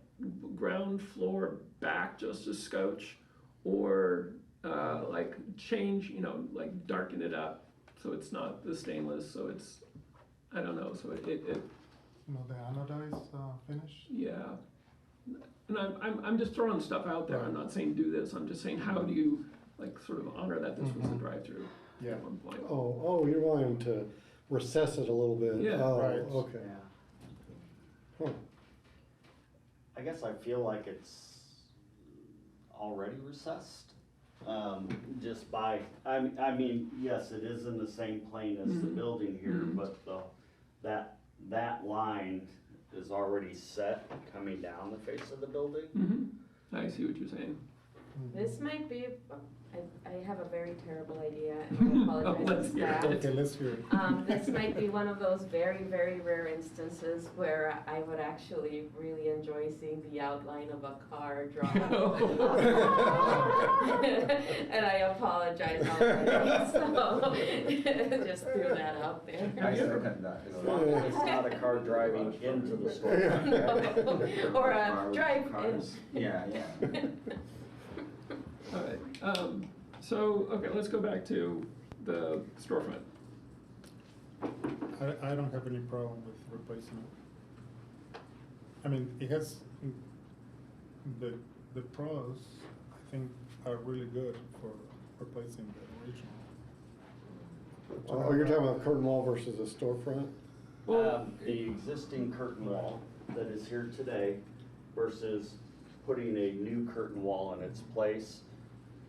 ground floor back just a scotch? Or like change, like darken it up so it's not the stainless, so it's, I don't know, so it The anodized finish? yeah. And I'm just throwing stuff out there. I'm not saying do this. I'm just saying how do you like sort of honor that this was a drive-through at one point. Oh, you're wanting to recess it a little bit? Yeah. Oh, Right. okay. Yeah. Huh. I guess I feel like it's already recessed. Just by, I mean, yes, it is in the same plane as the building here, but that line is already set coming down the face of the building. I see what you're saying. This might be, I have a very terrible idea, and I apologize for that. Okay, let's hear it. This might be one of those very, very rare instances where I would actually really enjoy seeing the outline of a car drawn. And I apologize already, so just threw that out there. I second that. As long as it's not a car driving into the store. Or a drive-in. Cars. Yeah. All right. So okay, let's go back to the storefront. I don't have any problem with replacing it. I mean, it has, the pros, I think, are really good for replacing the original. Oh, you're talking about curtain wall versus a storefront? The existing curtain wall that is here today versus putting a new curtain wall in its place,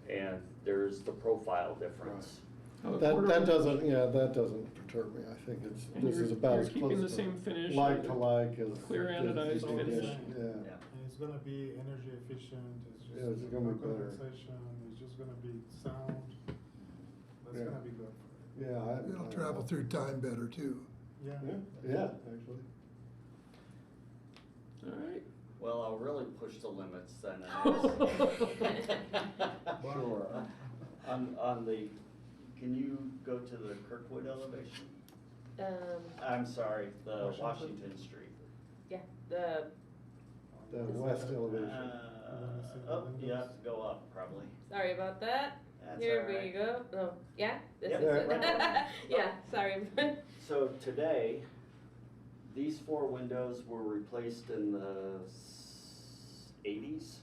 and there's the profile difference. That doesn't perturb me. I think this is about as keeping the close same to finish, like to like as. clear anodized finish. Yeah. And it's gonna be energy efficient, Yeah, it's gonna be better. condensation, it's just gonna be sound. That's gonna be good for it. Yeah. It'll travel through time better too. Yeah, actually. All right. Well, I'll really push the limits then. Sure. On the, can you go to the Kirkwood elevation? I'm sorry, the Washington Street. Yeah, the west elevation. Yeah, go up probably. Sorry about that. That's Here all we right. go. No, yeah, this Yep. is it. Yeah, sorry. So today, these 4 windows were replaced in the 80s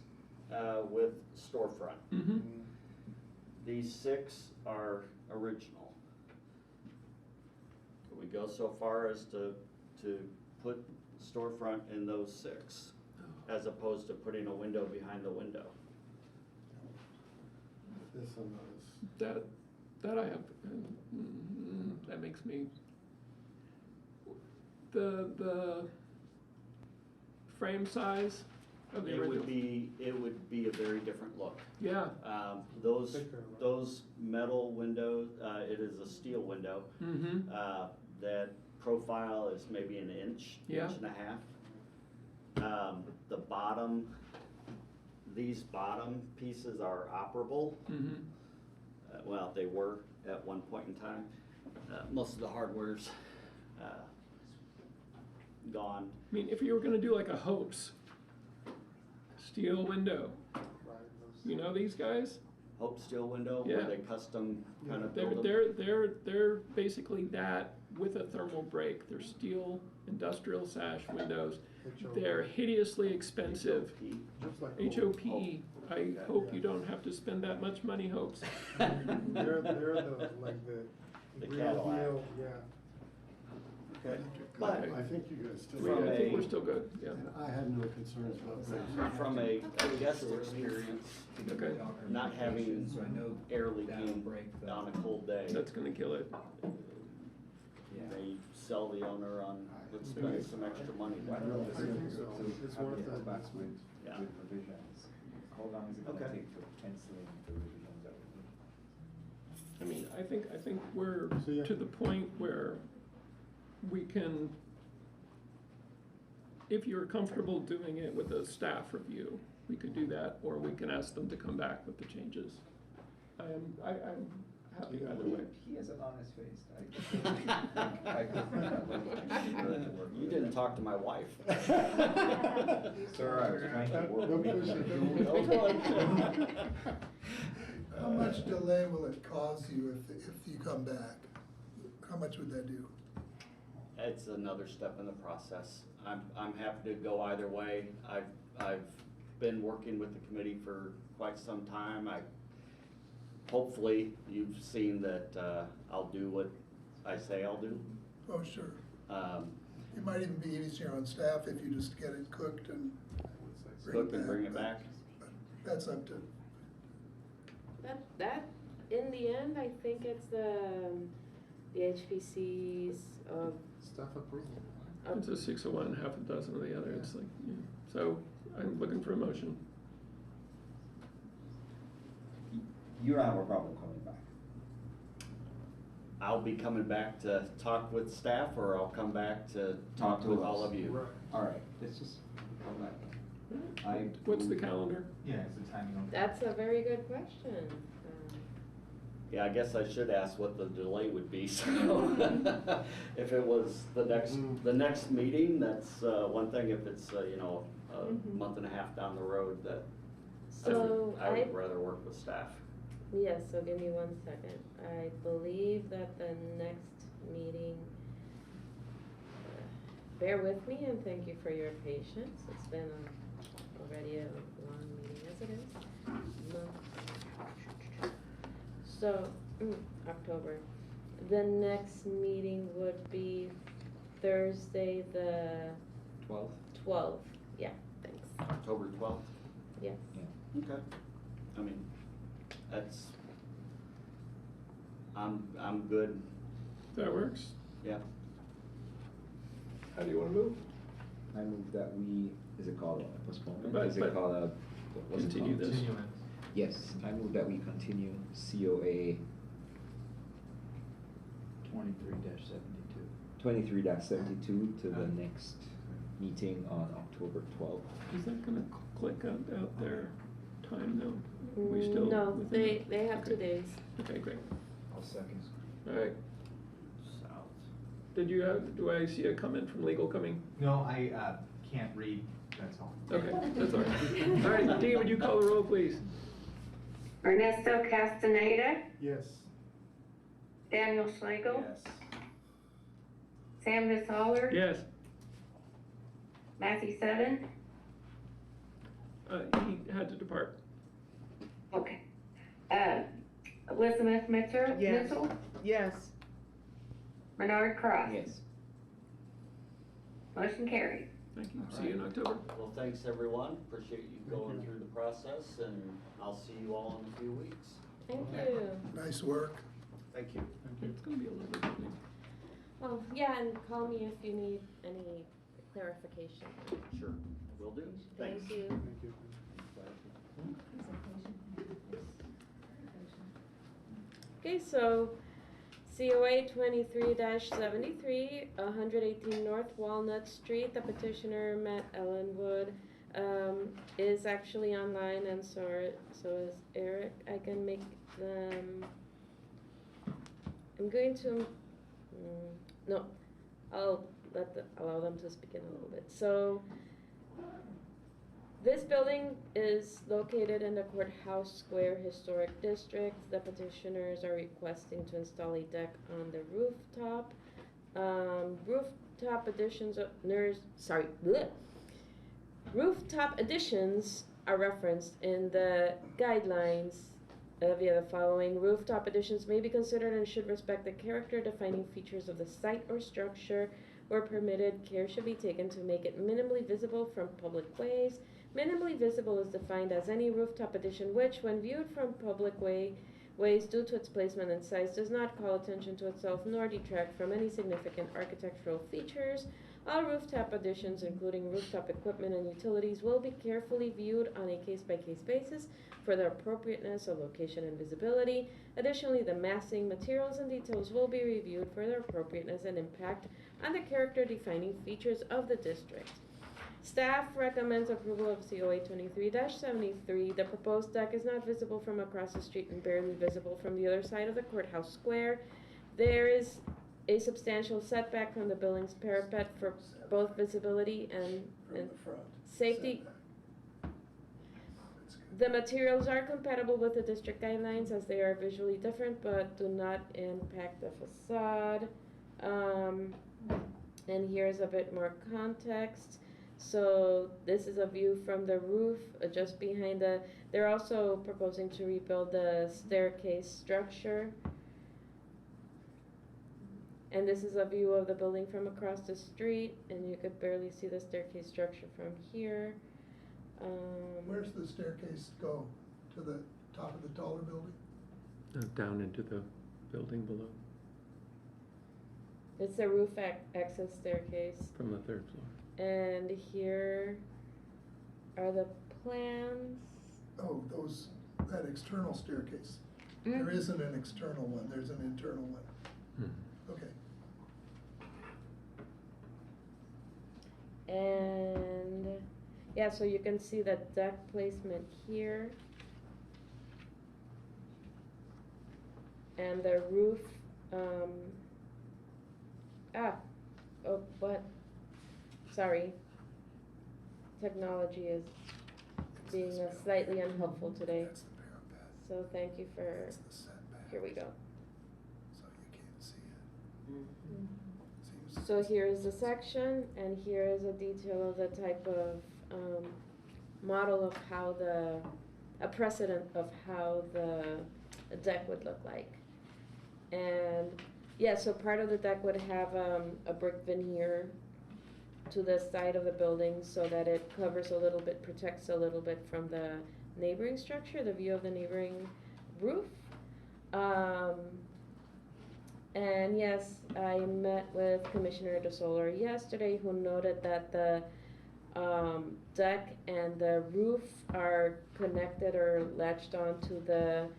with storefront. These 6 are original. Could we go so far as to put storefront in those 6, as opposed to putting a window behind the window? This one is. That I have. That makes me. The frame size of the original. It would be a very different look. Yeah. Those metal windows, it is a steel window. That profile is maybe an inch, inch and a half. The bottom, these bottom pieces are operable. Well, they were at one point in time. Most of the hardware's gone. I mean, if you were gonna do like a Hope's steel window, you know these guys? Hope steel window, where they custom kind of build them. They're basically that with a thermal break. They're steel industrial sash windows. They're hideously expensive. HOPE. I hope you don't have to spend that much money, Hopes. They're the real Cadillac. deal, yeah. Okay. But I think you guys still. I think we're still good, yeah. And I had no concerns about that. From a guest experience, not having air leaking on a cold day. That's gonna kill it. they sell the owner on, let's spend some extra money. Why don't we just It's worth have the it. class with Yeah. revisions? How long is it gonna Okay. take to pencil in the revisions that we need? I mean, I think we're So, yeah. to the point where we can, if you're comfortable doing it with a staff review, we could do that, or we can ask them to come back with the changes. I'm happy either way. He has an honest face. I You didn't talk to my wife. Sir, I was trying to work. Don't push it, don't No problem. How much delay will it cause you if you come back? How much would that do? It's another step in the process. I'm happy to go either way. I've been working with the committee for quite some time. Hopefully, you've seen that, I'll do what I say I'll do. Oh, sure. Um, It might even be easier on staff if you just get it cooked and Cook and bring it back. but That's up to, That, in the end, I think it's the HPC's, Staff approval. It's a 6 of one, half a dozen of the other, it's like, yeah. So I'm looking for a motion. You don't have a problem coming back? I'll be coming back to talk with staff, or I'll come back to talk to with us. all of you. All right, let's just come back. What's the calendar? Yeah, it's the timing on. that's a very good question. Yeah, I guess I should ask what the delay would be, so if it was the next meeting, that's one thing. If it's, a month and a half down the road, that So I would rather work with staff. Yes, so give me 1 second. I believe that the next meeting, bear with me and thank you for your patience. It's been already a long meeting as it is. So, October. The next meeting would be Thursday, the 12th? 12th. Yeah, thanks. October 12th? Yes. Okay. I mean, that's, I'm good. That works? Yeah. How do you wanna move? I move that we, is it called a postponement? But- Is but it called a, what's it continue called? this. Yes, I move that we continue COA 23-72 to the next meeting on October 12th. Is that gonna click out their time though? We still? No, within- they have 2 days. Okay, great. I'll second. All right. Do I see a comment from legal coming? No, I can't read, that's all. Okay, that's all right. All right, Dee, would you call the roll, please? Ernesto Castaneda, Yes. Daniel Schlegel, Yes. Sam Nissaler, Yes. Matthew Seven. He had to depart. Okay. Elizabeth Mitchell, Yes. Mitchell, Yes. Bernard Cross. Yes. Motion carried. Thank you. See you in October. Well, thanks, everyone. Appreciate you going through the process, and I'll see you all in a few weeks. Thank you. nice work. Thank you. It's gonna be a little bit. Well, yeah, and call me if you need any clarification. Sure. Will do. Thanks. Thank you. Thank you. Okay, so COA 23-73, 118 North Walnut Street. The petitioner, Matt Ellenwood, is actually online, and so is Eric. I can make them. I'm going to. No, I'll allow them to speak in a little bit. So. This building is located in the Courthouse Square Historic District. The petitioners are requesting to install a deck on the rooftop. Rooftop additions are referenced in the guidelines via the following. Rooftop additions may be considered and should respect the character defining features of the site or structure. Where permitted, care should be taken to make it minimally visible from public ways. Minimally visible is defined as any rooftop addition which, when viewed from public way, ways due to its placement and size does not call attention to itself nor detract from any significant architectural features. All rooftop additions, including rooftop equipment and utilities, will be carefully viewed on a case-by-case basis for their appropriateness of location and visibility. Additionally, the massing, materials, and details will be reviewed for their appropriateness and impact on the character-defining features of the district. Staff recommends approval of COA 23-73. The proposed deck is not visible from across the street and barely visible from the other side of the courthouse square. There is a substantial setback from the building's parapet for both visibility and safety. The materials are compatible with the district guidelines as they are visually different but do not impact the facade. And here's a bit more context. So this is a view from the roof just behind they're also proposing to rebuild the staircase structure. And this is a view of the building from across the street, and you could barely see the staircase structure from here. Where's the staircase go? To the top of the taller building? Down into the building below, It's a roof access staircase. from the third floor. And here are the plans. Oh, that external staircase. There isn't an external one, there's an internal one. Okay. And yeah, so you can see the deck placement here. And the roof, sorry. Technology is being slightly unhelpful today. That's the parapet. So thank you for, That's the setback. here we go. So you can't see it. Seems- So here is the section, and here is a detail of the type of model of how a precedent of how the deck would look like. And yeah, so part of the deck would have a brick veneer to the side of the building so that it covers a little bit, protects a little bit from the neighboring structure, the view of the neighboring roof. And yes, I met with Commissioner DeSoler yesterday, who noted that the deck and the roof are connected or latched onto the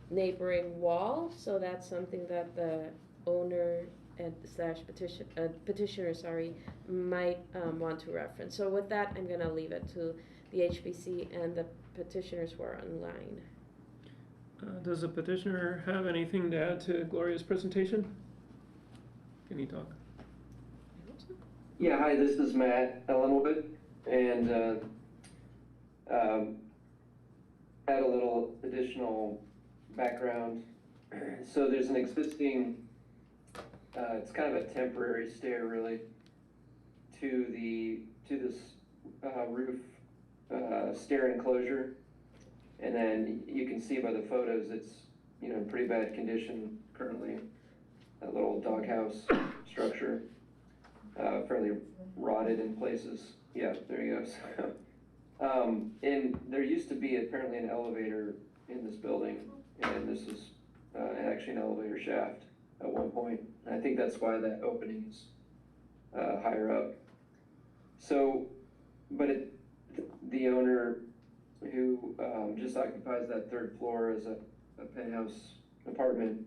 neighboring wall, so that's something that the owner and petitioner, might want to reference. So with that, I'm gonna leave it to the HPC and the petitioners who are online. Does the petitioner have anything to add to Gloria's presentation? Can he talk? Yeah, hi, this is Matt Ellenwood, and add a little additional background. So there's an existing, it's kind of a temporary stair really, to this roof stair enclosure. And then you can see by the photos, it's, in pretty bad condition currently. That little doghouse structure, fairly rotted in places. Yeah, there you go. And there used to be apparently an elevator in this building, and this is actually an elevator shaft at one point. And I think that's why that opening is higher up. So, but the owner who just occupies that third floor as a penthouse apartment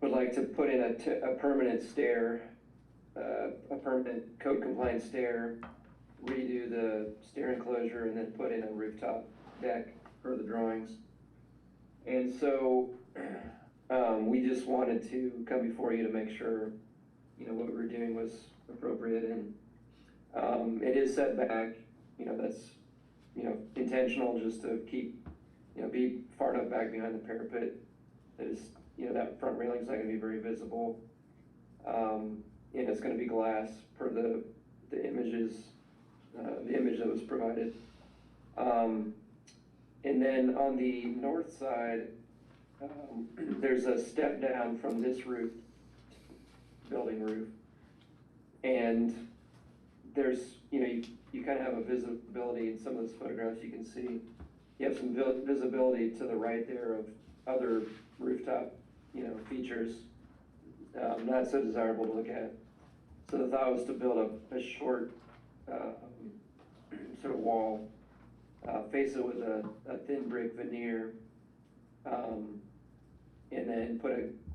would like to put in a permanent stair, a permanent code compliant stair, redo the stair enclosure, and then put in a rooftop deck per the drawings. And so we just wanted to come before you to make sure, what we were doing was appropriate, and it is set back, that's, intentional, just to keep, be far enough back behind the parapet that is, that front railing's not gonna be very visible. And it's gonna be glass per the images, the image that was provided. And then on the north side, there's a step down from this roof, building roof. And there's, you kind of have a visibility in some of those photographs. You can see you have some visibility to the right there other rooftop, features, not so desirable to look at. So the thought was to build a short, sort of wall, face it with a thin brick veneer, and then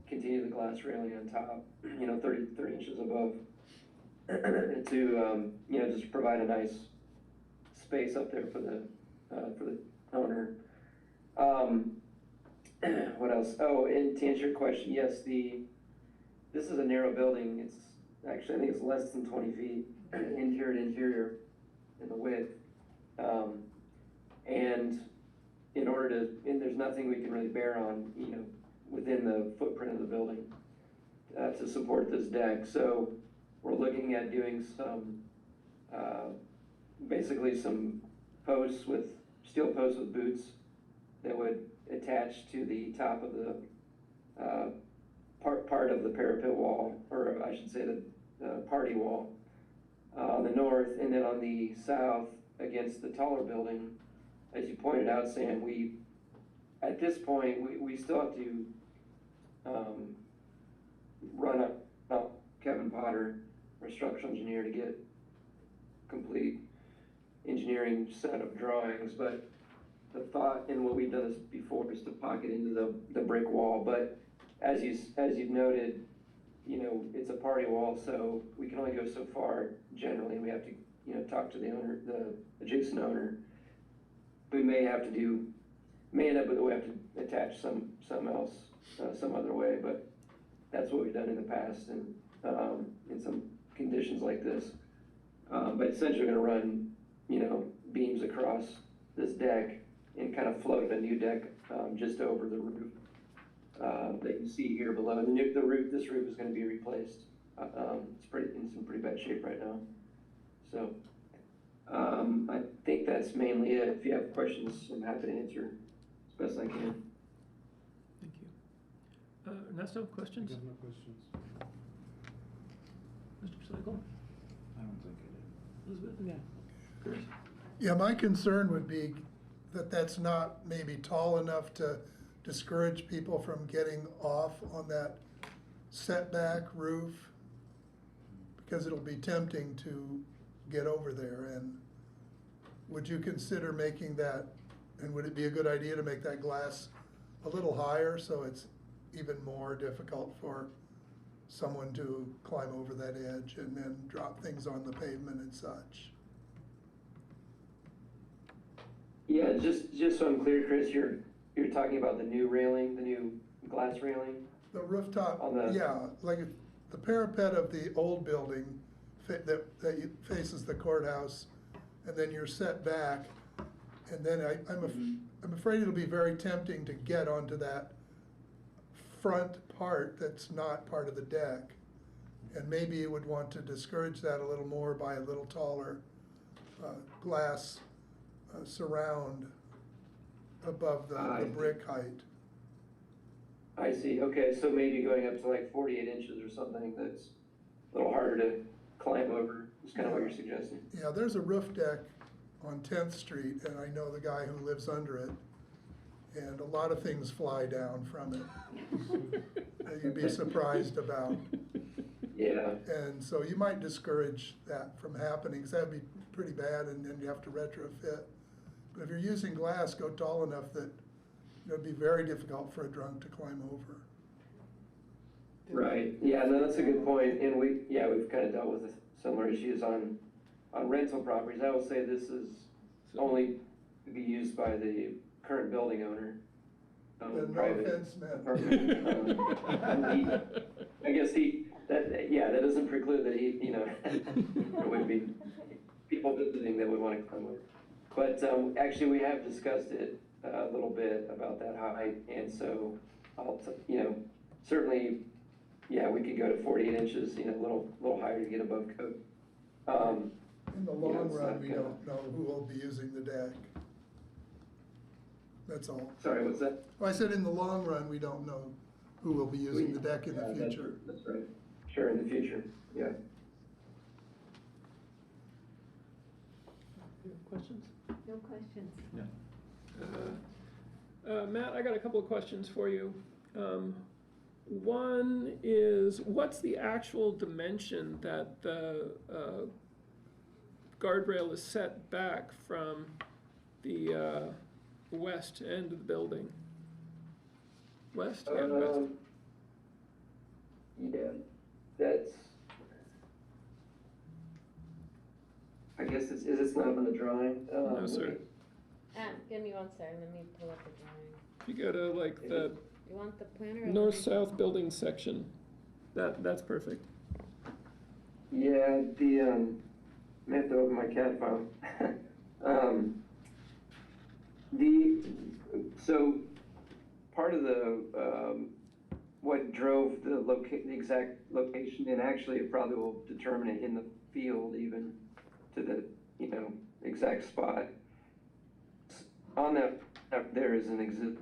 continue the glass railing on top, 30 inches above, to, just provide a nice space up there for the owner. What else? Oh, and to answer your question, yes, this is a narrow building. It's actually, I think it's less than 20 feet, interior to interior in the width. And there's nothing we can really bear on, within the footprint of the building, to support this deck. So we're looking at doing some, basically some steel posts with boots that would attach to the top of the, part of the parapet wall, or I should say the party wall, on the north, and then on the south against the taller building. As you pointed out, Sam, at this point, we still have to run up Kevin Potter, our structural engineer, to get complete engineering set of drawings, but the thought, and what we've done this before, is to pocket into the brick wall. But as you've noted, it's a party wall, so we can only go so far generally. We have to, talk to the owner, the adjacent owner. We may end up with, we have to attach some else, some other way, but that's what we've done in the past, and in some conditions like this. But essentially we're gonna run, beams across this deck and kind of float a new deck, just over the roof, that you see here below. And this roof is gonna be replaced. It's in some pretty bad shape right now. So, I think that's mainly it. If you have questions, I'm happy to answer as best I can. Thank you. Ernesto, questions? I got no questions. Mr. Slagle? I don't think it is. Elizabeth? Yeah. Chris? Yeah, my concern would be that that's not maybe tall enough to discourage people from getting off on that setback roof, because it'll be tempting to get over there. And would you consider making that, and would it be a good idea to make that glass a little higher so it's even more difficult for someone to climb over that edge and then drop things on the pavement and such? Yeah, just so I'm clear, Chris, you're talking about the new railing, the new glass railing? The rooftop, On the- yeah, like the parapet of the old building that faces the courthouse, and then you're set back, and then I'm afraid it'll be very tempting to get onto that front part that's not part of the deck. And maybe you would want to discourage that a little more by a little taller glass surround above the brick height. I see, okay, so maybe going up to like 48 inches or something that's a little harder to climb over, is kind of what you're suggesting. Yeah, there's a roof deck on 10th Street, and I know the guy who lives under it, and a lot of things fly down from it that you'd be surprised about. Yeah. And so you might discourage that from happening, because that'd be pretty bad, and then you have to retrofit. But if you're using glass, go tall enough that it'd be very difficult for a drunk to climb over. Right, yeah, no, that's a good point, and we've kind of dealt with similar issues on rental properties. I will say this is only to be used by the current building owner. No Private offense, man. apartment. I guess that doesn't preclude that there would be people visiting that would want to climb over. But actually, we have discussed it a little bit about that height, and so certainly, yeah, we could go to 48 inches, a little higher to get above code. In the long run, we don't know who will be using the deck. That's all. Sorry, what's that? Well, I said in the long run, we don't know who will be using the deck in the future. That's right. Sure, in the future, yeah. Questions? No questions. No. Matt, I got a couple of questions for you. One is, what's the actual dimension that the guardrail is set back from the west end of the building? West? Yeah, west. Yeah, that's, I guess it's not on the drawing. No, sir. Give me one second, let me pull up the drawing. If you go to like the You want the planner? or the- north-south building section, that's perfect. Yeah, I have to open my CAD file. So part of the, what drove the exact location, and actually it probably will determine it in the field even to the, exact spot. On that, there is an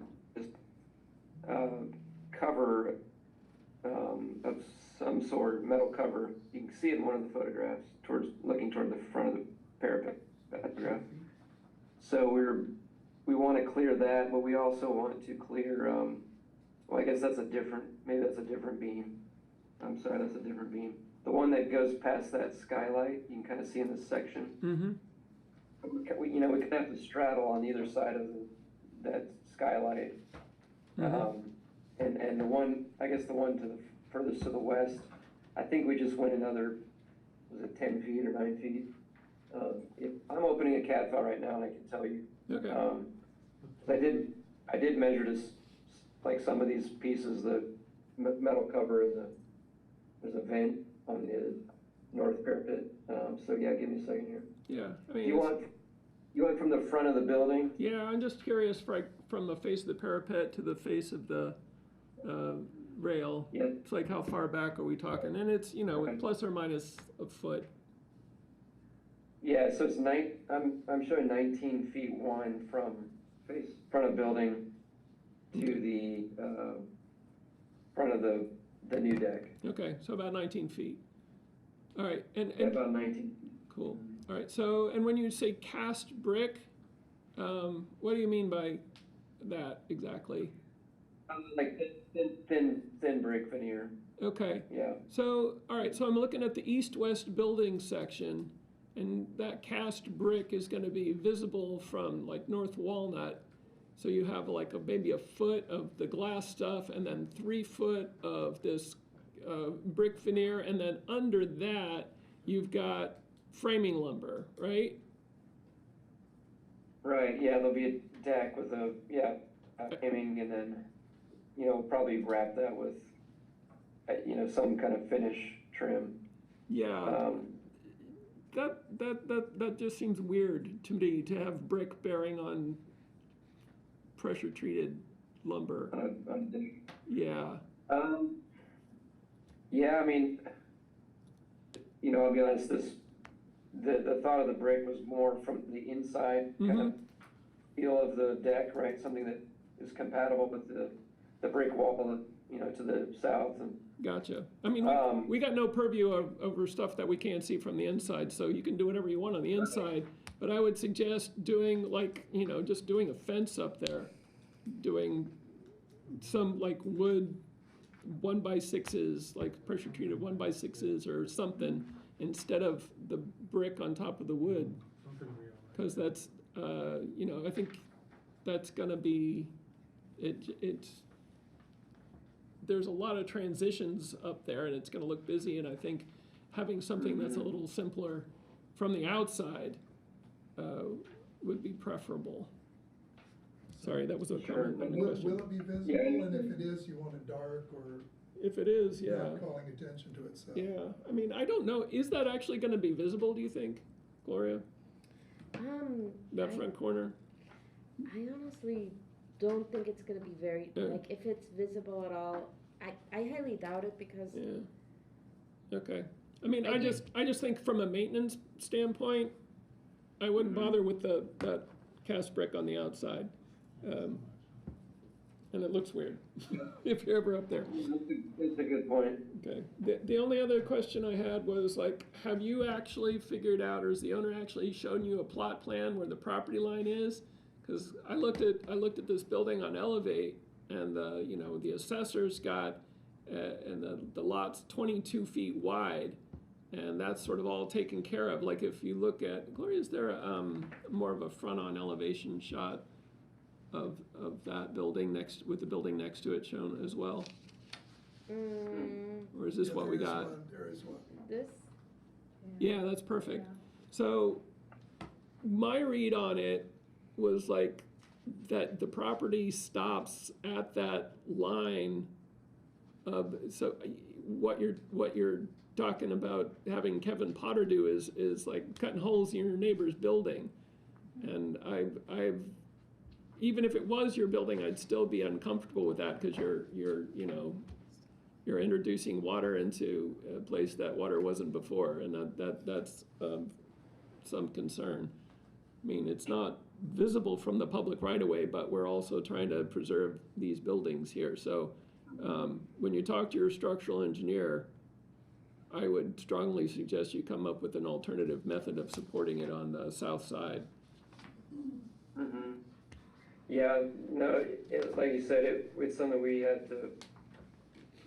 cover of some sort, metal cover. You can see it in one of the photographs, looking toward the front of the parapet photograph. So we want to clear that, but we also want to clear, well, I guess maybe that's a different beam. I'm sorry, that's a different beam. The one that goes past that skylight, you can kind of see in this section. Mm-hmm. We can have to straddle on either side of that skylight. Mm-hmm. And the one to the furthest to the west, I think we just went another, was it 10 feet or 9 feet? I'm opening a CAD file right now and I can tell you. Okay. I did measure this, like some of these pieces, the metal cover and there's a vent on the north parapet. So yeah, give me a second here. Yeah, I mean. You want from the front of the building? Yeah, I'm just curious, from the face of the parapet to the face of the rail. Yeah. It's like, how far back are we talking? And it's, plus or minus a foot. Yeah, so it's I'm showing 19 feet one from front of building to the front of the new deck. Okay, so about 19 feet. All right, and about 19. Cool. All right, so, and when you say cast brick, what do you mean by that exactly? Like thin brick veneer. Okay. Yeah. So, all right, so I'm looking at the east-west building section, and that cast brick is going to be visible from like North Walnut. So you have like maybe a foot of the glass stuff, and then 3 foot of this brick veneer, and then under that you've got framing lumber, right? Right. Yeah, there'll be a deck with framing, and then probably wrap that with some kind of finish trim. Yeah. That just seems weird to me, to have brick bearing on pressure treated lumber. Yeah. Yeah, I mean, I'll be honest, the thought of the brick was more from the inside kind of feel of the deck, right? Something that is compatible with the brick wall, to the south. And gotcha. I mean, we got no purview over stuff that we can't see from the inside, so you can do whatever you want on the inside. But I would suggest doing just doing a fence up there, doing some like wood 1x6s, like pressure treated 1x6s or something, instead of the brick on top of the wood. Because that's, I think that's gonna be, there's a lot of transitions up there and it's gonna look busy, and I think having something that's a little simpler from the outside would be preferable. Sorry, that was a comment on the question. Will it be visible, and if it is, you want it dark, or? If it is, yeah. Not calling attention to itself. Yeah, I mean, I don't know, is that actually gonna be visible, do you think, Gloria? That front corner? I honestly don't think it's gonna be very, like, if it's visible at all, I highly doubt it because. Yeah. Okay. I mean, I just think from a maintenance standpoint, I wouldn't bother with that cast brick on the outside. And it looks weird if you're ever up there. That's a good point. Okay. The only other question I had was, like, have you actually figured out, or has the owner actually shown you a plot plan where the property line is? Because I looked at this building on Elevate, and the assessor's got, and the lot's 22 feet wide, and that's sort of all taken care of. Like if you look at, Gloria, is there more of a front-on elevation shot of that building with the building next to it shown as well? Or is this what we got? There is one. This? Yeah, that's perfect. So my read on it was like that the property stops at that line of, so what you're talking about having Kevin Potter do is like cutting holes in your neighbor's building. And I've even if it was your building, I'd still be uncomfortable with that, because you're introducing water into a place that water wasn't before, and that's some concern. I mean, it's not visible from the public right away, but we're also trying to preserve these buildings here. So when you talk to your structural engineer, I would strongly suggest you come up with an alternative method of supporting it on the south side. Mm-hmm. Yeah, no, like you said, it's something we had to,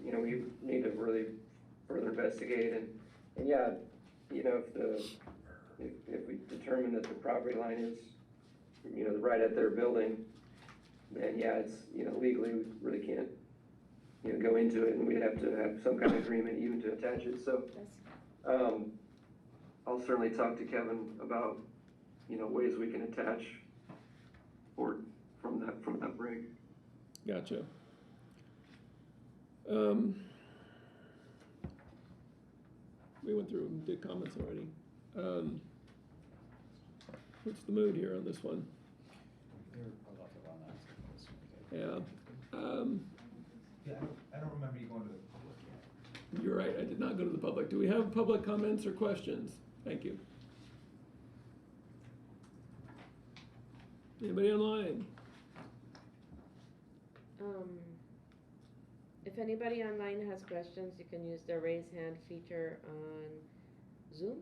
we need to really further investigate, and yeah, if we determine that the property line is, right at their building, then yeah, it's, legally we really can't, go into it, and we'd have to have some kind of agreement even to attach it, so, I'll certainly talk to Kevin about, ways we can attach or from that break. Gotcha. We went through and did comments already. What's the mood here on this one? Yeah. Yeah, I don't remember you going to the public yet. You're right, I did not go to the public. Do we have public comments or questions? Thank you. Anybody online? If anybody online has questions, you can use the raise hand feature on Zoom.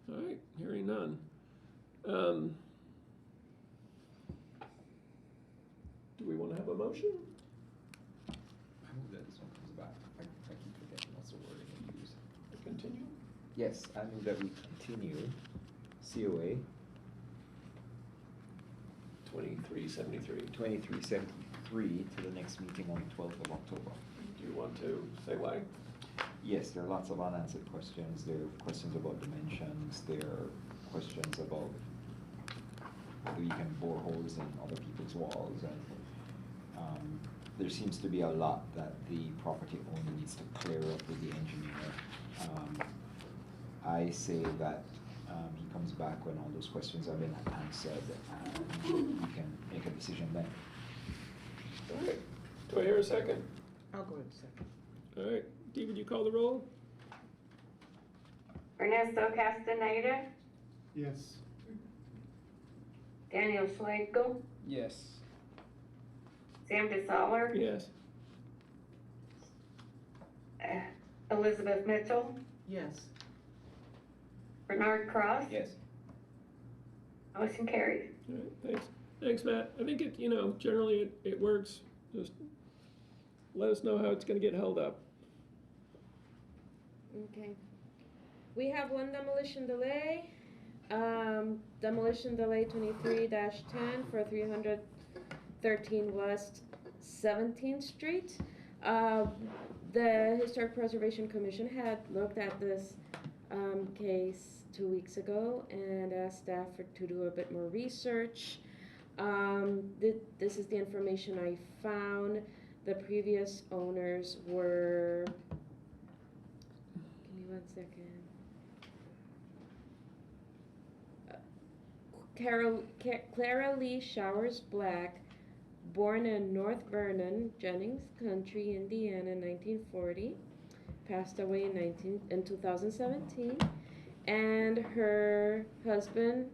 All right, hearing none. Do we want to have a motion? I move that this one comes back. I keep forgetting what's the wording I use. Continue? Yes, I move that we continue COA 2373. 2373 to the next meeting on the 12th of October. Do you want to say why? Yes, there are lots of unanswered questions. There are questions about dimensions. There are questions about whether you can bore holes in other people's walls, and there seems to be a lot that the property owner needs to clear up with the engineer. I say that he comes back when all those questions have been answered, and we can make a decision then. All right, do I hear a second? I'll go ahead and second. All right, Dee, would you call the roll? Ernesto Castaneda, Yes. Daniel Schlegel, Yes. Sam DeSaller, Yes. Elizabeth Mitchell, Yes. Bernard Cross. Yes. Motion carried. All right, thanks. Thanks, Matt. I think it, generally it works. Just let us know how it's going to get held up. Okay. We have one demolition delay. Demolition delay 23-10 for 313 West 17th Street. The Historic Preservation Commission had looked at this case 2 weeks ago and asked staff to do a bit more research. This is the information I found. The previous owners were, give me 1 second. Clara Lee Showers Black, born in North Vernon, Jennings Country, Indiana, 1940, passed away in 2017, and her husband,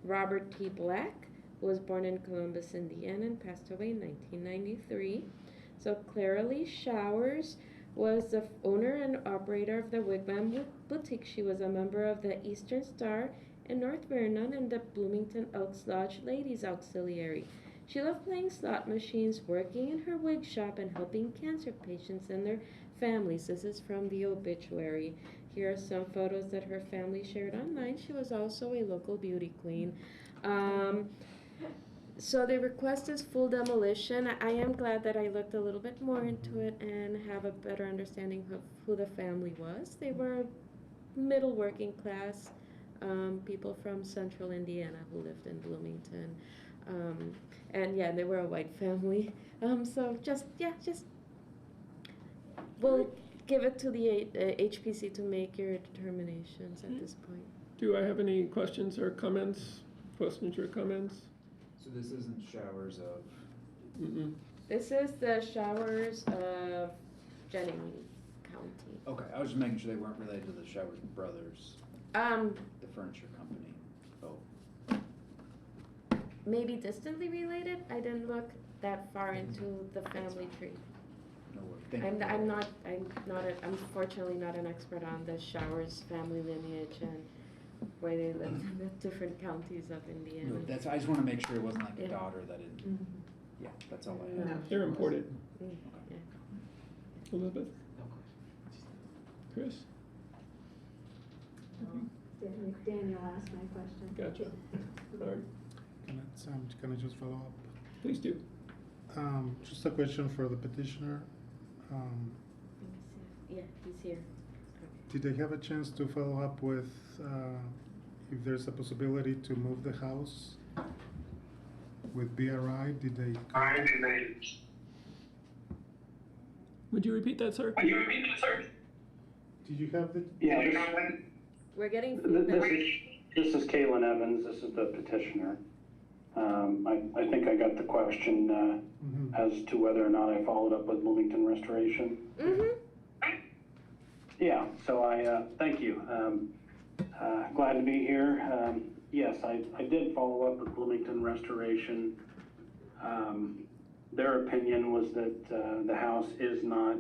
Robert T. Black, was born in Columbus, Indiana, and passed away in 1993. So Clara Lee Showers was the owner and operator of the Wigwam Boutique. She was a member of the Eastern Star in North Vernon and the Bloomington Elks Lodge Ladies Auxiliary. She loved playing slot machines, working in her wig shop, and helping cancer patients and their families. This is from the obituary. Here are some photos that her family shared online. She was also a local beauty queen. So the request is full demolition. I am glad that I looked a little bit more into it and have a better understanding of who the family was. They were middle working class people from central Indiana who lived in Bloomington. And yeah, they were a white family. So just we'll give it to the HPC to make your determinations at this point. Do I have any questions or comments? Questions or comments? So this isn't Showers of? Mm-mm. This is the Showers of Jennings County. Okay, I was just making sure they weren't related to the Showers brothers, the furniture company. Oh. Maybe distantly related. I didn't look that far into the family tree. No worries. I'm unfortunately not an expert on the Showers family lineage and where they lived in the different counties of Indiana. No, I just want to make sure it wasn't like Yeah. a daughter that it. Mhm. Yeah, that's all I had. No. They're imported. Yeah. Elizabeth? Chris? Daniel asked my question. Gotcha. All right. Can I just follow up? Please do. Just a question for the petitioner. Yeah, he's here. Did they have a chance to follow up with if there's a possibility to move the house with BRI? Did they? Would you repeat that, sir? Did you have the? Yeah, We're getting this is Kaylin Evans, this is the petitioner. I think I got the question as to whether or not I followed up with Bloomington Restoration. Yeah, so thank you. Glad to be here. Yes, I did follow up with Bloomington Restoration. Their opinion was that the house is not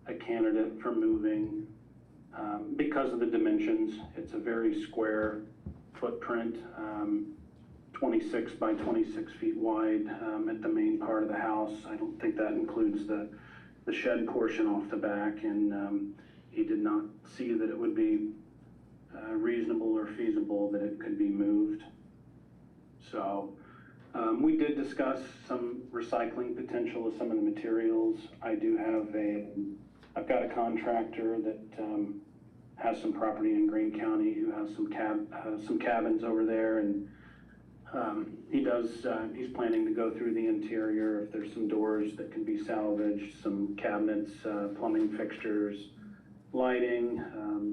a candidate for moving because of the dimensions. It's a very square footprint, 26 by 26 feet wide at the main part of the house. I don't think that includes the shed portion off the back, and he did not see that it would be reasonable or feasible that it could be moved. So we did discuss some recycling potential of some of the materials. I've got a contractor that has some property in Greene County who has some cabins over there, and he's planning to go through the interior. If there's some doors that can be salvaged, some cabinets, plumbing fixtures, lighting,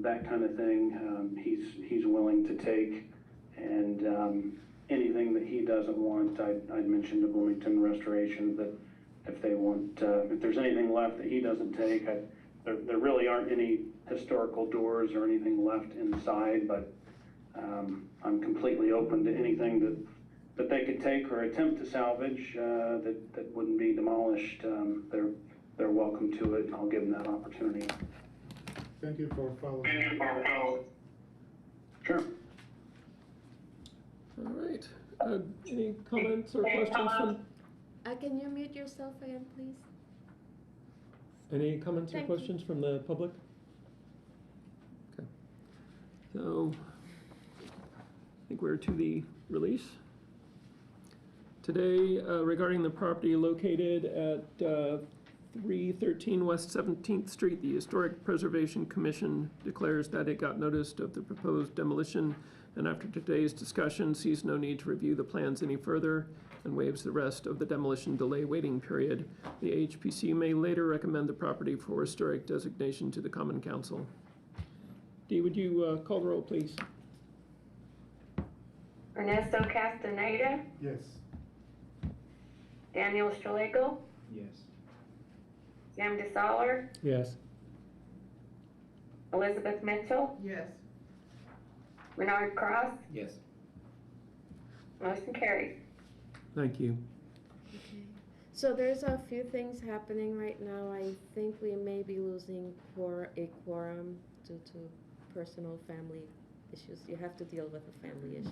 that kind of thing, he's willing to take. And anything that he doesn't want, I'd mentioned to Bloomington Restoration that if they want, if there's anything left that he doesn't take, there really aren't any historical doors or anything left inside, but I'm completely open to anything that they could take or attempt to salvage that wouldn't be demolished. They're welcome to it, and I'll give them that opportunity. Thank you for following. Sure. All right. Any comments or questions from? Can you mute yourself again, please? Any comments or Thank you. questions from the public? Okay. So, I think we're to the release. Today, regarding the property located at 313 West 17th Street, the Historic Preservation Commission declares that it got notice of the proposed demolition, and after today's discussion, sees no need to review the plans any further and waives the rest of the demolition delay waiting period. The HPC may later recommend the property for historic designation to the Common Council. Dee, would you call the roll, please? Ernesto Castaneda, Yes. Daniel Straligo, Yes. Sam DeSaller, Yes. Elizabeth Mitchell, Yes. Bernard Cross, Yes. motion carries. Thank you. Okay. So there's a few things happening right now. I think we may be losing a quorum due to personal family issues. You have to deal with a family issue.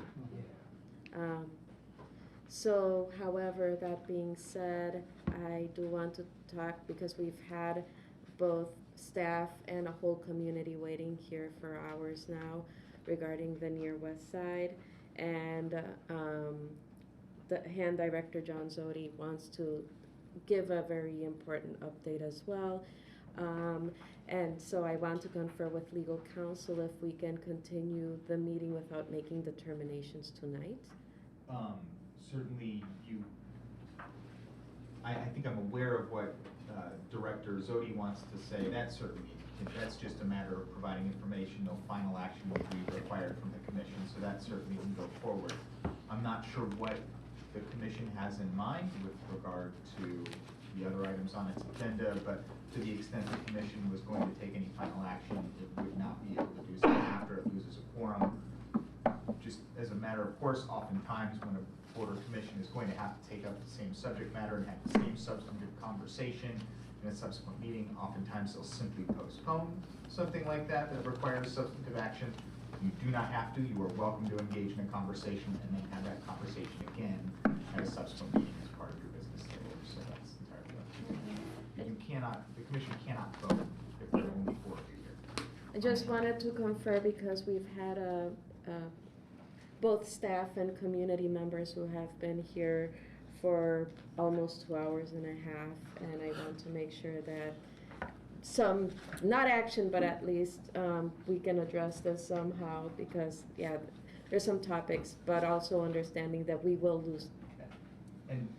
So, however, that being said, I do want to talk because we've had both staff and a whole community waiting here for hours now regarding the near west side. And the hand director, John Zodi, wants to give a very important update as well. And so I want to confer with legal counsel if we can continue the meeting without making determinations tonight. Certainly I think I'm aware of what Director Zodi wants to say. That's just a matter of providing information. No final action will be required from the commission, so that certainly can go forward. I'm not sure what the commission has in mind with regard to the other items on its agenda, but to the extent the commission was going to take any final action, it would not be able to do so after it loses a quorum. Just as a matter of course, oftentimes when a board or commission is going to have to take up the same subject matter and have the same substantive conversation in a subsequent meeting, oftentimes they'll simply postpone something like that that requires substantive action. You do not have to. You are welcome to engage in a conversation and then have that conversation again at a subsequent meeting as part of your business schedule. So that's entirely up to you. The commission cannot vote if there are only 4 of you here. I just wanted to confer because we've had both staff and community members who have been here for almost 2 hours and a half, and I want to make sure that some, not action, but at least we can address this somehow because, yeah, there's some topics, but also understanding that we will lose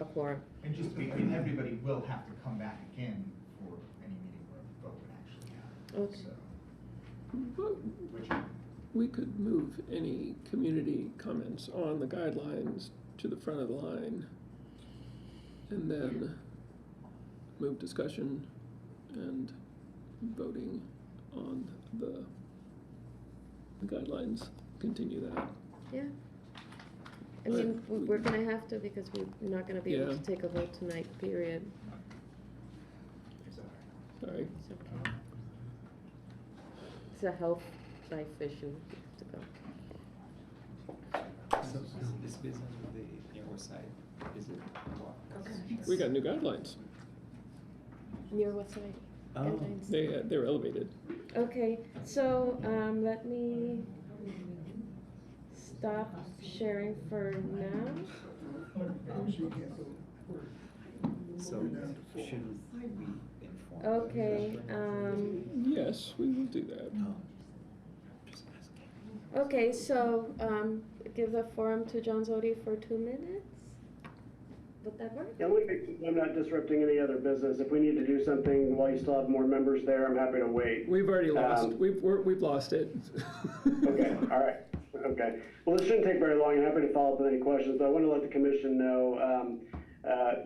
a quorum. And just to be clear, everybody will have to come back again for any meeting where a vote would actually happen. Okay. So, We could move any community comments on the guidelines to the front of the line and then move discussion and voting on the guidelines, continue that. Yeah. I mean, we're gonna have to because we're not gonna be able to take a vote tonight, period. Sorry. It's okay. It's a health life issue, we have to go. So this business with the near side, is it? Okay. We got new guidelines. Near what side? Oh. Guidelines? They're elevated. Okay, so let me stop sharing for now. So should we inform? Okay, Yes, we will do that. okay, so give the forum to John Zodi for 2 minutes? Would that work? Yeah, I'm not disrupting any other business. If we need to do something while you still have more members there, I'm happy to wait. We've already lost, we've lost it. Okay, all right, okay. Well, this shouldn't take very long. I'm happy to follow up with any questions, but I want to let the commission know,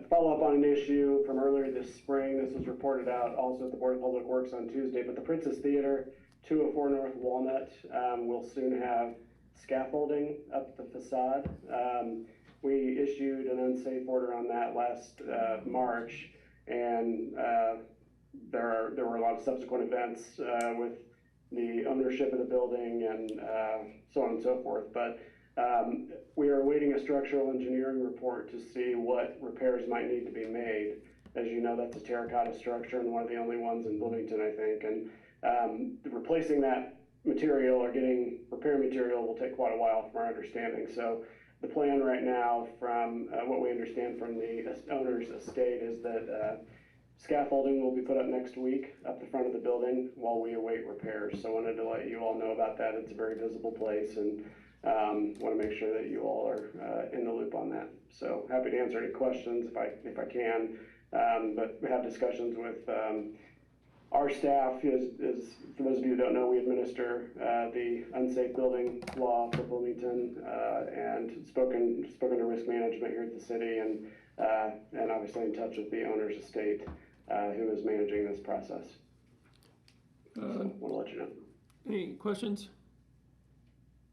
follow up on an issue from earlier this spring. This was reported out also at the Board of Public Works on Tuesday, but the Princess Theater, 204 North Walnut, will soon have scaffolding up the facade. We issued an unsafe order on that last March, and there were a lot of subsequent events with the ownership of the building and so on and so forth. But we are awaiting a structural engineering report to see what repairs might need to be made. As you know, that's a terracotta structure and one of the only ones in Bloomington, I think. And replacing that material or getting repair material will take quite a while from our understanding. So the plan right now, from what we understand from the owner's estate, is that scaffolding will be put up next week up the front of the building while we await repairs. So I wanted to let you all know about that. It's a very visible place, and want to make sure that you all are in the loop on that. So happy to answer any questions if I can. But we have discussions with our staff. Is for those of you who don't know, we administer the unsafe building law for Bloomington, and spoken to risk management here at the city, and obviously in touch with the owner's estate, who is managing this process. So want to let you know. Any questions?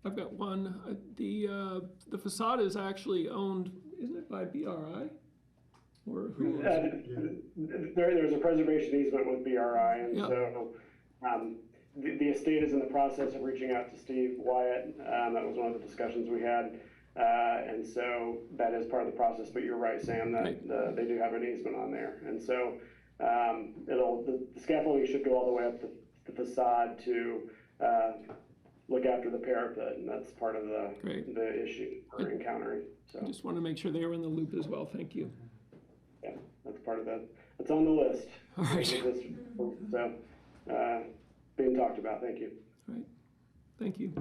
I've got one. The facade is actually owned, isn't it, by BRI? Or who? There's a preservation easement with BRI, and Yeah. so the estate is in the process of reaching out to Steve Wyatt. That was one of the discussions we had. And so that is part of the process, but you're right, Sam, that they do have an easement on there. And so the scaffolding should go all the way up the facade to look after the parapet, and that's part of the issue we're encountering. So I just want to make sure they are in the loop as well. Thank you. yeah, that's part of that. It's on the list. All right. So being talked about. Thank you. All right. Thank you.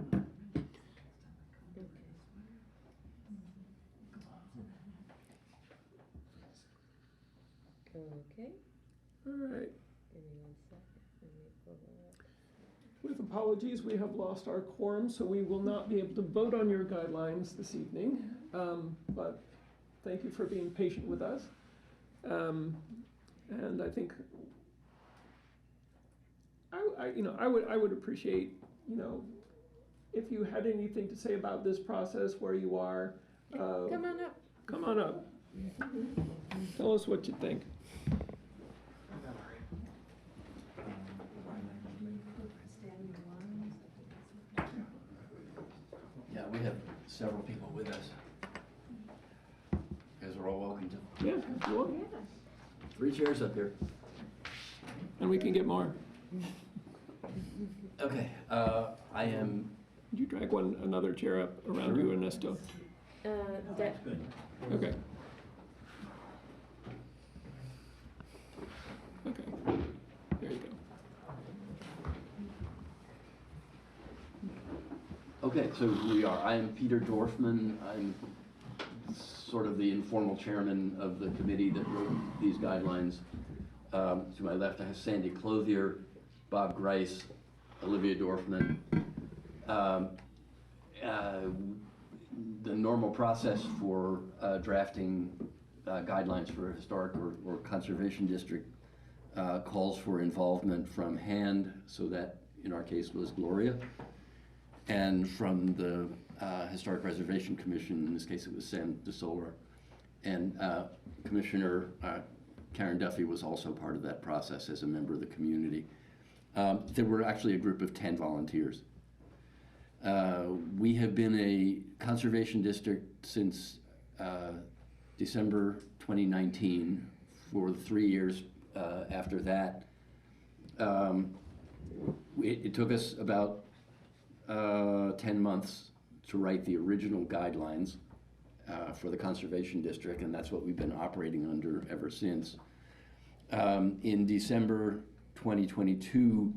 Okay. All right. Give me 1 second. Let me pull that up. With apologies, we have lost our quorum, so we will not be able to vote on your guidelines this evening. But thank you for being patient with us. And I think I would appreciate, if you had anything to say about this process, where you are. Come on up. Come on up. Tell us what you think. Yeah, we have several people with us. You guys are all welcome to. Yeah, sure. 3 chairs up here. And we can get more. Okay, I am. Would you drag another chair up around you, Ernesto? That's good. Okay. Okay. There you go. Okay, so who we are. I am Peter Dorfman. I'm sort of the informal chairman of the committee that wrote these guidelines. To my left, I have Sandy Clothier, Bob Grice, Olivia Dorfman. The normal process for drafting guidelines for a historic or conservation district calls for involvement from hand, so that in our case was Gloria, and from the Historic Preservation Commission, in this case it was Sam DeSoler, and Commissioner Karen Duffy was also part of that process as a member of the community. There were actually a group of 10 volunteers. We have been a conservation district since December 2019. For the 3 years after that, it took us about 10 months to write the original guidelines for the conservation district, and that's what we've been operating under ever since. In December 2022,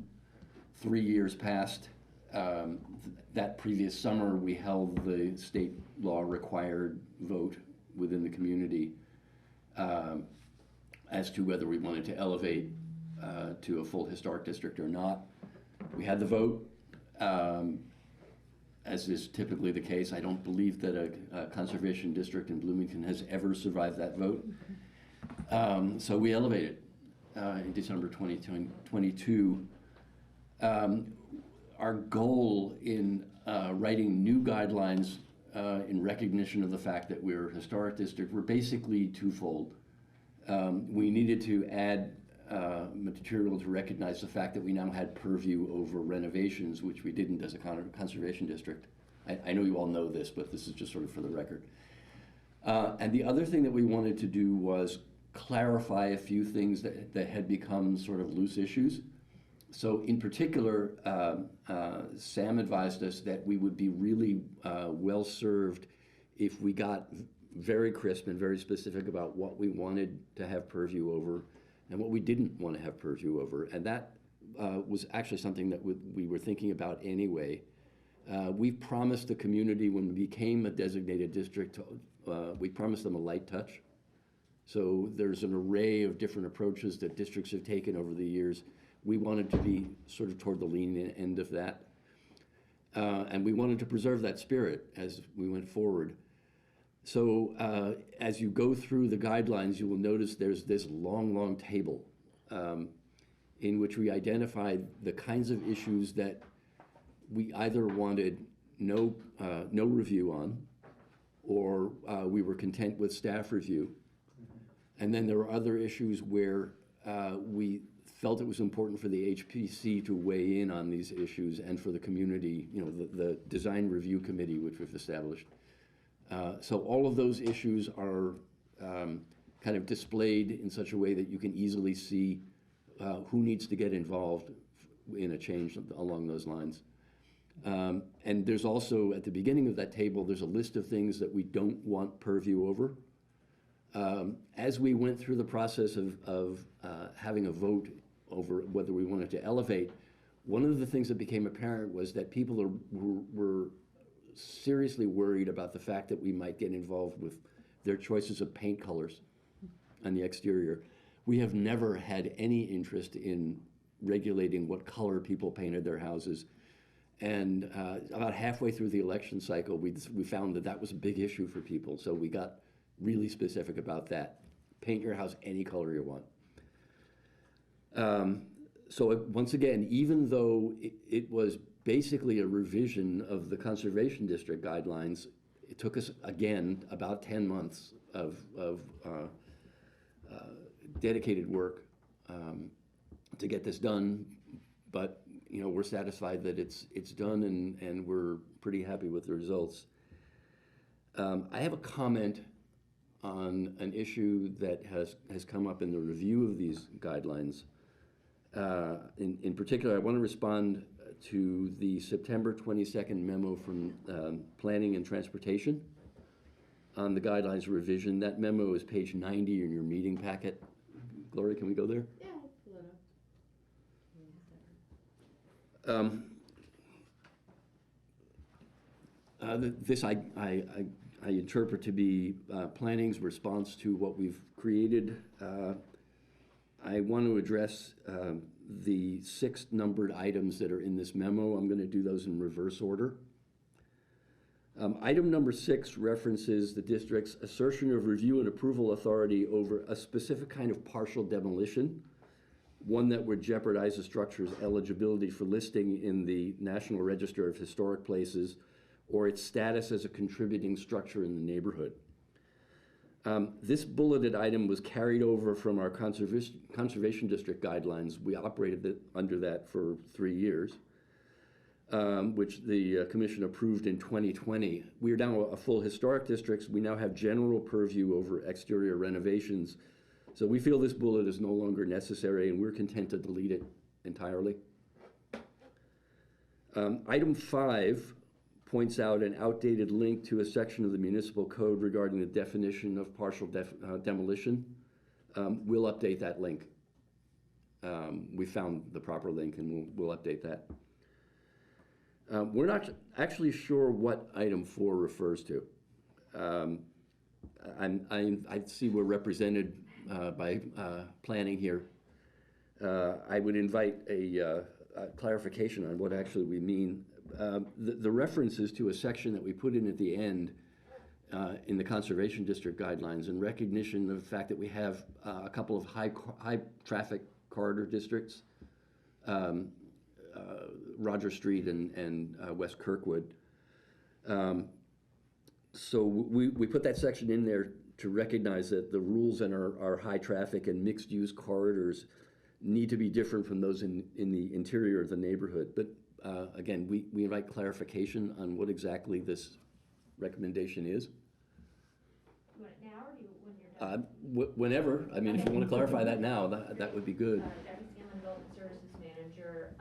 3 years passed. That previous summer, we held the state law required vote within the community as to whether we wanted to elevate to a full historic district or not. We had the vote. As is typically the case, I don't believe that a conservation district in Bloomington has ever survived that vote. So we elevated in December 2022. Our goal in writing new guidelines in recognition of the fact that we're a historic district were basically twofold. We needed to add material to recognize the fact that we now had purview over renovations, which we didn't as a conservation district. I know you all know this, but this is just sort of for the record. And the other thing that we wanted to do was clarify a few things that had become sort of loose issues. So in particular, Sam advised us that we would be really well served if we got very crisp and very specific about what we wanted to have purview over and what we didn't want to have purview over. And that was actually something that we were thinking about anyway. We promised the community when we became a designated district, we promised them a light touch. So there's an array of different approaches that districts have taken over the years. We wanted to be sort of toward the lean end of that. And we wanted to preserve that spirit as we went forward. So as you go through the guidelines, you will notice there's this long, long table in which we identified the kinds of issues that we either wanted no review on, or we were content with staff review. And then there were other issues where we felt it was important for the HPC to weigh in on these issues and for the community, the design review committee which we've established. So all of those issues are kind of displayed in such a way that you can easily see who needs to get involved in a change along those lines. And there's also, at the beginning of that table, there's a list of things that we don't want purview over. As we went through the process of having a vote over whether we wanted to elevate, one of the things that became apparent was that people were seriously worried about the fact that we might get involved with their choices of paint colors on the exterior. We have never had any interest in regulating what color people painted their houses. And about halfway through the election cycle, we found that was a big issue for people. So we got really specific about that. Paint your house any color you want. So once again, even though it was basically a revision of the Conservation District guidelines, it took us, again, about 10 months of dedicated work to get this done. But we're satisfied that it's done, and we're pretty happy with the results. I have a comment on an issue that has come up in the review of these guidelines. In particular, I want to respond to the September 22nd memo from Planning and Transportation on the guidelines revision. That memo is page 90 in your meeting packet. Gloria, can we go there? Yeah, I'll pull it up. This I interpret to be planning's response to what we've created. I want to address the 6 numbered items that are in this memo. I'm going to do those in reverse order. Item number 6 references the district's assertion of review and approval authority over a specific kind of partial demolition, one that would jeopardize a structure's eligibility for listing in the National Register of Historic Places or its status as a contributing structure in the neighborhood. This bulleted item was carried over from our Conservation District guidelines. We operated under that for 3 years, which the Commission approved in 2020. We are now a full historic district. We now have general purview over exterior renovations. So we feel this bullet is no longer necessary, and we're content to delete it entirely. Item 5 points out an outdated link to a section of the municipal code regarding the definition of partial demolition. We'll update that link. We found the proper link, and we'll update that. We're not actually sure what item 4 refers to. I see we're represented by planning here. I would invite a clarification on what actually we mean. The reference is to a section that we put in at the end in the Conservation District guidelines in recognition of the fact that we have a couple of high traffic corridor districts, Roger Street and West Kirkwood. So we put that section in there to recognize that the rules in our high traffic and mixed use corridors need to be different from those in the interior of the neighborhood. But again, we invite clarification on what exactly this recommendation is. You want it now, or do you, when you're done? Whenever. I mean, if you want to clarify that now, that would be good. Debbie Scanlon, Development Services Manager.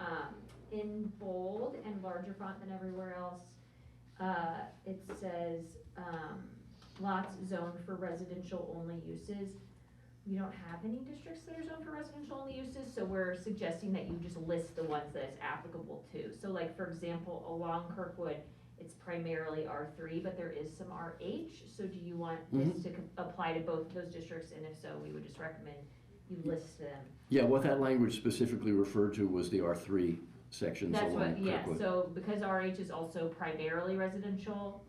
In bold and larger font than everywhere else, it says lots zoned for residential only uses. We don't have any districts that are zoned for residential only uses, so we're suggesting that you just list the ones that it's applicable to. So like, for example, along Kirkwood, it's primarily R3, but there is some RH. So do you want this to apply to both of those districts? And if so, we would just recommend you list them. Yeah, what that language specifically referred to was the R3 sections That's along what, yeah, Kirkwood. so because RH is also primarily residential,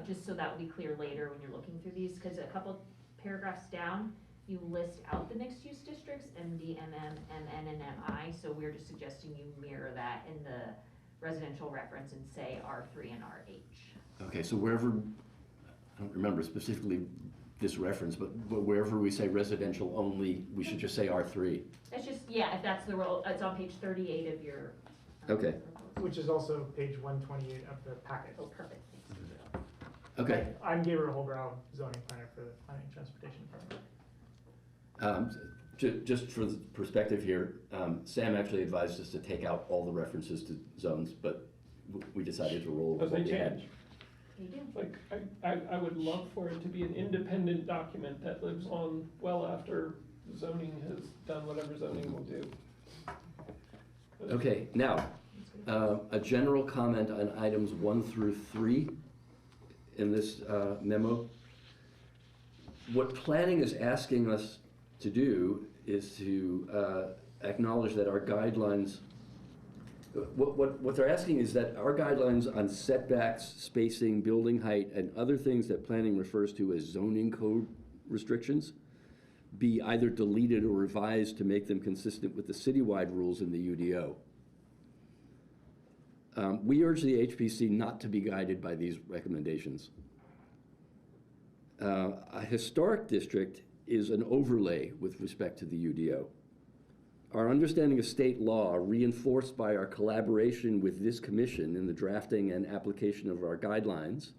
just so that will be clear later when you're looking through these, because a couple paragraphs down, you list out the mixed use districts, MD, MM, MN, and MI, so we're just suggesting you mirror that in the residential reference and say R3 and RH. Okay, so wherever, I don't remember specifically this reference, but wherever we say residential only, we should just say R3. It's just, yeah, if that's the role, it's on page 38 of your. Okay. Which is also page 128 of the packet. Oh, perfect, thanks. Okay. I'm Gabriel Holbrow, zoning planner for the Planning and Transportation Department. Just for the perspective here, Sam actually advised us to take out all the references to zones, but we decided to roll with But what they we had. change. Like, I would love for it to be an independent document that lives on well after zoning has done whatever zoning will do. Okay, now, a general comment on items 1 through 3 in this memo. What planning is asking us to do is to acknowledge that our guidelines, what they're asking is that our guidelines on setbacks, spacing, building height, and other things that planning refers to as zoning code restrictions be either deleted or revised to make them consistent with the citywide rules in the UDO. We urge the HPC not to be guided by these recommendations. A historic district is an overlay with respect to the UDO. Our understanding of state law, reinforced by our collaboration with this commission in the drafting and application of our guidelines,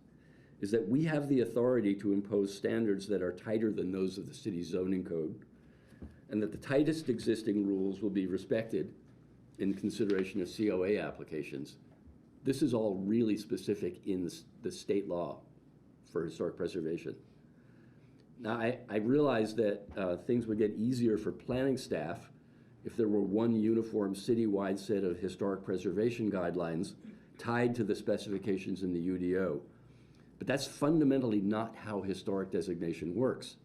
is that we have the authority to impose standards that are tighter than those of the city's zoning code, and that the tightest existing rules will be respected in consideration of COA applications. This is all really specific in the state law for historic preservation. Now, I realize that things would get easier for planning staff if there were one uniform citywide set of historic preservation guidelines tied to the specifications in the UDO. But that's fundamentally not how historic designation works.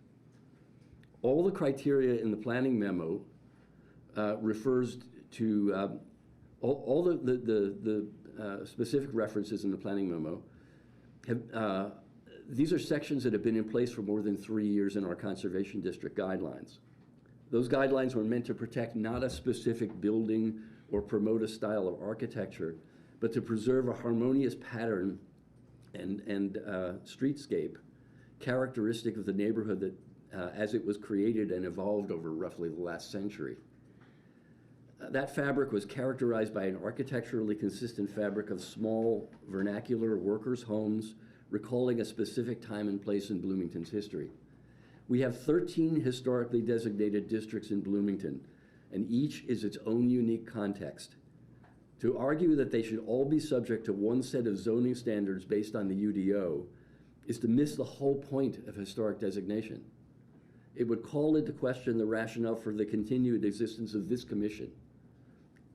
All the criteria in the planning memo refers to all the specific references in the planning memo. These are sections that have been in place for more than 3 years in our conservation district guidelines. Those guidelines were meant to protect not a specific building or promote a style of architecture, but to preserve a harmonious pattern and streetscape characteristic of the neighborhood that, as it was created and evolved over roughly the last century. That fabric was characterized by an architecturally consistent fabric of small vernacular workers' homes, recalling a specific time and place in Bloomington's history. We have 13 historically designated districts in Bloomington, and each is its own unique context. To argue that they should all be subject to one set of zoning standards based on the UDO is to miss the whole point of historic designation. It would call into question the rationale for the continued existence of this commission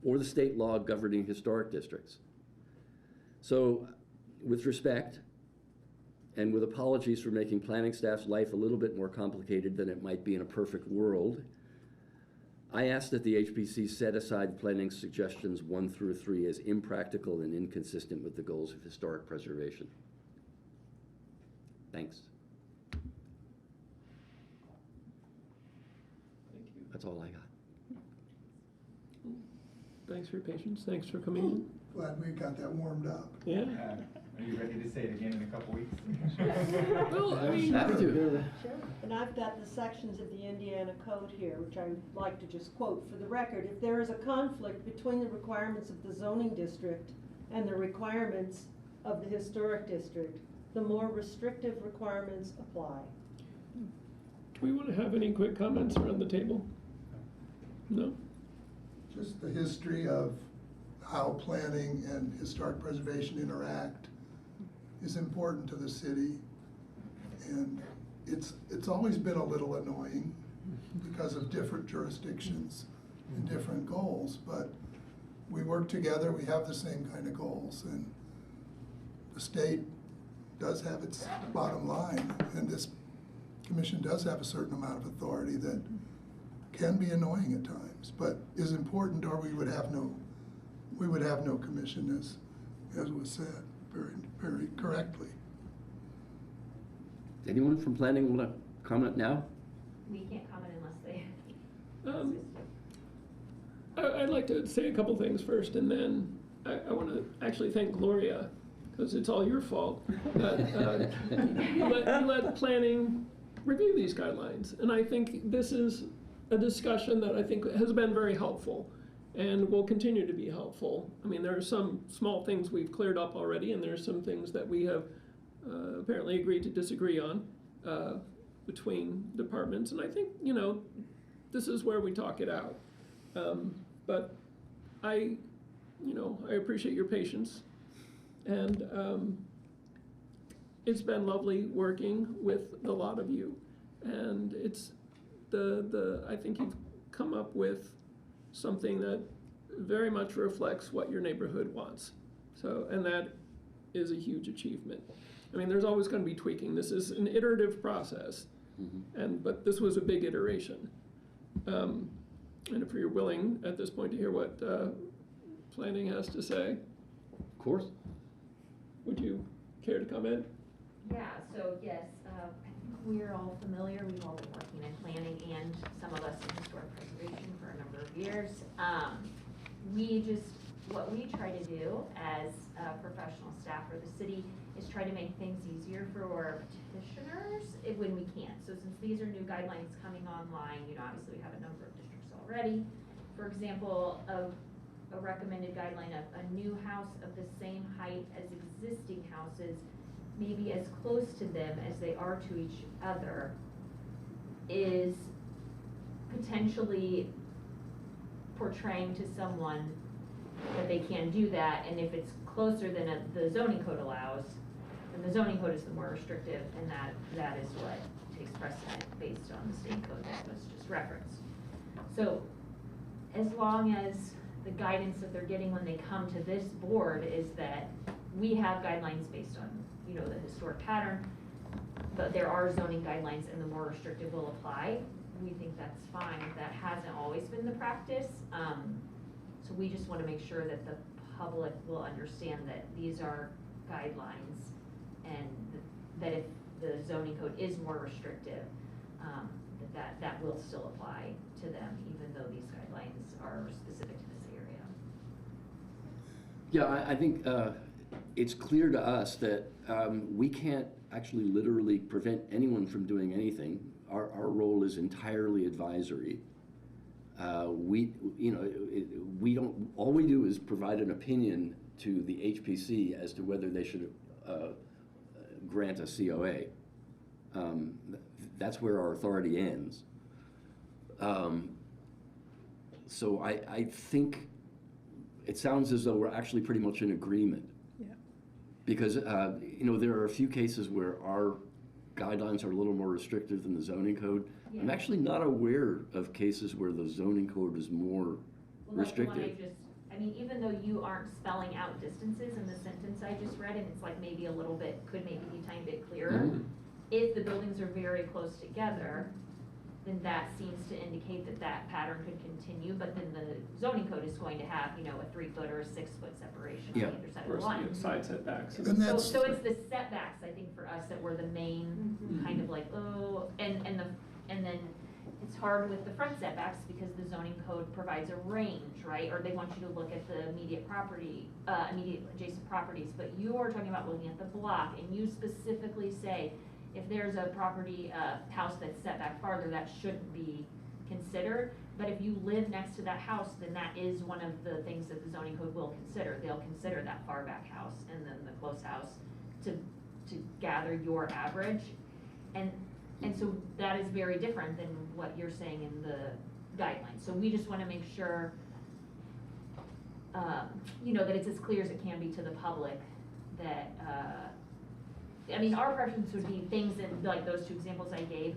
or the state law governing historic districts. So, with respect, and with apologies for making planning staff's life a little bit more complicated than it might be in a perfect world, I ask that the HPC set aside planning suggestions 1 through 3 as impractical and inconsistent with the goals of historic preservation. Thanks. Thank you. That's all I got. Thanks for your patience, thanks for coming in. Glad we got that warmed up. Yeah. Are you ready to say it again in a couple weeks? Well, I mean, happy to. Sure, and I've got the sections of the Indiana Code here, which I would like to just quote for the record. If there is a conflict between the requirements of the zoning district and the requirements of the historic district, the more restrictive requirements apply. do we want to have any quick comments around the table? No? Just the history of how planning and historic preservation interact is important to the city. And it's always been a little annoying because of different jurisdictions and different goals, but we work together, we have the same kind of goals, and the state does have its bottom line, and this commission does have a certain amount of authority that can be annoying at times, but is important, or we would have no commission, as was said very, very correctly. Anyone from planning want to comment now? We can't comment unless they. I'd like to say a couple things first, and then I want to actually thank Gloria, because it's all your fault. You let planning review these guidelines. And I think this is a discussion that I think has been very helpful and will continue to be helpful. I mean, there are some small things we've cleared up already, and there's some things that we have apparently agreed to disagree on between departments. And I think, you know, this is where we talk it out. But I appreciate your patience, and it's been lovely working with a lot of you, and it's I think you've come up with something that very much reflects what your neighborhood wants. So, and that is a huge achievement. I mean, there's always going to be tweaking. This is an iterative process, but this was a big iteration. And if you're willing at this point to hear what planning has to say. Of course. Would you care to comment? Yeah, so yes, I think we're all familiar, we've all been working in planning and some of us in historic preservation for a number of years. What we try to do as professional staff for the city is try to make things easier for our petitioners when we can. So since these are new guidelines coming online, you know, obviously we have a number of districts already. For example, a recommended guideline of a new house of the same height as existing houses, maybe as close to them as they are to each other, is potentially portraying to someone that they can do that, and if it's closer than the zoning code allows, then the zoning code is the more restrictive, and that is what takes precedent based on the state code that was just referenced. So as long as the guidance that they're getting when they come to this board is that we have guidelines based on, you know, the historic pattern, but there are zoning guidelines and the more restrictive will apply, we think that's fine. That hasn't always been the practice. So we just want to make sure that the public will understand that these are guidelines and that if the zoning code is more restrictive, that will still apply to them, even though these guidelines are specific to this area. Yeah, I think it's clear to us that we can't actually literally prevent anyone from doing anything. Our role is entirely advisory. We don't. All we do is provide an opinion to the HPC as to whether they should grant a COA. That's where our authority ends. So I think it sounds as though we're actually pretty much in agreement. Yeah. Because there are a few cases where our guidelines are a little more restrictive than the zoning code. Yeah. I'm actually not aware of cases where the zoning code is more restrictive. I mean, even though you aren't spelling out distances in the sentence I just read, and it's like maybe a little bit, could maybe be a tiny bit clearer. If the buildings are very close together, then that seems to indicate that pattern could continue, but then the zoning code is going to have, you know, a 3-foot or a 6-foot separation on either side of the line. Side setbacks. So it's the setbacks, I think, for us that were the main kind of like, and then it's hard with the front setbacks because the zoning code provides a range, right? Or they want you to look at the immediate adjacent properties, but you're talking about looking at the block, and you specifically say, if there's a property, house that's set back farther, that shouldn't be considered. But if you live next to that house, then that is one of the things that the zoning code will consider. They'll consider that far back house and then the close house to gather your average. And so that is very different than what you're saying in the guidelines. So we just want to make sure, that it's as clear as it can be to the public that, I mean, our preference would be things that, like those two examples I gave,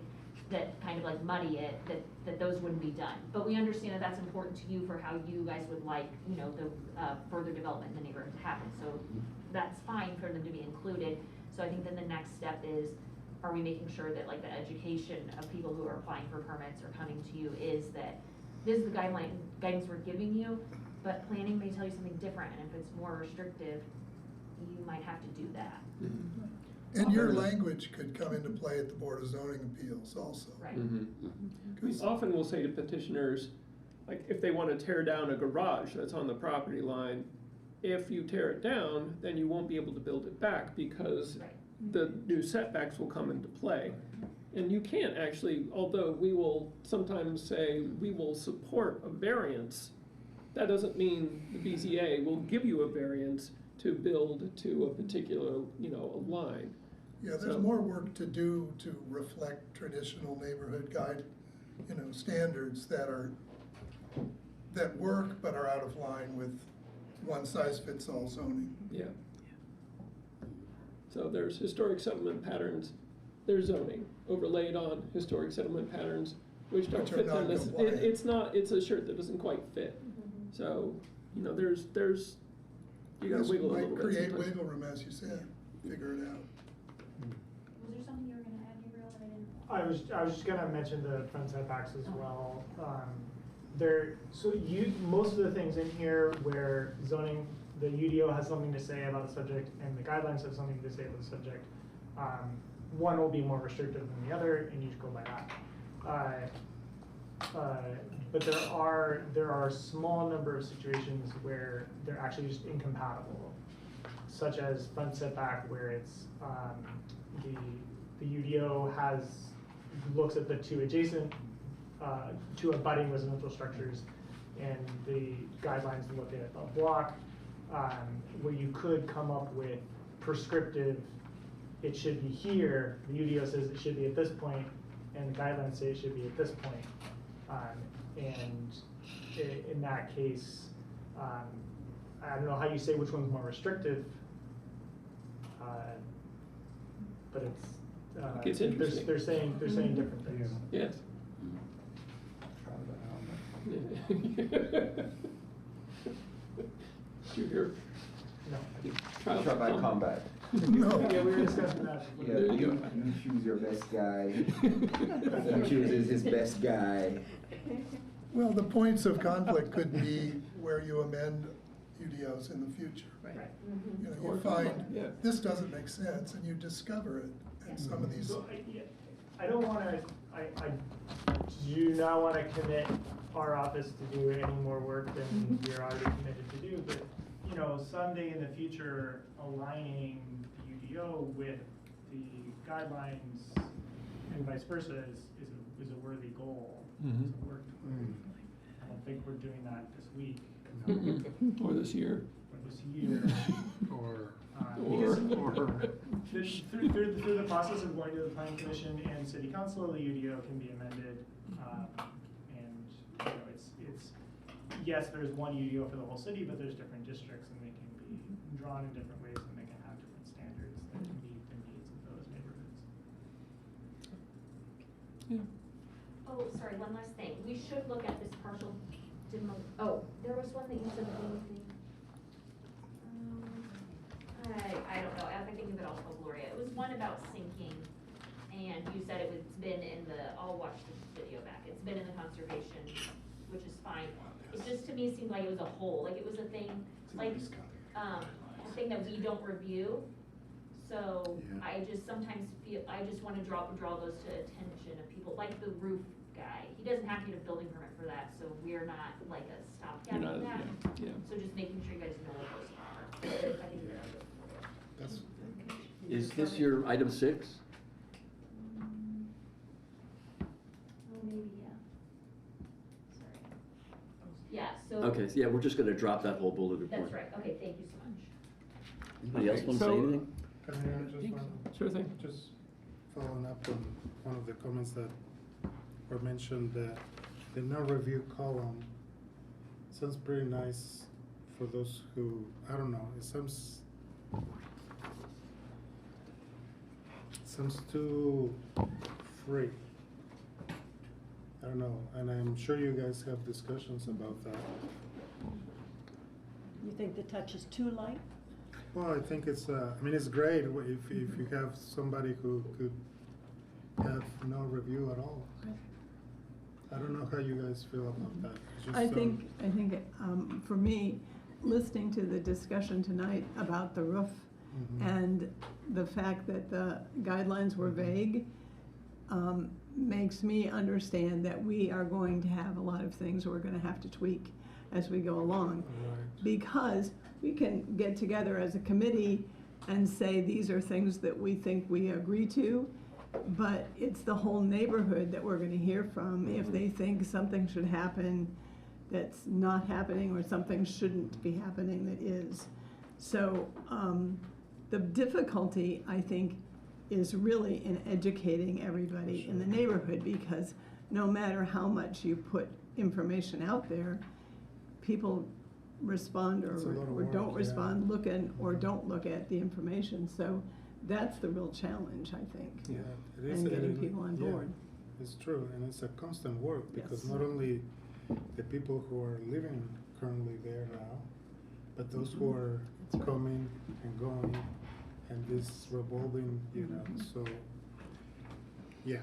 that kind of like muddy it, that those wouldn't be done. But we understand that that's important to you for how you guys would like, the further development in the neighborhood to happen. So that's fine for them to be included. So I think then the next step is, are we making sure that like the education of people who are applying for permits or coming to you is that this is the guidance we're giving you, but planning may tell you something different, and if it's more restrictive, you might have to do that. And your language could come into play at the Board of Zoning Appeals also. Right. We often will say to petitioners, like if they want to tear down a garage that's on the property line, if you tear it down, then you won't be able to build it back because the new setbacks will come into play. And you can't actually, although we will sometimes say we will support a variance, that doesn't mean the BZA will give you a variance to build to a particular, a line. Yeah, there's So- more work to do to reflect traditional neighborhood guide, standards that work but are out of line with one-size-fits-all zoning. Yeah. So there's historic settlement patterns, there's zoning overlaid on historic settlement patterns, which don't Which are fit them. non-compliant. It's a shirt that doesn't quite fit. So, there's, you gotta Yes, wiggle a might little bit create sometimes. wiggle room, as you said, figure it out. Was there something you were gonna add, Gabriel, that I didn't? I was just gonna mention the front setbacks as well. Most of the things in here where zoning, the UDO has something to say about the subject and the guidelines have something to say about the subject. One will be more restrictive than the other, and you should go by that. But there are a small number of situations where they're actually just incompatible, such as front setback, where it's the UDO looks at the two adjacent, two abutting residential structures, and the guidelines look at a block, where you could come up with prescriptive, it should be here, the UDO says it should be at this point, and the guidelines say it should be at this point. And in that case, I don't know how you say which one's more restrictive, but It's interesting. they're saying different things. Yes. Did you hear? No. Try by combat. No. Yeah, we were discussing that. Yeah, you choose your best guy. He chooses his best guy. Well, the points of conflict could be where you amend UDOs in the future. Right. You find, this doesn't make sense, and you discover it, and some of these. So, I don't wanna, I do not wanna commit our office to do any more work than we're already committed to do, but, someday in the future, aligning the UDO with the guidelines and vice versa is a worthy goal. Mhm. It's a work toward. I don't think we're doing that this week. Or this year. Or this year. Or Because through the process of going to the planning commission and city council, the UDO can be amended, and it's yes, there's one UDO for the whole city, but there's different districts, and they can be drawn in different ways, and they can have different standards that can meet the needs of those neighborhoods. Oh, sorry, one last thing. We should look at this partial there was one that you said the thing. I don't know, as I think of it, I'll tell Gloria. It was one about sinking, and you said it's been in I'll watch the video back. It's been in the conservation, which is fine. It just, to me, seemed like it was a whole, like it was a thing, like, a thing that we don't review. So I just sometimes feel, I just wanna draw those to attention of people, like the roof guy. He doesn't have to get a building permit for that, so we're not like a stopgap You're on not- that. yeah. So just making sure you guys know what those are. I think That's, Is this your item 6? Oh, maybe, yeah. Sorry. Yeah, so. Okay, so yeah, we're just gonna drop that whole bulleted point. That's right, okay, thank you so much. Anybody else want to say anything? Can I just one? Sure thing. Just following up on one of the comments that were mentioned, that the no review column sounds pretty nice for those who, I don't know, it sounds too free. I don't know, and I'm sure you guys have discussions about that. You think the touch is too light? Well, I think it's, I mean, it's great if you have somebody who could have no review at all. I don't know how you guys feel about that. It's just, I think, for me, listening to the discussion tonight about the roof and the fact that the guidelines were vague, makes me understand that we are going to have a lot of things we're gonna have to tweak as we go along. Because we can get together as a committee and say, these are things that we think we agree to, but it's the whole neighborhood that we're gonna hear from if they think something should happen that's not happening or something shouldn't be happening that is. So, the difficulty, I think, is really in educating everybody in the neighborhood, because no matter how much you put information out there, people respond It's a lot of or don't work, respond, look at or don't look at the information. So that's the real challenge, I think. Yeah, it is. And getting it- people on yeah, board. It's true, and it's a constant work, because Yes. not only the people who are living currently there now, but those who are That's right. coming and going, and this revolving, you know, so, yeah.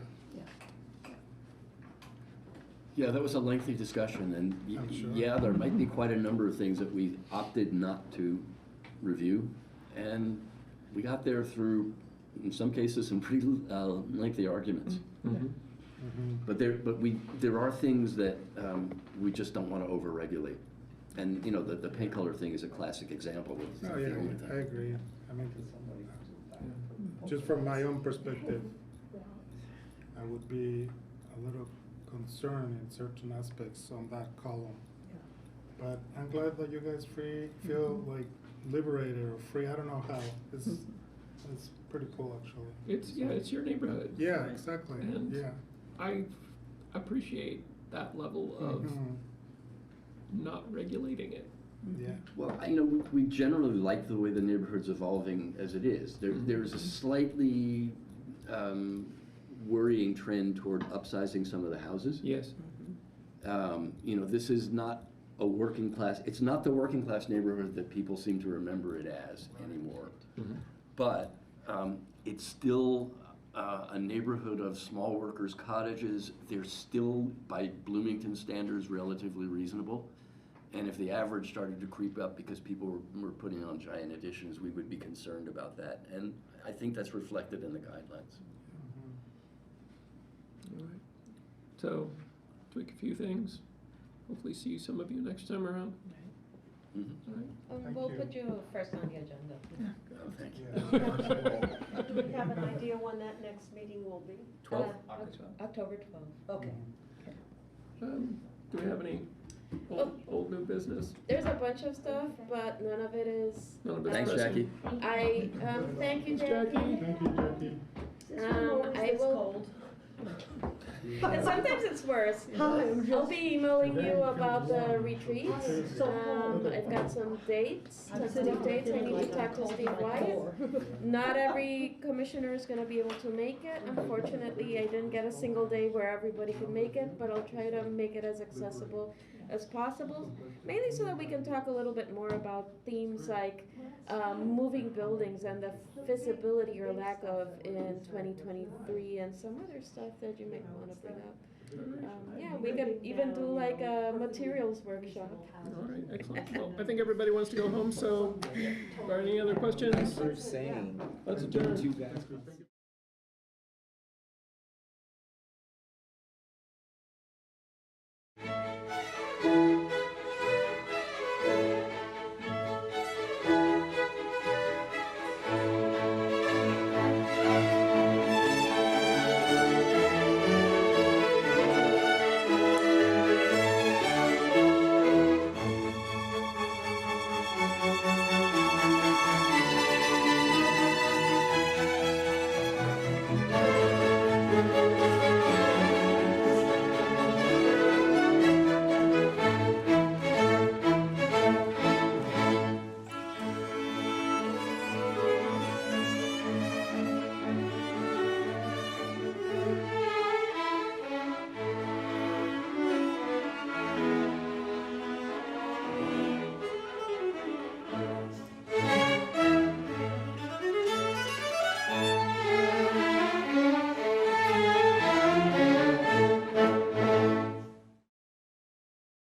Yeah, that was a lengthy discussion, and I'm sure. yeah, there might be quite a number of things that we opted not to review, and we got there through, in some cases, some pretty lengthy arguments. But there are things that we just don't want to overregulate, and you know the paint color thing is a classic example of No, the yeah, only thing. I agree. I mean, just from my own perspective, I would be a little concerned in certain aspects on that column. But I'm glad that you guys feel like liberated or free. I don't know how. It's pretty cool, actually. It's your neighborhood. Yeah, exactly. And Yeah. I appreciate that level of not regulating it. Yeah. Well, we generally like the way the neighborhood's evolving as it is. There's a slightly worrying trend toward upsizing some of the houses. Yes. This is not a working class, it's not the working class neighborhood that people seem to remember it as anymore. But it's still a neighborhood of small workers' cottages. They're still, by Bloomington standards, relatively reasonable. And if the average started to creep up because people were putting on giant additions, we would be concerned about that. And I think that's reflected in the guidelines. All right. So, tweak a few things. Hopefully see some of you next time around. All right. We'll put you first on the agenda. Oh, thank you. Do we have an idea when that next meeting will be? 12th? October 12th. Okay. Do we have any old new business? There's a bunch of stuff, but none of it is. None of it's Thanks, pressing. Jackie. Thank you, Thanks, Jackie. Thank you, Jackie. I will. And sometimes it's worse. I'll be emailing you about the retreat. I've got some dates, tentative dates. I need to talk to Steve Wyatt. Not every commissioner is gonna be able to make it. Unfortunately, I didn't get a single day where everybody could make it, but I'll try to make it as accessible as possible. Mainly so that we can talk a little bit more about themes like moving buildings and the feasibility or lack of in 2023 and some other stuff that you might want to bring up. We could even do like a materials workshop. All right, excellent. Well, I think everybody wants to go home, so are there any other questions? They're saying, Let's adjourn. you guys.